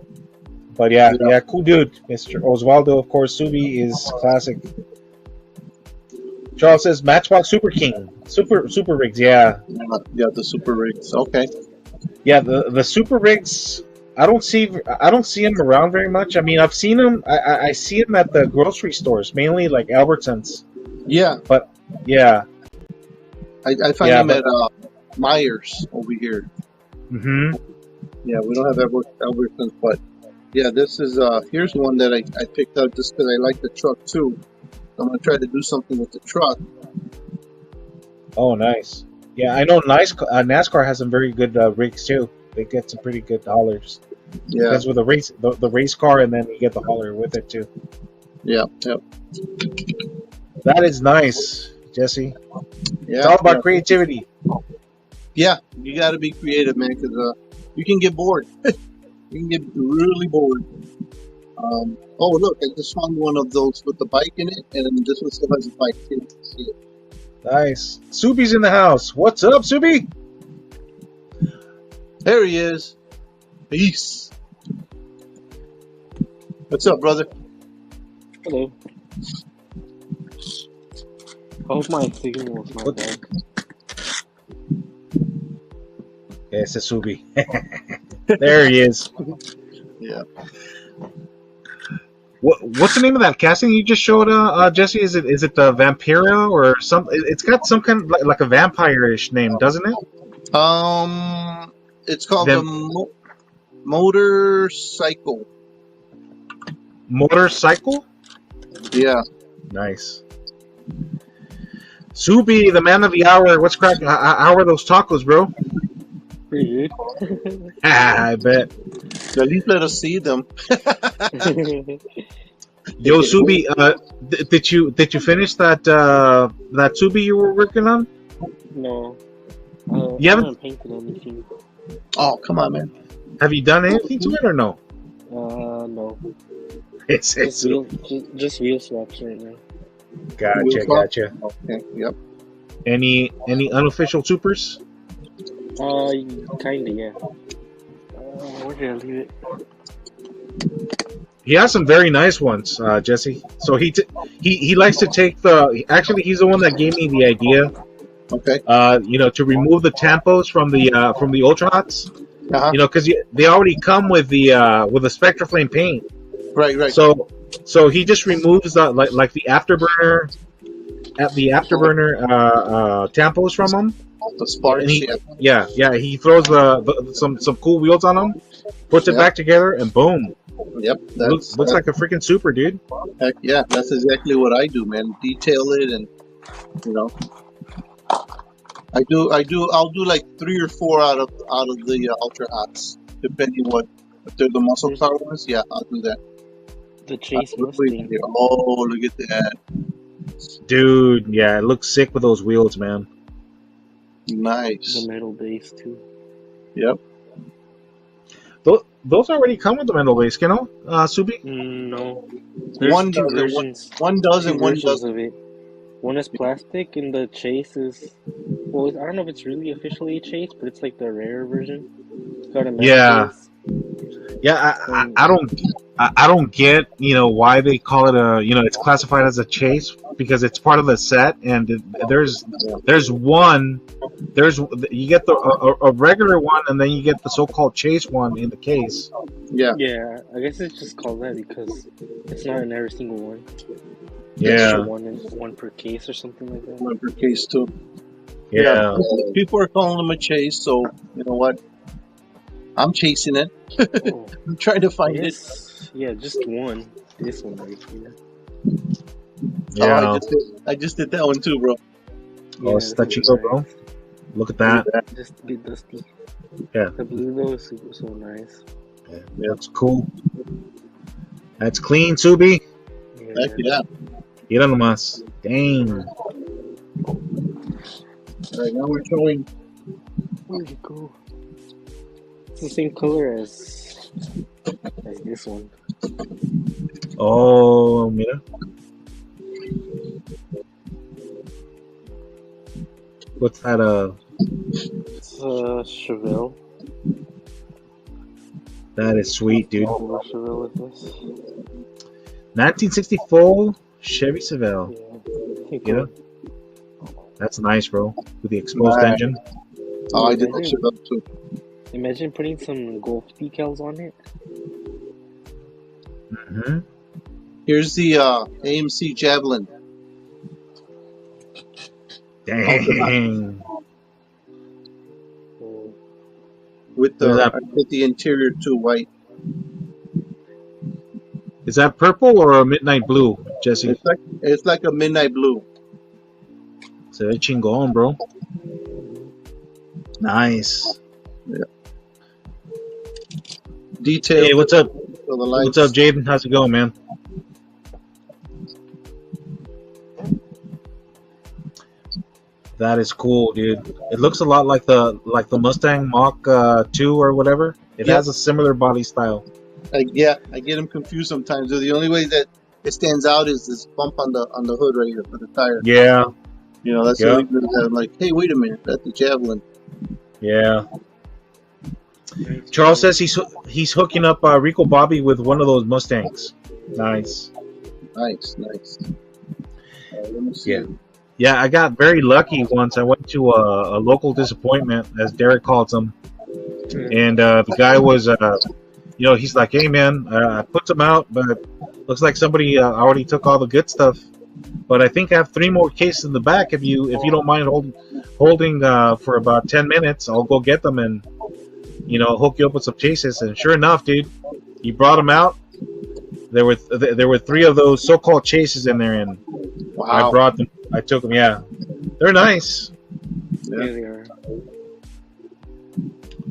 But yeah, cool dude, Mr. Osvaldo. Of course, Subi is classic. Charles says Matchbox Super King, Super Rigs. Yeah, The Super Rigs. Okay. yeah. The Super Rigs. I don't see them around very much. I mean, I've seen them. I see them at the grocery stores, mainly like Albertsons. Yeah, But yeah. I find them at Myers over here. Mm-hmm. Yeah, we don't have Albertsons, but yeah, this is here's one that I picked up just because I like the truck too. I'm gonna try to do something with the truck. Oh, nice. Yeah, I know. NASCAR has some very good rigs too. They get some pretty good haulers. Yeah, Because with the race car, and then you get the hauler with it too. yeah. That is nice, Jesse. Yeah, It's all about creativity. Yeah, you got to be creative, man, because you can get bored. You can get really bored. Oh, look, I just found one of those with the bike in it, and this one still has a bike too. See it? Nice. Subi's in the house. What's up, Subi? There he is. Peace. What's up, brother? Hello. I hope my signal was not bad. Yeah, it's a Subi. There he is. Yeah. What's the name of that casting you just showed, Jesse? Is it the Vampira or some? It's got some kind of like a vampire-ish name, doesn't it? It's called the motorcycle. Motorcycle? Yeah. Nice. Subi, the man of the hour. What's cracking? How are those tacos, bro? Pretty good. I bet. At least let us see them. Yo, Subi, did you finish that Subi you were working on? No. You I haven't? haven't painted anything. Oh, come on, man. Have you done anything to it or no? No. It's Just wheel swaps right now. Wheel gotcha, swap? gotcha. Okay, yep. Any unofficial supers? Kinda, yeah. Where did I leave it? He has some very nice ones, Jesse. So he likes to take the. Actually, he's the one that gave me the idea. Okay. To remove the tampos from the Ultra Hots. Uh-huh. Because they already come with the Spectraflame paint. Right. So he just removes the like the afterburner tampos from them. The sparks. And he throws some cool wheels on them, puts it back together, and boom. Yep. Looks like a freaking super, dude. Heck yeah, that's exactly what I do, man. Detail it, and you know, I'll do like 3 or 4 out of the Ultra Hots, depending if they're the muscle car ones. Yeah, I'll do that. The Chase Mustang. Oh, look at that, Dude, yeah, it looks sick with those wheels, man. nice. The metal base, too. Yep. Those already come with the metal base, Subi? No. One two does, versions. one does, Two and one versions doesn't. of it. One is plastic, and the Chase is. Well, I don't know if it's really officially a Chase, but it's like the rare version. It's got a metal base. Yeah, I don't get why they call it it's classified as a chase because it's part of the set, and there's you get a regular one, and then you get the so-called chase one in the case. Yeah. Yeah, I guess it's just called that because it's not in every single one. Yeah. One per case or something like that. One per case too. Yeah. People are calling them a chase, so you know what? I'm chasing it. Oh, I'm trying to find it. Yeah, just one. This one right here. Yeah. Oh, I just did that one too, bro. Oh, it's that Chico, bro. Look at that. Just a bit dusty. Yeah. The blue though is so nice. Yeah, that's cool. That's clean, Subi. Heck yeah. Get on the mas. Dang. Alright, now we're showing. Where'd it go? It's the same color as this one. Oh, mira. What's that? It's Chevelle. That is sweet, dude. What Chevelle is this? 1964 Chevy Chevelle. Yeah. That's nice, bro. With the exposed engine. Oh, I did that shit up too. Imagine putting some Golf decals on it. Mm-hmm. Here's the AMC Javelin. Dang. With the interior too white. Is that purple or a midnight blue, Jesse? It's like a midnight blue. Se ve chingón, bro. Nice. Yeah. Detail. Hey, what's up? For the lights. What's up, Jaden? How's it going, man? That is cool, dude. It looks a lot like the Mustang Mach 2 or whatever. It has a similar body style. I get them confused sometimes. The only way that it stands out is this bump on the hood right here for the tire. Yeah. You know, that's the only thing that I'm like, hey, wait a minute, that's the Javelin. Yeah. Charles says he's hooking up Rico Bobby with one of those Mustangs. Nice. Nice. Let me see. Yeah. Yeah, I got very lucky once. I went to a local disappointment, as Derek calls them. And the guy was, he's like, hey, man, I put them out, but looks like somebody already took all the good stuff. But I think I have 3 more cases in the back. If you don't mind holding for about 10 minutes, I'll go get them and, hook you up with some chases. And sure enough, dude, he brought them out. There were 3 of those so-called chases in there, and wow. I brought them. I took them. Yeah, they're nice. Yeah, they are.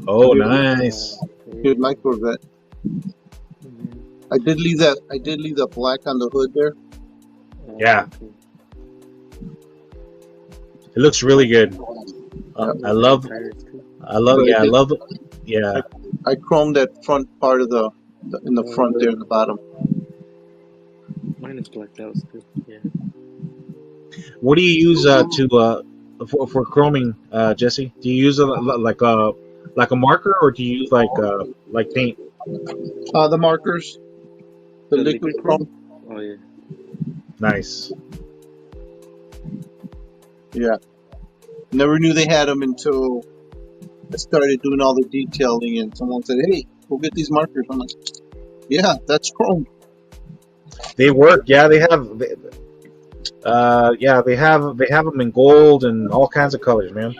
Oh, nice. Dude, my Corvette. I did leave that black on the hood there. Yeah. It looks really good. I love, tires too. I love, yeah. I chromed that front part of the in the front there in the bottom. Mine is blacked out still. Yeah. What do you use for chroming, Jesse? Do you use like a marker, or do you use like paint? The markers, the The liquid liquid chrome. chrome? Oh yeah. Nice. Yeah, never knew they had them until I started doing all the detailing, and someone said, "Hey, go get these markers." I'm like, "Yeah, that's chrome." They work. Yeah, they have. Yeah, they have them in gold and all kinds of colors, man.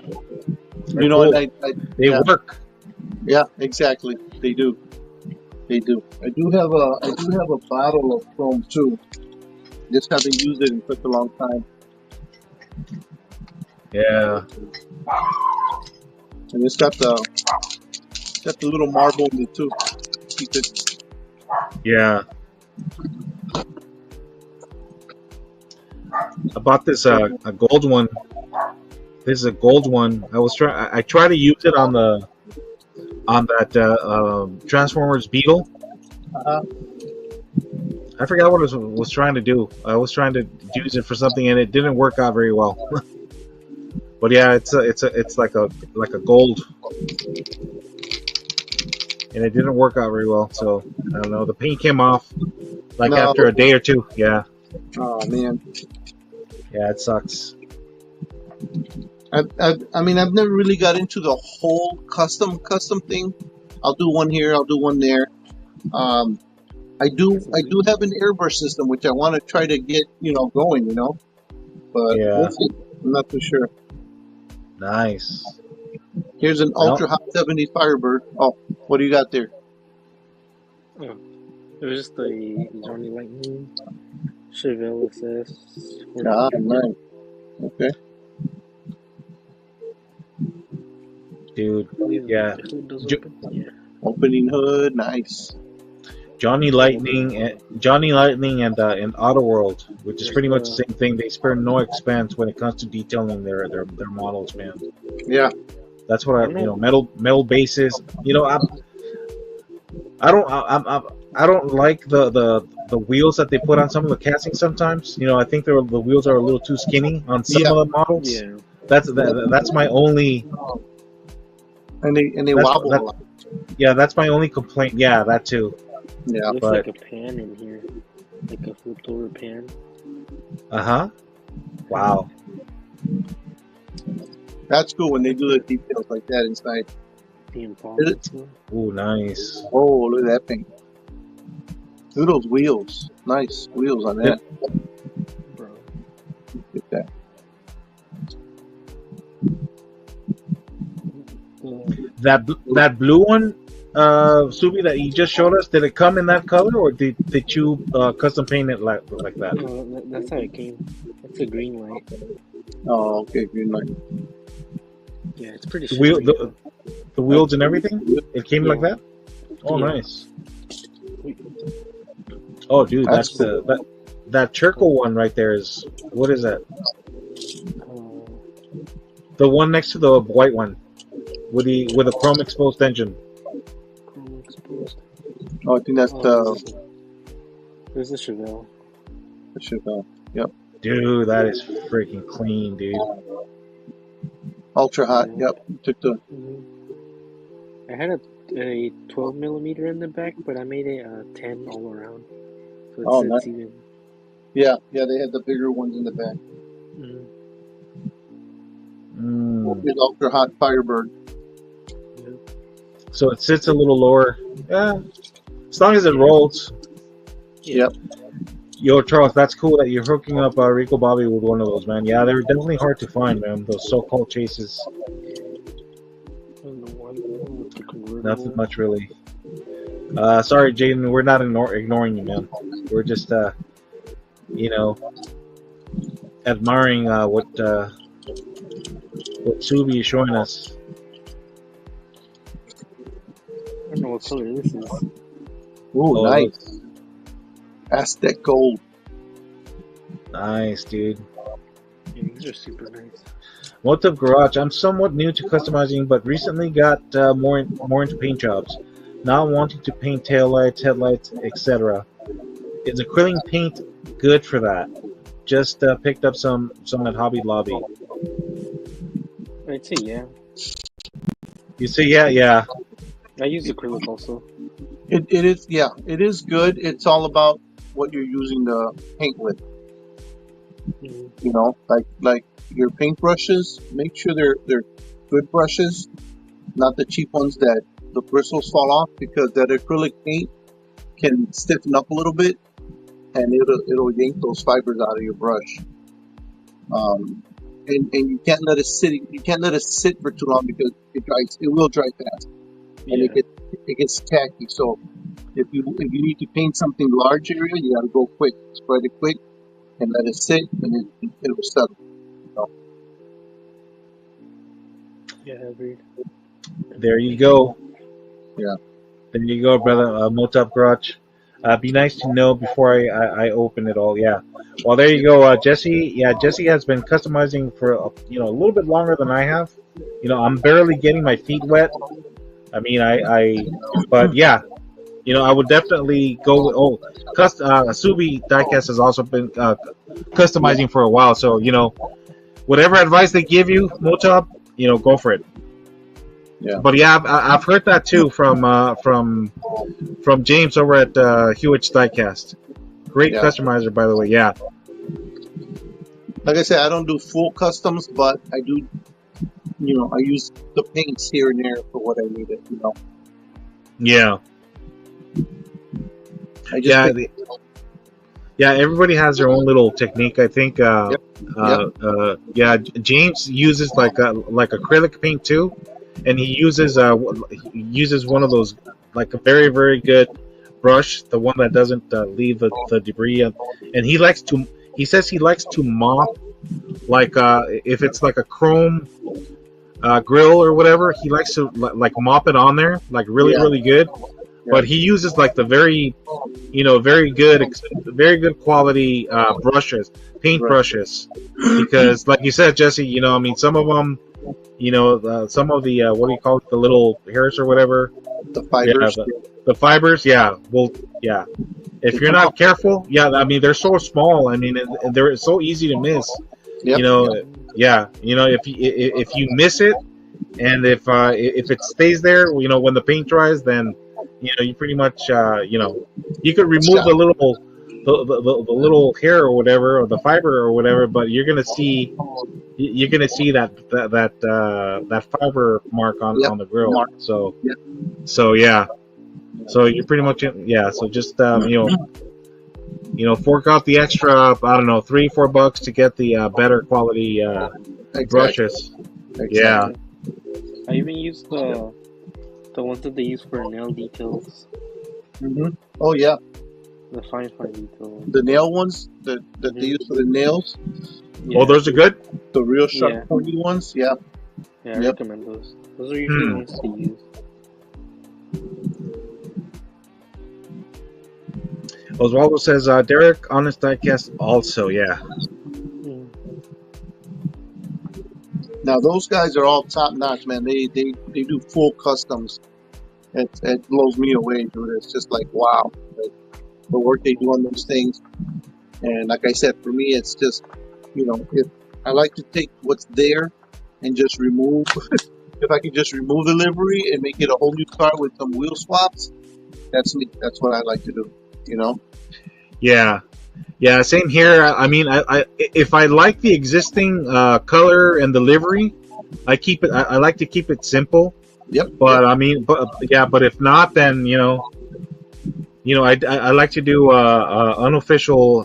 They're You know, and cool. They yeah, work. yeah, exactly. They do. They do. I do have a bottle of chrome too. Just haven't used it in such a long time. Yeah. And it's got the little marble in it too. Keep it. Yeah. I bought this a gold one. This is a gold one. I try to use it on that Transformers Beetle. Uh, I forgot what I was trying to do. I was trying to use it for something, and it didn't work out very well. But yeah, it's like a gold, and it didn't work out very well. So I don't know. The paint came off like no. after a day or two. Yeah, Oh man. yeah, it sucks. I mean, I've never really got into the whole custom thing. I'll do one here. I'll do one there. I do have an airbrush system which I want to try to get going. But Yeah. we'll see. I'm not too sure. Nice. Here's an Well- Ultra Hot 70 Firebird. Oh, what do you got there? Oh. It was just a Johnny Lightning Chevelle SS. Ah, nice. Okay. Dude. Yeah. Yeah. Opening hood, nice. Johnny Lightning and Auto World, which is pretty much the same thing. They spare no expense when it comes to detailing their models, man. Yeah. That's what metal bases. I don't like the wheels that they put on some of the castings sometimes. I think the wheels are a little too skinny on some of the models. Yeah. That's my only. And they That's- wobble a that- lot. Yeah, that's my only complaint. Yeah, that too. Yeah. It looks but- like a pan in here. Like a flipped over pan. Uh-huh. Wow. That's cool when they do the details like that inside. The improvements. Ooh, nice. Oh, look at that thing. Look at those wheels. Nice wheels on that. Bro. Look at that. That blue one, Subi, that you just showed us, did it come in that color, or did you custom paint it like that? No, that's how it came. That's a green light. Oh, okay, green light. Yeah, it's pretty The, wheel, shiny. the wheels and everything, it came like that. Oh, Yeah. nice. Oh, dude, That's that charcoal one right there is, what is that? Uh, The one next to the white one with a chrome exposed engine. chrome exposed. Oh, I think that's There's the Chevelle. the Chevelle. Yep. Dude, that is freaking clean, dude. Ultra hot. Yeah. Yep. Took the. I had a 12 millimeter in the back, but I made it 10 all around. So Oh, it's nice. even. Yeah. They had the bigger ones in the back. Mhm. Big ultra hot Firebird. So it sits a little lower. Yeah, as long as it rolls. Yep. Yo, Charles, that's cool that you're hooking up Rico Bobby with one of those, man. Yeah, they're definitely hard to find, man. Those so-called chases. And the one with the convertible. Nothing much, really. Sorry, Jaden, we're not ignoring you, man. We're just, admiring what Subi is showing us. I don't know what color this is. Ooh, Oh, nice. Aztec gold. Nice, dude. Yeah, these are super nice. Motive Garage. I'm somewhat new to customizing, but recently got more into paint jobs. Not wanting to paint taillights, headlights, etc. Is acrylic paint good for that? Just picked up some at Hobby Lobby. I'd say yeah. You say yeah. I use acrylic also. It is, yeah, it is good. It's all about what you're using the paint with. Mhm. You know, like your paint brushes. Make sure they're good brushes, not the cheap ones that the bristles fall off, because that acrylic paint can stiffen up a little bit, and it'll yank those fibers out of your brush. And you can't let it sit. You can't let it sit for too long because it dries. It will dry fast, and Yeah. it gets tacky. So if you need to paint something large area, you got to go quick. Spread it quick and let it sit, and it will settle. You know? Yeah, agreed. There you go. Yeah. There you go, brother. Motive Garage. Be nice to know before I open it all. Yeah. Well, there you go, Jesse. Yeah, Jesse has been customizing for a little bit longer than I have. I'm barely getting my feet wet. I mean, but yeah, I would definitely go with. Oh, Subi Diecast has also been customizing for a while. So whatever advice they give you, Motab, go for it. Yeah. But yeah, I've heard that too from James over at Hewitt's Diecast. Great Yeah. customizer, by the way. Yeah. Like I said, I don't do full customs, but I do. I use the paints here and there for what I need it. Yeah. I just Yeah. pick, Yeah. Everybody has their own little technique. I think. Yep. Yeah. James uses like acrylic paint too, and he uses one of those, like a very very good brush, the one that doesn't leave the debris, and he likes to. He says he likes to mop, like if it's like a chrome grill or whatever, he likes to like mop it on there, like really Yeah. really good. But he uses like the very, very good quality brushes, paint Right. brushes, because like you said, Jesse, I mean, some of them, some of the what do you call it, the little hairs or whatever, The yeah, fibers. the fibers, yeah, well, yeah. If you're not careful, yeah, I mean, they're so small. I mean, they're so easy to miss. Yep. Yeah, if you miss it, and if it stays there, when the paint dries, then you pretty much you could remove the little the little hair or whatever, or the fiber or whatever, but you're gonna see that fiber mark Yep. on the grill. Mark. So Yep. so yeah, so you're pretty much So just fork out the extra, I don't know, $3-4 to get the better quality Exactly. brushes. Exactly. Yeah. I even use the ones that they use for nail details, Mm-hmm. Oh yeah, the fine detail. the nail ones that they use for the nails, Yeah. Oh, those are good. the real sharp Yeah. pointy ones. Yeah. Yeah, I recommend those. Those are usually the ones to use. Oswaldo says, Derek, honest diecast also, yeah. Mm. Now those guys are all top notch, man. They do full customs. It blows me away, dude. It's just like wow, like, the work they do on those things. And like I said, for me, it's just if I like to take what's there and just remove. If I could just remove the livery and make it a whole new car with some wheel swaps, that's me. That's what I like to do. Yeah. Yeah, same here. I mean, I if I like the existing color and the livery, I keep it. I like to keep it simple. Yep. But I mean, but if not, then I like to do unofficial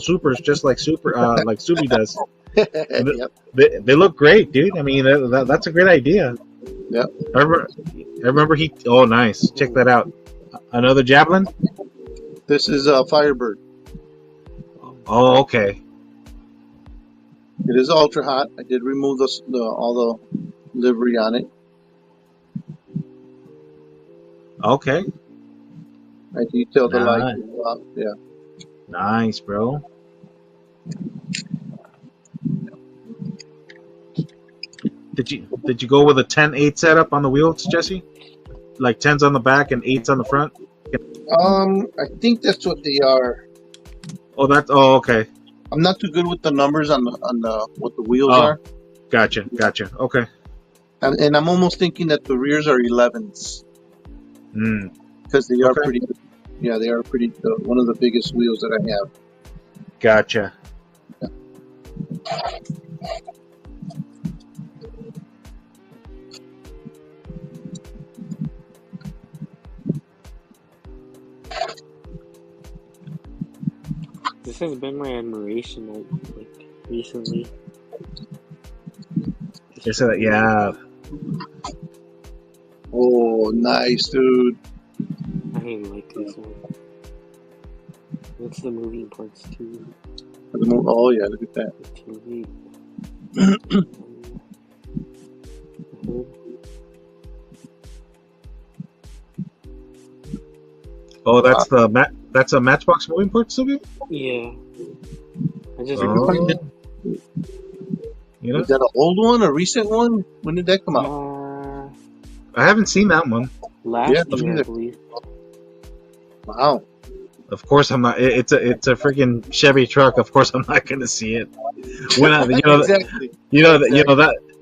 supers, just like like Subi does. Yep. They look great, dude. I mean, that's a great idea. Yep. I remember he. Oh, nice. Check that out. Another javelin. This is a Firebird. Oh, okay. It is ultra hot. I did remove all the livery on it. Okay. I detailed the Nice. light. Yeah. Nice, bro. Did you go with a 10-8 setup on the wheels, Jesse? Like 10s on the back and 8s on the front? I think that's what they are. Oh, okay. I'm not too good with the numbers on the what the wheels Oh, are, gotcha. Okay. and I'm almost thinking that the rears are 11s because they are Okay. pretty. Yeah, they are pretty. One of the biggest wheels that I have. Gotcha. This has been my admiration, like recently. Yeah. Oh, nice, dude. I like this one. What's the moving parts too? Oh yeah, look at that. TV. Oh, that's a Matchbox moving part, Sylvia? Yeah. I just You know, Is that an old one, a recent one? When did that come out? I haven't seen that one. Last year, I believe. Wow. Of course, I'm not. It's a freaking Chevy truck. Of course, I'm not going to see it. When Exactly.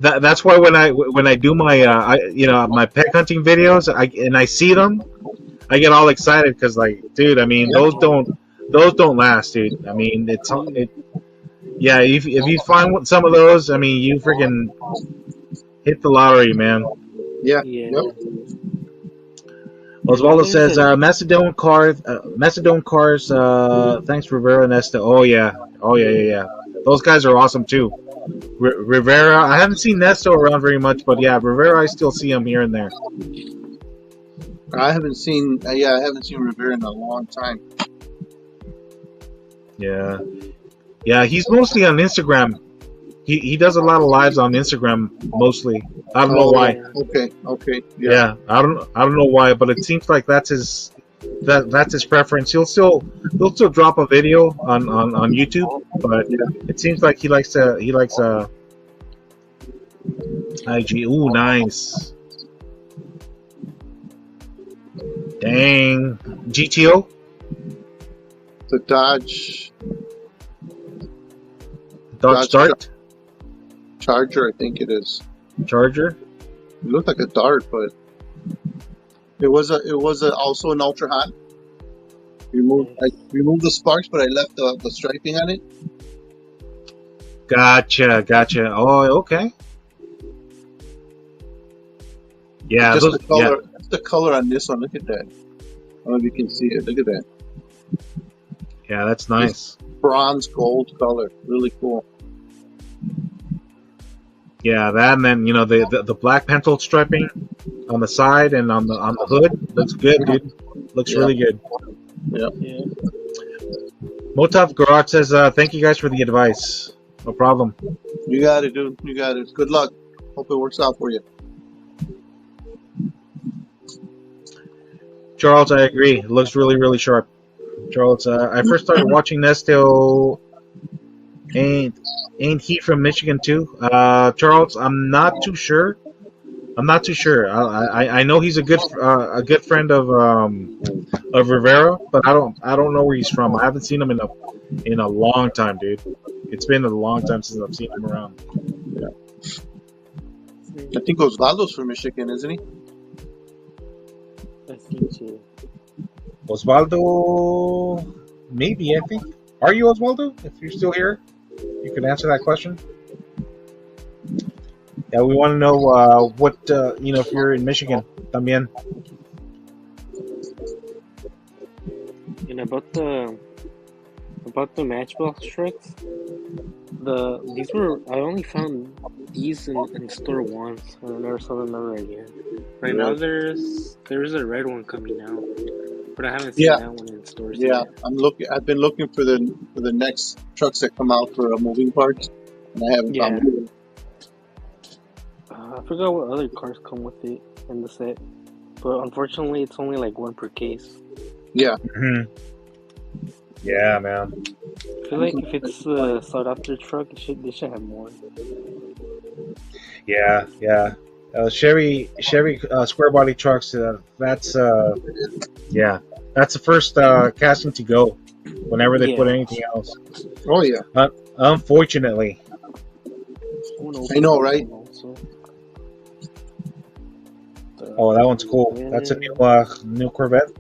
That's why when I do my my pet hunting videos, I see them, I get all excited because, like, dude, I mean, those don't last, dude. I mean, yeah. If you find some of those, I mean, you freaking hit the lottery, man. Yeah. Yeah. Yep. Osvaldo says, Macedon cars. Thanks, Rivera Nesta. Oh yeah. Those guys are awesome too. Rivera, I haven't seen Nesto around very much, but yeah, Rivera, I still see him here and there. I haven't seen Rivera in a long time. Yeah, he's mostly on Instagram. He does a lot of lives on Instagram mostly. I don't know why. Okay. Yeah, I don't know why, but it seems like that's his preference. He'll still drop a video on YouTube, but it seems like he likes IG. Ooh, nice. Dang. GTO? The Dodge Dart? Charger, I think it is. Charger? It looked like a Dart, but it was also an ultra hot. I removed the sparks, but I left the striping on it. Gotcha. Oh, okay. Yeah, Just the color. That's the color on this one. Look at that. I don't know if you can see it. Look at that. Yeah, that's nice. Bronze gold color. Really cool. Yeah, that, and then the black pencil striping on the side and on the hood looks good, dude. Looks really good. Yeah. Motov Garage says, "Thank you guys for the advice. No problem. You got it, dude. You got it. Good luck. Hope it works out for you." Charles, I agree. It looks really, really sharp. Charles, I first started watching Nesto. Ain't he from Michigan too? Charles, I'm not too sure. I know he's a good friend of Rivera, but I don't know where he's from. I haven't seen him in a long time, dude. It's been a long time since I've seen him around. Yeah. I think Osvaldo's from Michigan, isn't he? I think so. Osvaldo, maybe, I think. Are you Osvaldo? If you're still here, you can answer that question. Yeah, we want to know what if you're in Michigan, también. And about the Matchbox trucks, I only found these in store once, and I never saw them ever again. Right now there's a red one coming out, but I haven't seen that one in stores yet. I've been looking for the next trucks that come out for moving parts, and I haven't found them. I forgot what other cars come with it in the set, but unfortunately it's only like one per case. Yeah. Mm-hmm. Yeah, man. I feel like if it's a sought after truck, they should have more. Yeah. Chevy square body trucks. That's that's the first casting to go. Whenever they put Yeah. anything else, Oh yeah, unfortunately. I want to I open know, that right? one also. Oh, that The one's cool. That's a new Corvette,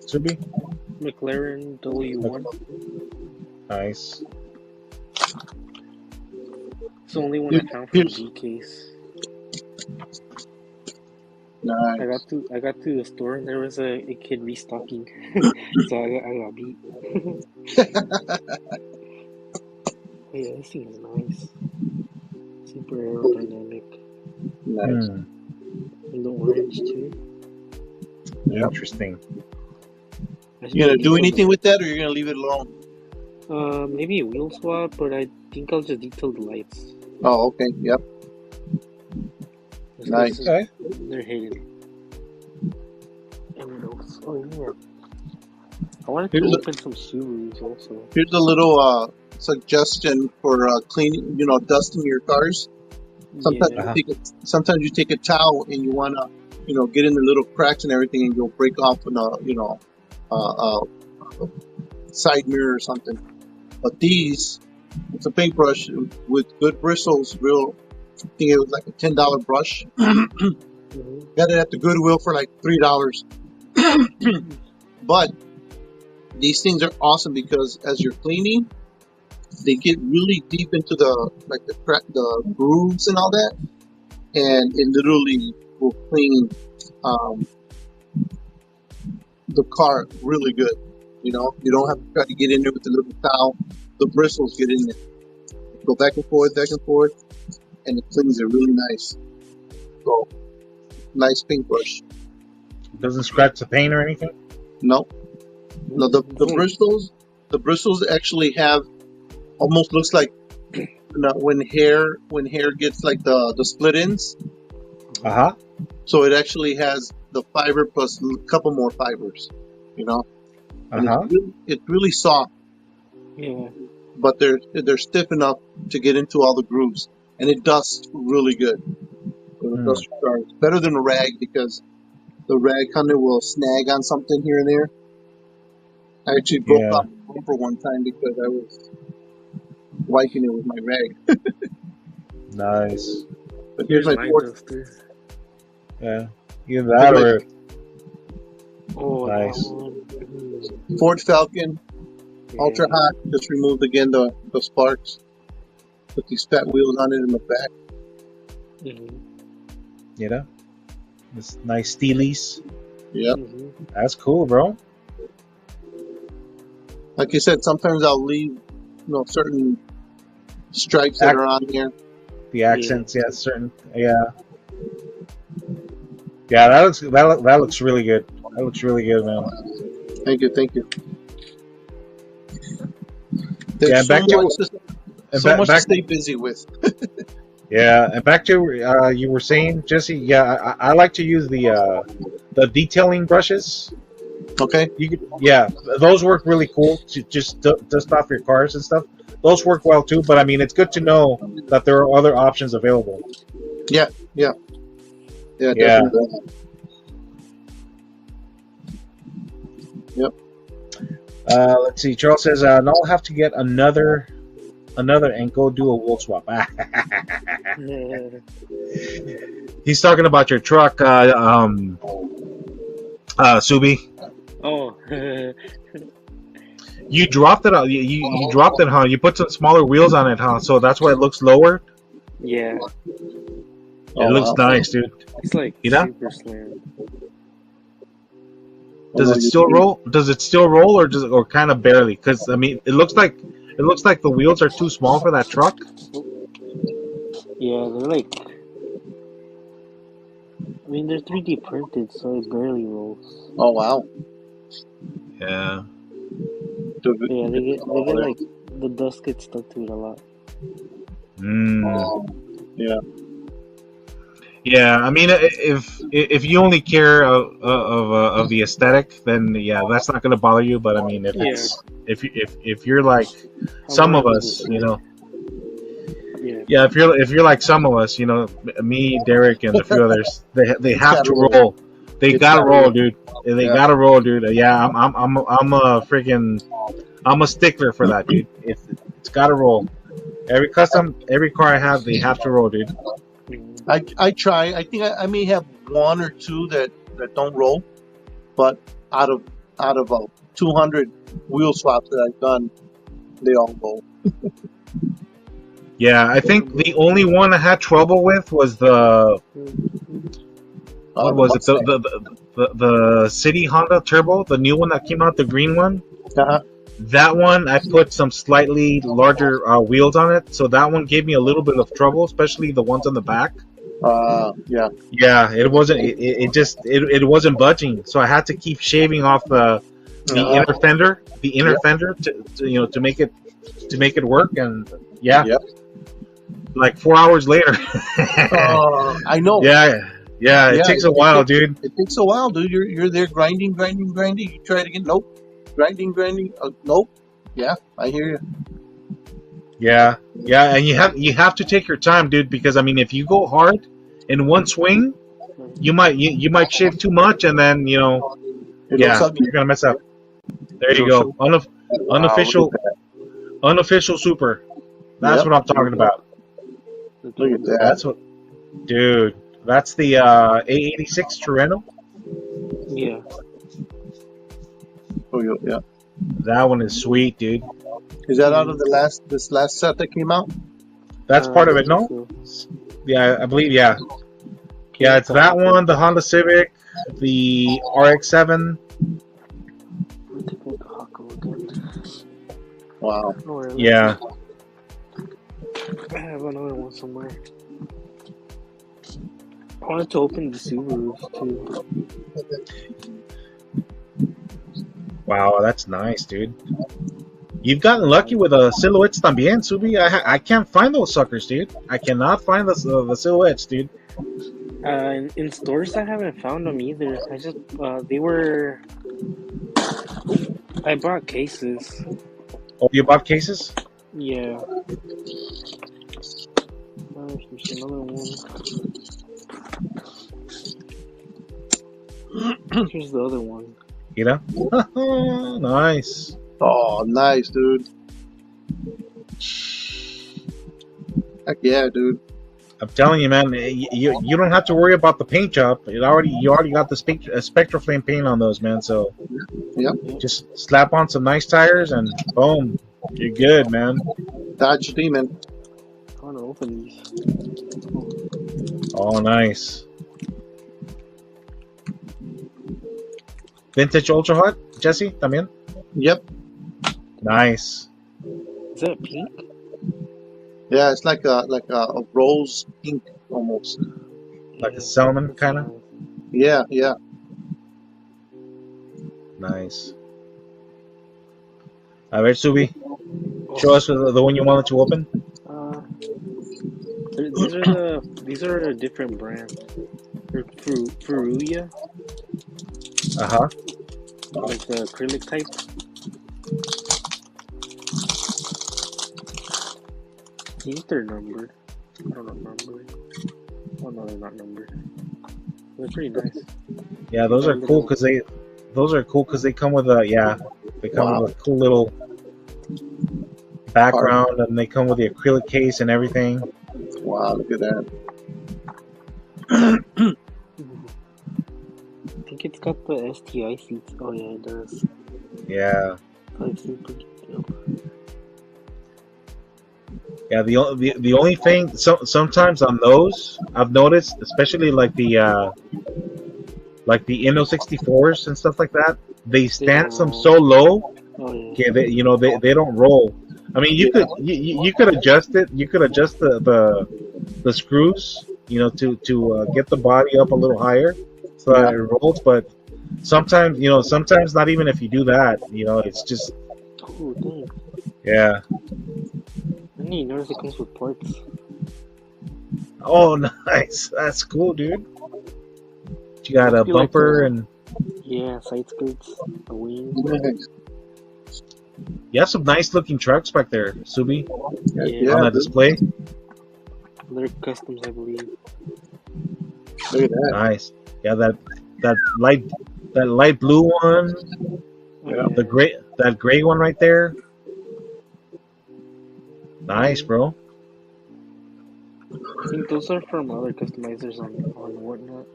Subi. McLaren W1. Nice. It's the only one I Here- found from Here's Diecast. nice. I got to the store and there was a kid restocking, so I got beat. Yeah, this thing is nice. Super aerodynamic. Nice. And the orange too. Yep. Interesting. I You gonna should do detail anything with that, or you're gonna leave it alone? maybe a wheel swap, but I think I'll just detail the lights. Oh, okay. Yep. Just Nice. 'cause Okay. they're hidden. And what else? Oh yeah. I wanted to Here's a, open some Subarus also. here's a little suggestion for cleaning. Dusting your cars. Sometimes Yeah. sometimes you take a towel and you wanna, get in the little cracks and everything, and you'll break off a side mirror or something. But these, it's a paintbrush with good bristles. I think it was like a $10 brush. Got it at the Goodwill for like $3. But these things are awesome because as you're cleaning, they get really deep into the grooves and all that, and it literally will clean the car really good. You don't have to try to get in there with the little towel. The bristles get in there, go back and forth, and it cleans it really nice. So nice paintbrush. Doesn't scratch the paint or anything. No, the bristles actually have almost looks like when hair gets like the split ends. So it actually has the fiber plus a couple more fibers, and it's really soft. Yeah. But they're stiff enough to get into all the grooves, and it dusts really good. It dusts your car. It's better than a rag because the rag kind of will snag on something here and there. I actually broke off the bumper one time because I was wiping it with my rag. Nice. But here's my Ford. Duster. Yeah. Either that or Oh, nice. that one. Ford Falcon, Yeah. ultra hot. Just removed again the sparks. Put these fat wheels on it in the back. This nice steelies. Yep. That's cool, bro. Like you said, sometimes I'll leave, certain stripes that are on here. The accents, certain, yeah. That looks really good. That looks really good, man. Thank you. Yeah, There's so much to stay busy with. Yeah, and back to you were saying, Jesse. Yeah, I like to use the detailing brushes. Okay. Those work really cool to just dust off your cars and stuff. Those work well too, but I mean, it's good to know that there are other options available. Yeah, definitely. Yep. Let's see. Charles says, "No, I'll have to get another and go do a wheel swap." He's talking about your truck, Subi. Oh. You dropped it. You dropped it, huh? You put some smaller wheels on it, huh? So that's why it looks lower. Yeah. It looks nice, dude. It's like super slim. Does it still roll? Does it still roll, or kind of barely? Because I mean, it looks like the wheels are too small for that truck. Yeah, they're like. I mean, they're 3D printed, so it barely rolls. Oh wow. Yeah. Yeah, they get like the dust gets stuck to it a lot. Yeah. Yeah, I mean, if you only care of the aesthetic, then that's not going to bother you. But I mean, if you're like some of us, Yeah, if you're like some of us, me, Derek, and a few others, they have to roll. They gotta roll, dude. They gotta roll, dude. Yeah, I'm a freaking stickler for that, dude. It's gotta roll. Every car I have, they have to roll, dude. I try. I think I may have one or two that don't roll, but out of 200 wheel swaps that I've done, they all roll. Yeah, I think the only one I had trouble with was the what was it? The City Honda Turbo, the new one that came out, the green one. Uh-huh. That one, I put some slightly larger wheels on it, so that one gave me a little bit of trouble, especially the ones on the back. Yeah. Yeah, it wasn't. It wasn't budging, so I had to keep shaving off the inner fender, to make it work. And yeah, like 4 hours later. I know. Yeah, it takes a while, dude. It takes a while, dude. You're there grinding. You try it again. Nope. Grinding. Nope. Yeah, I hear you. Yeah, and you have to take your time, dude, because I mean, if you go hard in one swing, you might shave too much, and then you're gonna mess up. There you go. Unofficial super. That's what I'm talking about. Look at that. That's what, dude. That's the A86 Torino. Yeah. Oh yeah. That one is sweet, dude. Is that out of this last set that came out? That's part of it, no? Yeah, I believe, yeah. Yeah, it's that one, the Honda Civic, the RX-7. Wow. Yeah. I have another one somewhere. I wanted to open the Subarus too. Wow, that's nice, dude. You've gotten lucky with the silhouettes también, Subi. I can't find those suckers, dude. I cannot find the silhouettes, dude. In stores, I haven't found them either. I just I bought cases. Oh, you bought cases? Yeah. There's another one. Here's the other one. Nice. Oh, nice, dude. Heck yeah, dude. I'm telling you, man, you don't have to worry about the paint job. You already got the Spectraflame paint on those, man. So just slap on some nice tires and boom, you're good, man. Dodge Demon. I want to open these. Oh, nice. Vintage Ultra Hot, Jesse, también. Yep. Nice. Is that pink? Yeah, it's like a rose pink almost. Like a salmon kind of. Yeah. Nice. A ver, Subi. Show us the one you wanted to open. These are a different brand. They're Furuya. Like the acrylic type. I think they're numbered. I don't remember. Oh no, they're not numbered. They're pretty nice. Yeah, those are cool because they come with a with a cool little background, and they come with the acrylic case and everything. Wow, look at that. I think it's got the STI seats. Oh yeah, it does. Yeah. I've seen pretty dope. Yeah, the only thing sometimes on those I've noticed, especially like the Inno 64s and stuff like that, they stand them so low. Oh, yeah. They don't roll. I mean, you could adjust it. You could adjust the screws, to get the body up a little higher so that it rolls. But sometimes not even if you do that, it's just. Oh, dang. Yeah. I didn't even notice it comes with parts. Oh, nice. That's cool, dude. You got a bumper and. Yeah, side skirts, a wing. You have some nice looking trucks back there, Subi. Yeah, on that display. They're customs, I believe. Look at that. Nice. Yeah, that light blue one, Yeah. that gray one right there. Nice, bro. I think those are from other customizers on whatnot.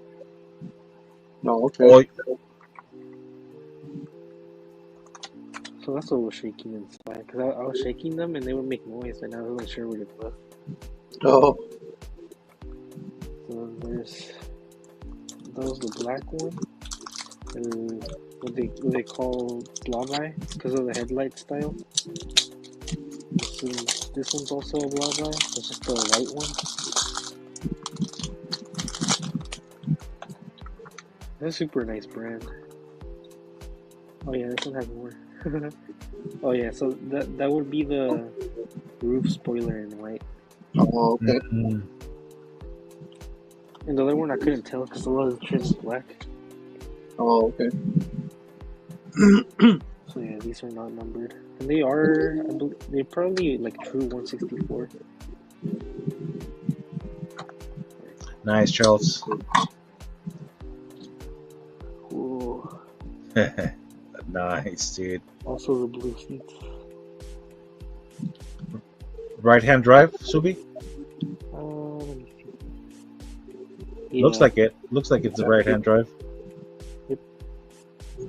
No, okay. Oh, So that's what was shaking inside. Because I was shaking them and they would make noise and I wasn't sure what it was. Oh, So there's those, the black one. And what they call blob eye because of the headlight style. This one's also a blob eye. It's just the white one. That's a super nice brand. Oh yeah, this one has more. Oh yeah, so that would be the roof spoiler in white. oh, okay. mm, And the other one I couldn't tell because a lot of the trim is black. Oh, okay. So yeah, these are not numbered. And they are, I believe, they're probably like true 164. nice, Charles. Cool. Nice, dude. Also the blue seats. Right-hand drive, Subi? Let me see. Yeah. Looks like it. Looks like it's a right-hand drive. Yep.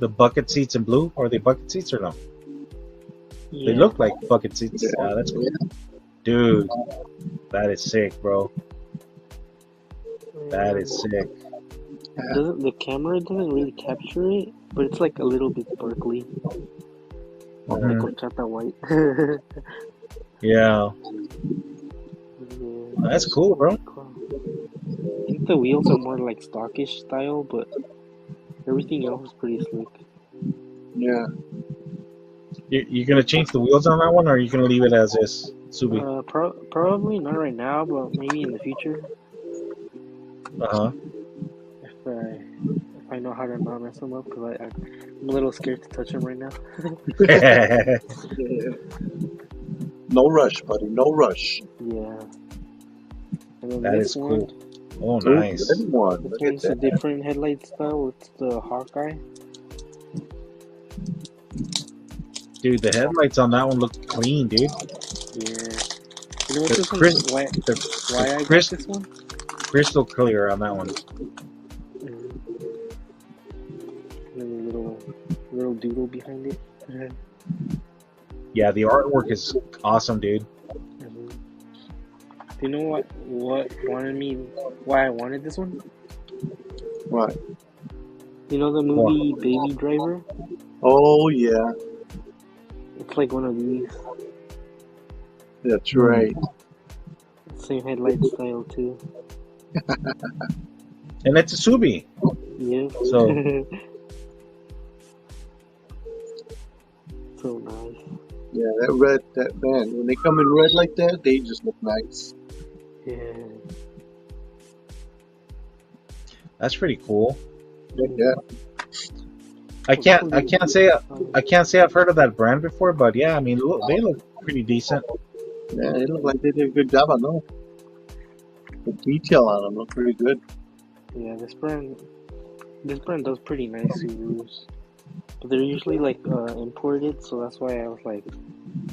The bucket seats in blue, are they bucket seats or no? Yeah. They look like bucket seats. Yeah. That's cool. Dude, that is sick, bro. That is sick. The camera doesn't really capture it, but it's like a little bit sparkly. Like Mhm. horchata white. Yeah, Yeah. that's cool, bro. I think the wheels are more like stockish style, but everything else is pretty slick. Yeah. You're gonna change the wheels on that one, or are you gonna leave it as is, Subi? Probably not right now, but maybe in the future. Uh If I know how to not mess them up, because I'm a little scared to touch them right now. huh. No rush, buddy. No rush. Yeah. And then That this is one, cool. Oh, Ooh, nice. good one. this Look at one's a that. different headlight style. It's the Hawkeye. Dude, the headlights on that one look clean, dude. Yeah. You know what The this crisp- one? Why I got crisp- this one? Crystal clear on that one. Mm. And a little doodle behind it. Yeah, the artwork is awesome, dude. Mhm. Do you know what why I wanted this one? Right. You know the movie Baby Driver? Oh, yeah. It's like one of these. That's right. Same headlight style too. And it's a Subi. Yeah. So, So nice. Yeah, that man, when they come in red like that, they just look nice. Yeah. that's pretty cool. Yeah. I can't say I've heard of that brand before, but yeah, I mean, they look pretty decent. Yeah, they look like they did a good job on them. The detail on them look pretty good. Yeah, this brand does pretty nice Subarus. But they're usually like imported, so that's why I was like,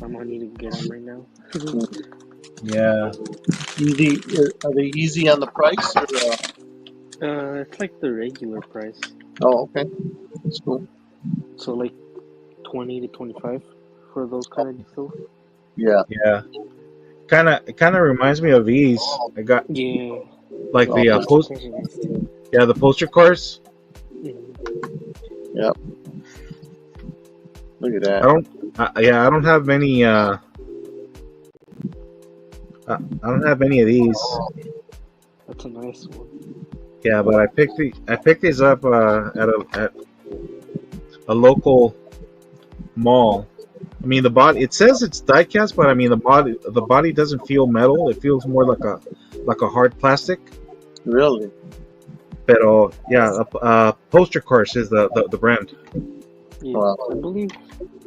I'm gonna need to get them right now. Yeah, Easy? Are they easy on the price? Or, It's like the regular price. oh, okay. That's cool. So like 20 to 25 for those kind of details. Yeah. yeah. It kind of reminds me of these. I got Yeah. like the Oh, post. Those are nice too. Yeah, the poster cars. Mhm. Look at I that. don't. I don't have many. I don't have any of these. That's a nice one. Yeah, but I picked these up at a local mall. I mean, the body. It says it's diecast, but I mean the body doesn't feel metal. It feels more like a hard plastic. Really? Pero yeah, Poster Cars is the brand. Yeah, Wow.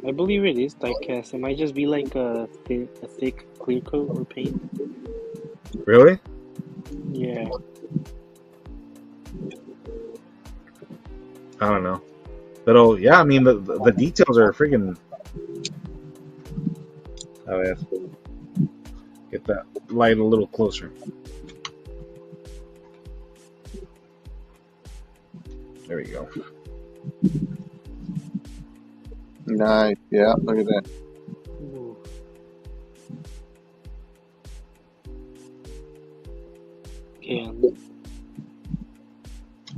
I believe it is diecast. It might just be like a thick clear coat or paint. Really? Yeah. I don't know. But yeah, I mean the details are freaking. Oh yeah, get that light a little closer. There we go. Nice. Yeah, look at that. Ooh. Yeah.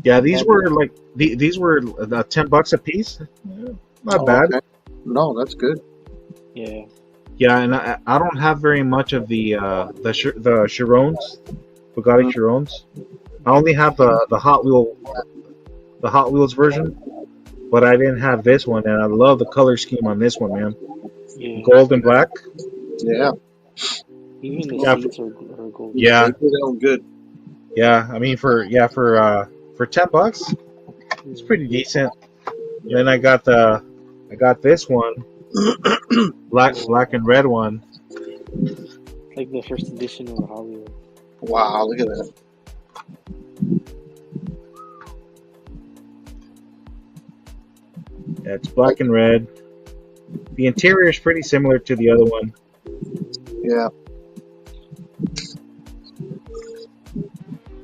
Yeah, these That, were like these were $10 a piece. Yeah, not Oh, bad. okay. No, that's good. yeah. Yeah, and I don't have very much of the Chirons, Bugatti Mhm. Chirons. I only have the Hot Wheels version, but I didn't have this one, and I love the color scheme on this one, man. Yeah. Gold and black. Yeah. Even the Yeah, seats are golden. Yeah, they yeah, did that one good. yeah. I mean, for $10, it's Mm. pretty decent. And then I got this one, black Oh, and red one. it's like the first edition of the Hollywood. Wow, look at that. Yeah, it's black and red. The interior is pretty similar to the other one. Yeah.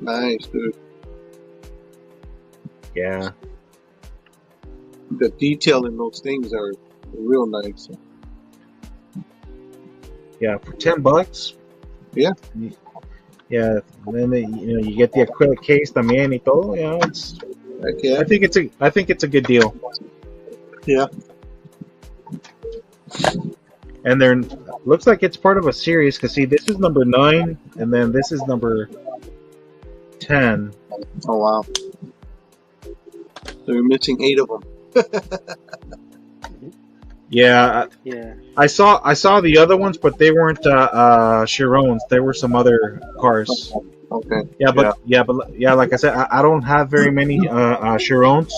Nice, dude. Yeah, The detail in those things are real nice. yeah. For $10. Yeah. Yeah. And then you get the acrylic case, también y todo. You know, it's. Heck yeah. I think it's a good deal. Yeah. And there looks like it's part of a series. Cause see, this is number 9, and then this is number 10. Oh, wow. So you're missing 8 of them. Yeah, Yeah. I saw the other ones, but they weren't Chirons. There were some other cars. Okay. Yeah, like I said, I don't have very many Chirons,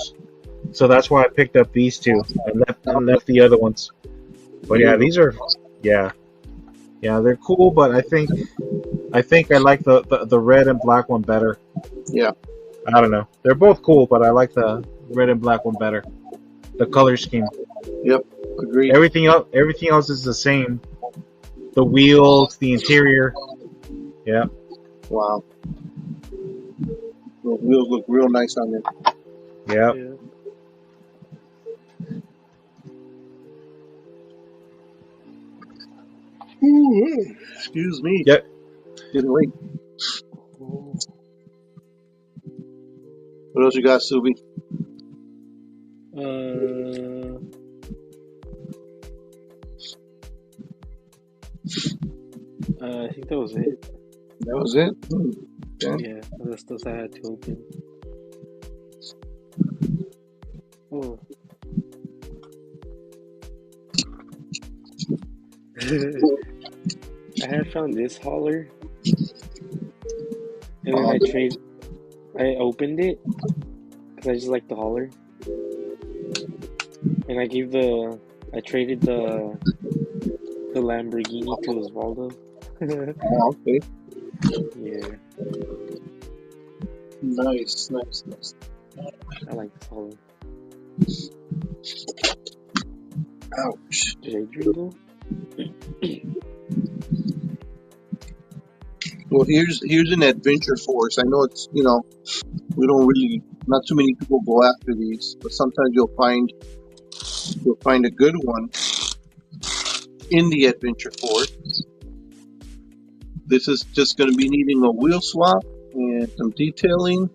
so that's why I picked up these two and left the other ones. But yeah, these are yeah they're cool, but I think I like the red and black one better. Yeah. I don't know. They're both cool, but I like the red and black one better. The color scheme. Yep. Agreed. Everything else is the same. The wheels, the interior. Yeah. Wow. The wheels look real nice on there. Yeah. Yeah. Ooh, excuse me. Yep. Getting late. Oh. What else you got, Subi? I think that was it. That was it? Okay. Yeah, that's those I had to open. Oh. I had found this hauler, and then I opened it because I just like the hauler, and I traded the Lamborghini to Osvaldo. Oh, okay. Yeah, Nice. I like this hauler. Ouch. Did I drink though? Well, here's an adventure force. I know it's, we don't really, not too many people go after these, but sometimes you'll find a good one in the adventure force. This is just going to be needing a wheel swap and some detailing.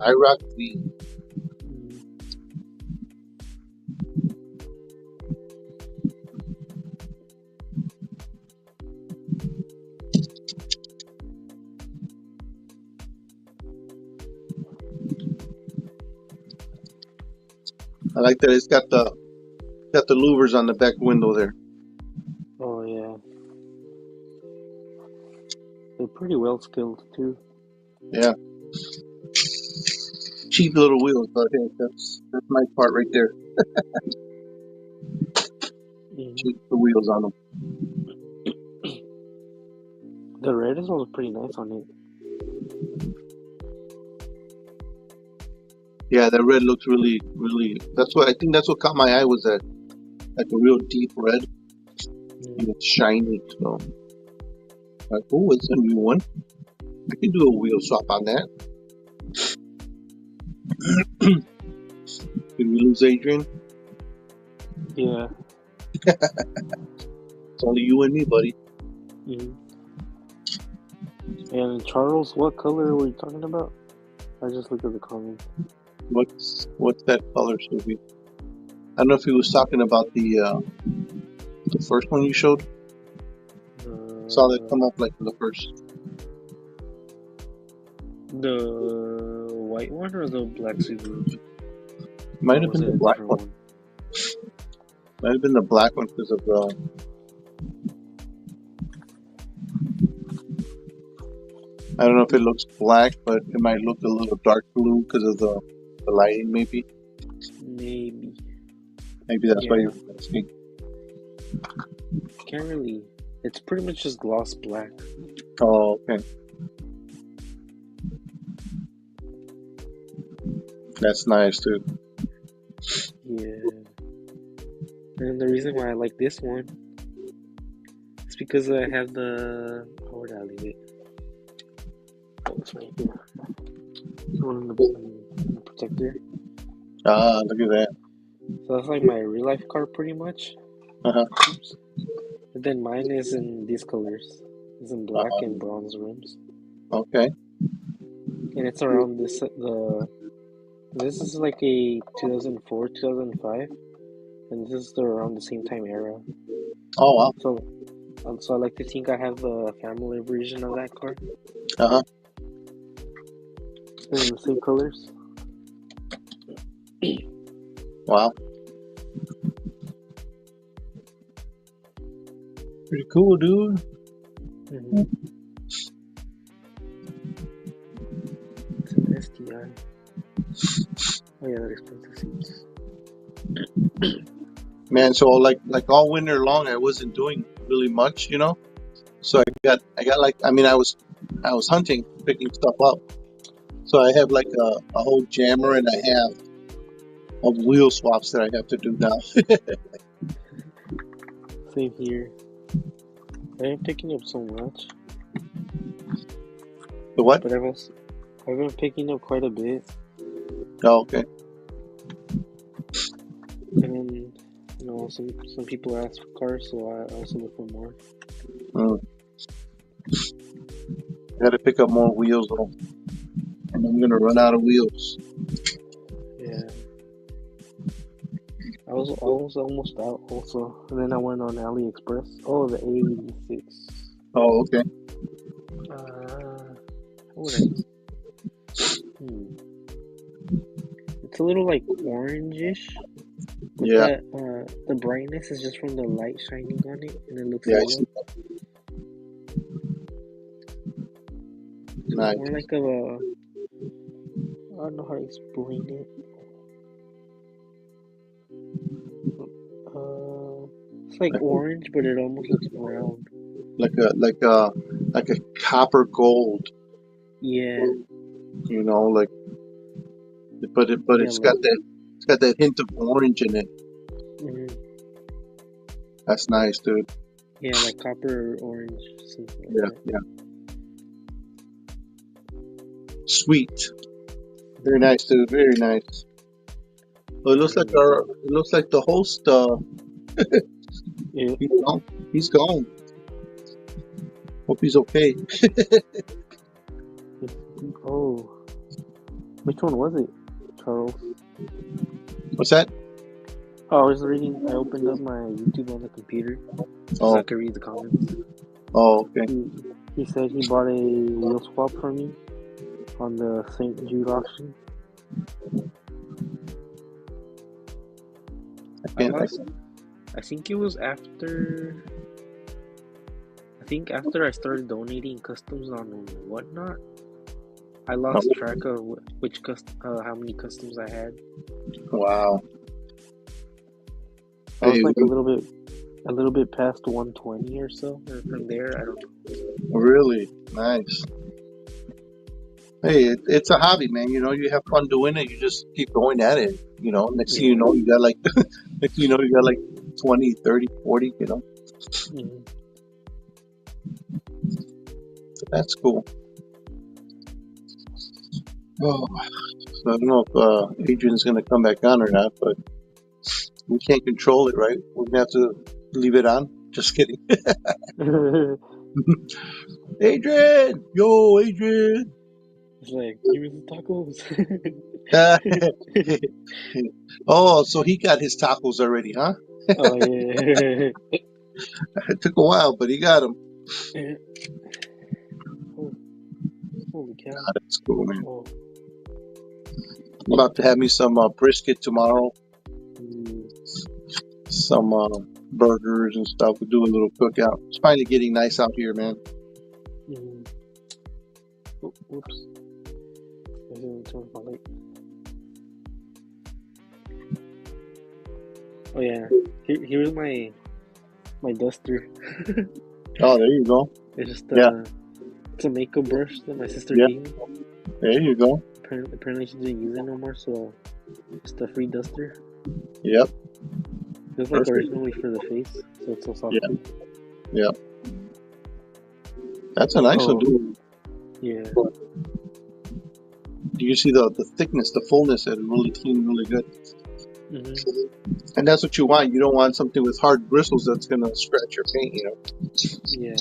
I rock the I like that it's got the louvers on the back window there. Oh yeah, they're pretty well skilled too. Yeah. Cheap little wheels, but hey, that's my part right there. Mhm. Cheap the wheels on them. The red was pretty nice on it. Yeah, that red looks really, really. I think that's what caught my eye, was that like a real deep red and it's shiny. So, like, oh, it's a new one. I can do a wheel swap on that. Did we lose Adrian? Yeah. It's only you and me, buddy. Mm-hmm. And Charles, what color were you talking about? I just looked at the comments. What's that color, Sylvie? I don't know if he was talking about the first one you showed. Saw that come up like the first. The white one or the black Subaru? Might have been the black one. Might have been the black one because of I don't know if it looks black, but it might look a little dark blue because of the lighting, maybe. Maybe That's why you're asking. Can't really. It's pretty much just gloss black. Oh, okay. That's nice, dude. Yeah. And the reason why I like this one is because I have the. How would I leave it? Oh, it's right here. One in the protector. Ah, look at that. So that's like my real life car, pretty much. Oops. And then mine is in these colors. It's in black and bronze rims. Okay. And it's around this. This is like a 2004, 2005, and this is around the same time era. Oh wow. So I like to think I have the family version of that car. In the same colors. Wow. Pretty cool, dude. Mm-hmm. It's an STI. Oh yeah, that explains the seats. Man, so like all winter long, I wasn't doing really much, you know. So I got like, I mean, I was hunting, picking stuff up. So I have like a whole jammer and a half of wheel swaps that I have to do now. Same here. I am picking up so much. The what? But I've been picking up quite a bit. Oh, okay. And then, you know, some people ask for cars, so I also look for more. I gotta pick up more wheels though, and I'm gonna run out of wheels. Yeah. I was almost out also, and then I went on AliExpress. Oh, the A86. Oh, okay. What would I do? It's a little like orangish. But Yeah. The brightness is just from the light shining on it, and it looks Yeah, I yellow. see that. Nice. More like I don't know how to explain it. It's like orange, but it almost looks brown. Like a copper gold. Yeah. You know, like, but it's got that hint of orange in it. Mm-hmm. That's nice, dude. Yeah, like copper orange, something like that. Yeah. Sweet. Very nice, dude. Very nice. Well, it looks like the host. Yeah. He's gone. Hope he's okay. Oh, which one was it, Charles? What's that? Oh, I was reading. I opened up my YouTube on the computer so I could read the comments. Oh, okay. He said he bought a wheel swap for me on the St. Jude auction. I think it was after. I think after I started donating customs on Whatnot, I lost track of how many customs I had. Wow. I was like a little bit a little bit past 120 or so, or from there, I don't know. Really nice. Hey, it's a hobby, man. You know, you have fun doing it. You just keep going at it. You know, next thing you Yeah. know, you got like, next thing you know, you got like 20, 30, 40. You know, Mhm. so that's cool. Oh, so I don't know if Adrian's going to come back on or not, but we can't control it, right? We're gonna have to leave it on. Just kidding. Adrian, yo, Adrian. It's like, give me the tacos. Oh, so he got his tacos already, huh? Oh yeah. It took a while, but he got them. Oh, holy cow. That's cool, man. Oh. I'm about to have me some brisket tomorrow, Mm, some burgers and stuff. We'll do a little cookout. It's finally getting nice out here, man. mm. Oh, whoops. I didn't turn off my light. Oh yeah. Here's my duster. Oh, there you go. It's just Yeah. it's a makeup brush that my sister Yeah. gave me. There you go. Apparently she didn't use it no more, so just a free duster. Yep. It was like Perfect. originally for the face, so it's so soft. Yeah. That's a nice one, Oh. dude. Yeah. You see the thickness, the fullness, and really clean, really good. Mm-hmm. And that's what you want. You don't want something with hard bristles that's gonna scratch your paint, you know. Yeah.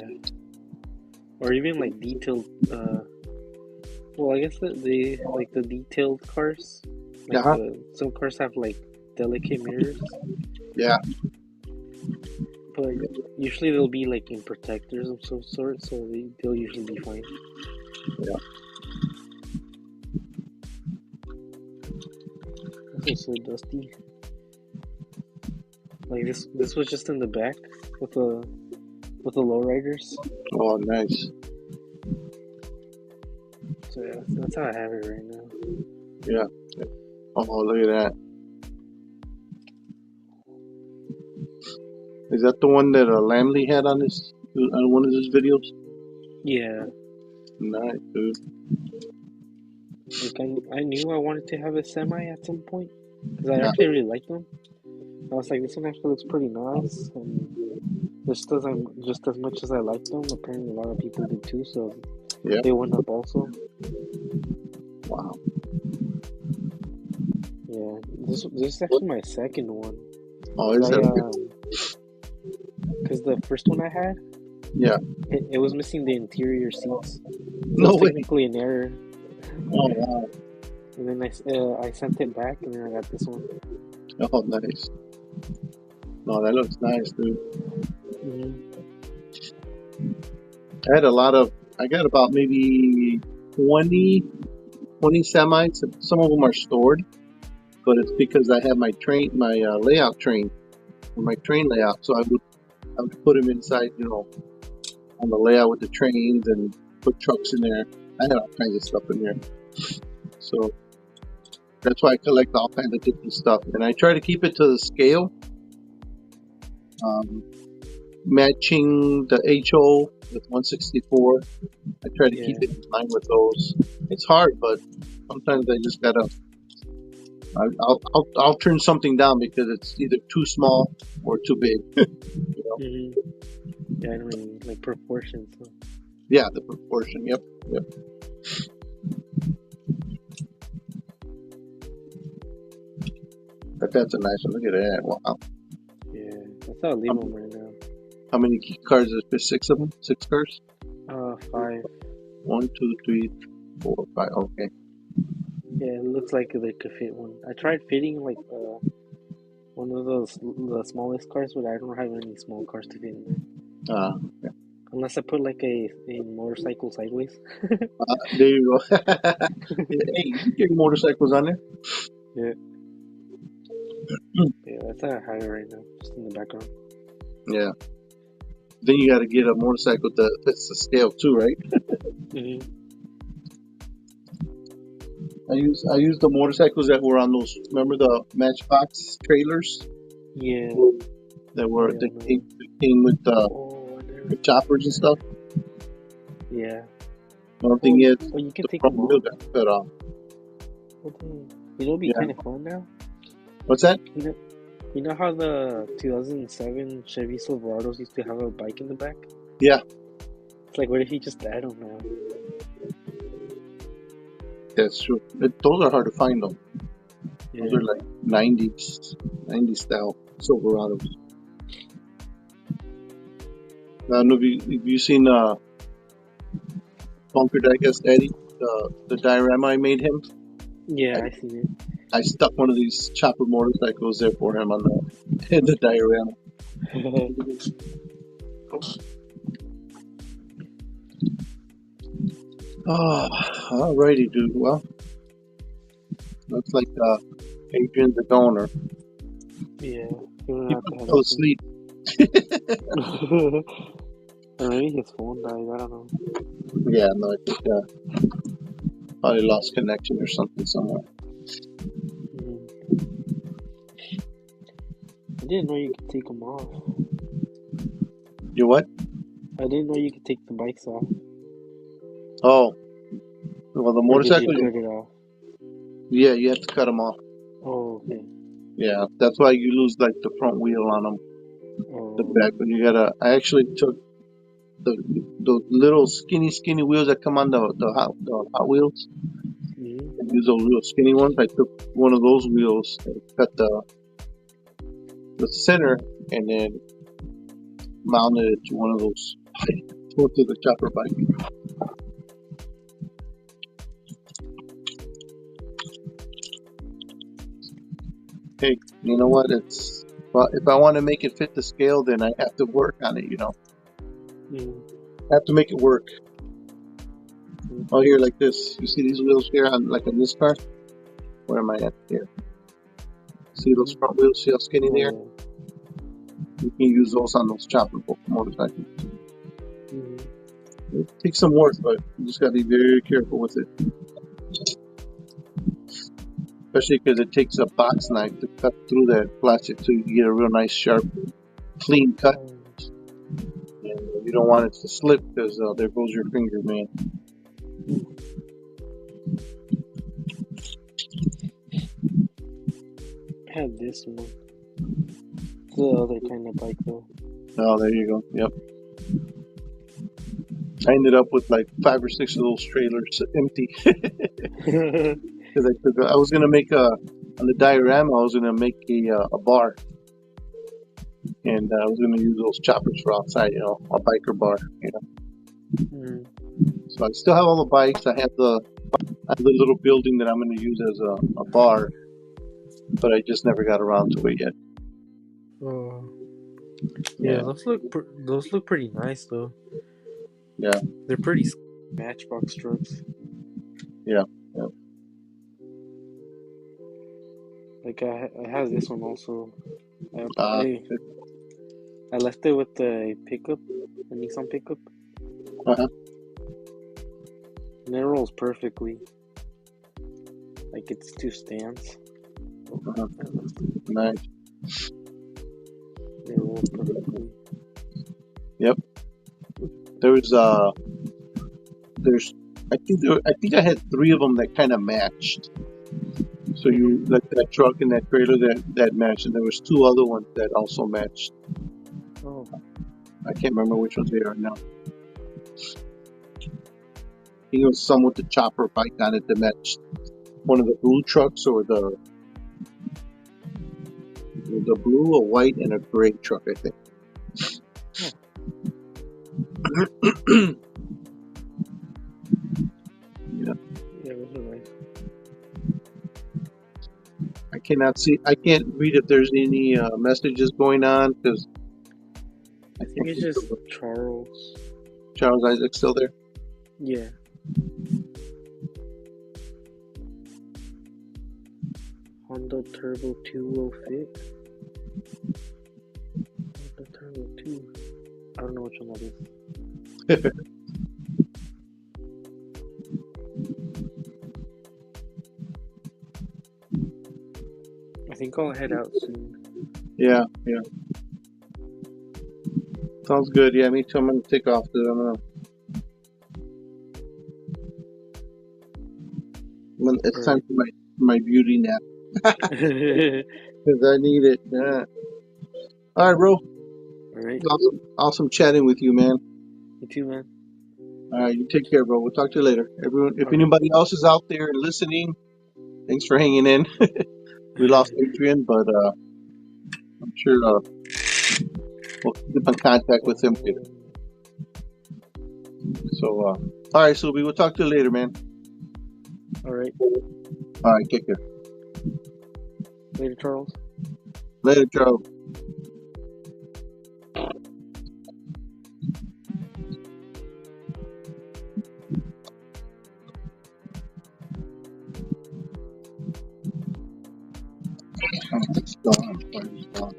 Or even like detailed. Well, I guess they like the detailed cars. Like Uh-huh. some cars have like delicate mirrors. Yeah. But usually they'll be like in protectors of some sort, so they'll usually be fine. Yeah. This is so dusty. Like this was just in the back with the lowriders. Oh, nice. So yeah, that's how I have it right now. Yeah. Oh, look at that. Is that the one that Lamley had on one of his videos? Yeah, Nice, dude. like I knew I wanted to have a semi at some point because I Yeah. actually really liked them. I was like, this one actually looks pretty nice, and this doesn't just as much as I liked them. Apparently, a lot of people did too, so Yeah. they went up also. Wow. Yeah, this is actually my second one. Oh, is that? Because the first one I had, Yeah. it was missing the interior seats. So No it's way. technically an error. Oh, wow. And then I sent it back, and then I got this one. Oh, nice. No, that looks nice, dude. Mm-hmm. I got about maybe 20 semis. Some of them are stored, but it's because I have my layout train, or my train layout. So I would put them inside, you know, on the layout with the trains and put trucks in there. I had all kinds of stuff in there. So that's why I collect all kinds of different stuff. And I try to keep it to the scale. Matching the HO with 164. I try to keep it in line with those. It's hard, but sometimes I just gotta. I'll turn something down because it's either too small or too big. You know? Mm-hmm. Yeah, I mean, like proportions. So. Yeah, the proportion. Yep. But that's a nice one. Look at that. Wow. Yeah, that's how I leave them right now. How many cars is there? 6 of them? 6 cars? 5. 1, 2, 3, 4, 5. Okay. Yeah, it looks like they could fit one. I tried fitting like one of the smallest cars, but I don't have any small cars to fit in there. Okay. Unless I put like a motorcycle sideways. There you go. Hey, you can get motorcycles on there. Yeah. Yeah, that's how I have it right now, just in the background. Yeah. Then you got to get a motorcycle that fits the scale too, right? Mm-hmm. I used the motorcycles that were on those. Remember the Matchbox trailers? Yeah. that Oh, were yeah, they no. came with Oh, I never. choppers and stuff. Yeah. One thing is Oh, you can the take front them wheel off. got cut off. Oh, dang. You know, it'd be Yeah. kind of fun now. What's that? You know how the 2007 Chevy Silverados used to have a bike in the back? Yeah. It's like, what if you just add them now? That's true. Those are hard to find though. Yeah. Those are like 90s style Silverados. I don't know if you seen Bunker Diecast Eddie, the diorama I made him. Yeah, I, I seen it. I stuck one of these chopper motorcycles there for him on the in the diorama. Oh, alrighty, dude. Well, looks like Adrian's a goner. Yeah, you don't He have to have fell that asleep. thing. Or maybe his phone died, I don't know. Yeah, no, I think probably lost connection or something somewhere. Mhm. I didn't know you could take them off. You what? I didn't know you could take the bikes off. Oh, well, the Or did you motorcycle. cut it off? Yeah, you have to cut them off. Oh, okay. Yeah, that's why you lose like the front wheel on them, the Oh, back. But you gotta. I actually took the little skinny wheels that come on the Hot Wheels. mhm. I use those little skinny ones. I took one of those wheels and cut the center, and then mounted it to one of those to the chopper bike. Hey, you know what? It's well, if I want to make it fit the scale, then I have to work on it. Mhm. I have to make it work. Oh, here, like this. You see these wheels here on this car? Where am I at here? See those front wheels? See how skinny they are? Oh, You can use those on those chopper motorcycles. mhm. It takes some work, but you just gotta be very careful with it. Especially because it takes a box knife to cut through that plastic so you get a real nice, sharp, clean cut. Oh, And you don't want it to slip because there goes your finger, man. I had this one. The other kind of bike though. Oh, there you go. Yep. I ended up with like 5 or 6 of those trailers empty because I was gonna make on the diorama. I was gonna make a bar, and I was gonna use those choppers for outside, a biker bar, Mhm. So I still have all the bikes. I have the little building that I'm gonna use as a bar, but I just never got around to it yet. Oh, yeah, Yeah, those look pretty nice though. yeah, They're pretty matchbox trucks. yeah. Like I have this one also. I Uh, I, I left it with the pickup, a Nissan pickup, uh-huh. and it rolls perfectly. Like it's 2 stands. Uh-huh. Nice. It rolls perfectly. Yep. There's I think I had 3 of them that kind of matched. So you like that truck and that trailer that matched, and there was 2 other ones that also matched. Oh, I can't remember which ones they are now. I think it was some with the chopper bike on it that matched one of the blue trucks, or the blue, a white, and a gray truck, I think. Yeah, yeah, those are nice. I can't read if there's any messages going on because I think it's just Charles. Charles Isaac's still there. Yeah. Honda Turbo 2 will fit. Honda Turbo 2. I don't know which one that is. I think I'll head out soon. Yeah. Sounds good. Yeah, me too. I'm gonna take off. It's time Alright. for my beauty nap because I need it. Yeah. All right, bro. Alright. Awesome chatting with you, man. You too, man. All right, you take care, bro. We'll talk to you later. Everyone, if Alright. anybody else is out there listening, thanks for hanging in. We lost Adrian, but I'm sure we'll keep in contact with him later. So, all right, Subi, we'll talk to you later, man. Alright. All right, take care. Later, Charles. Later, Joe. It's gone. It's gone.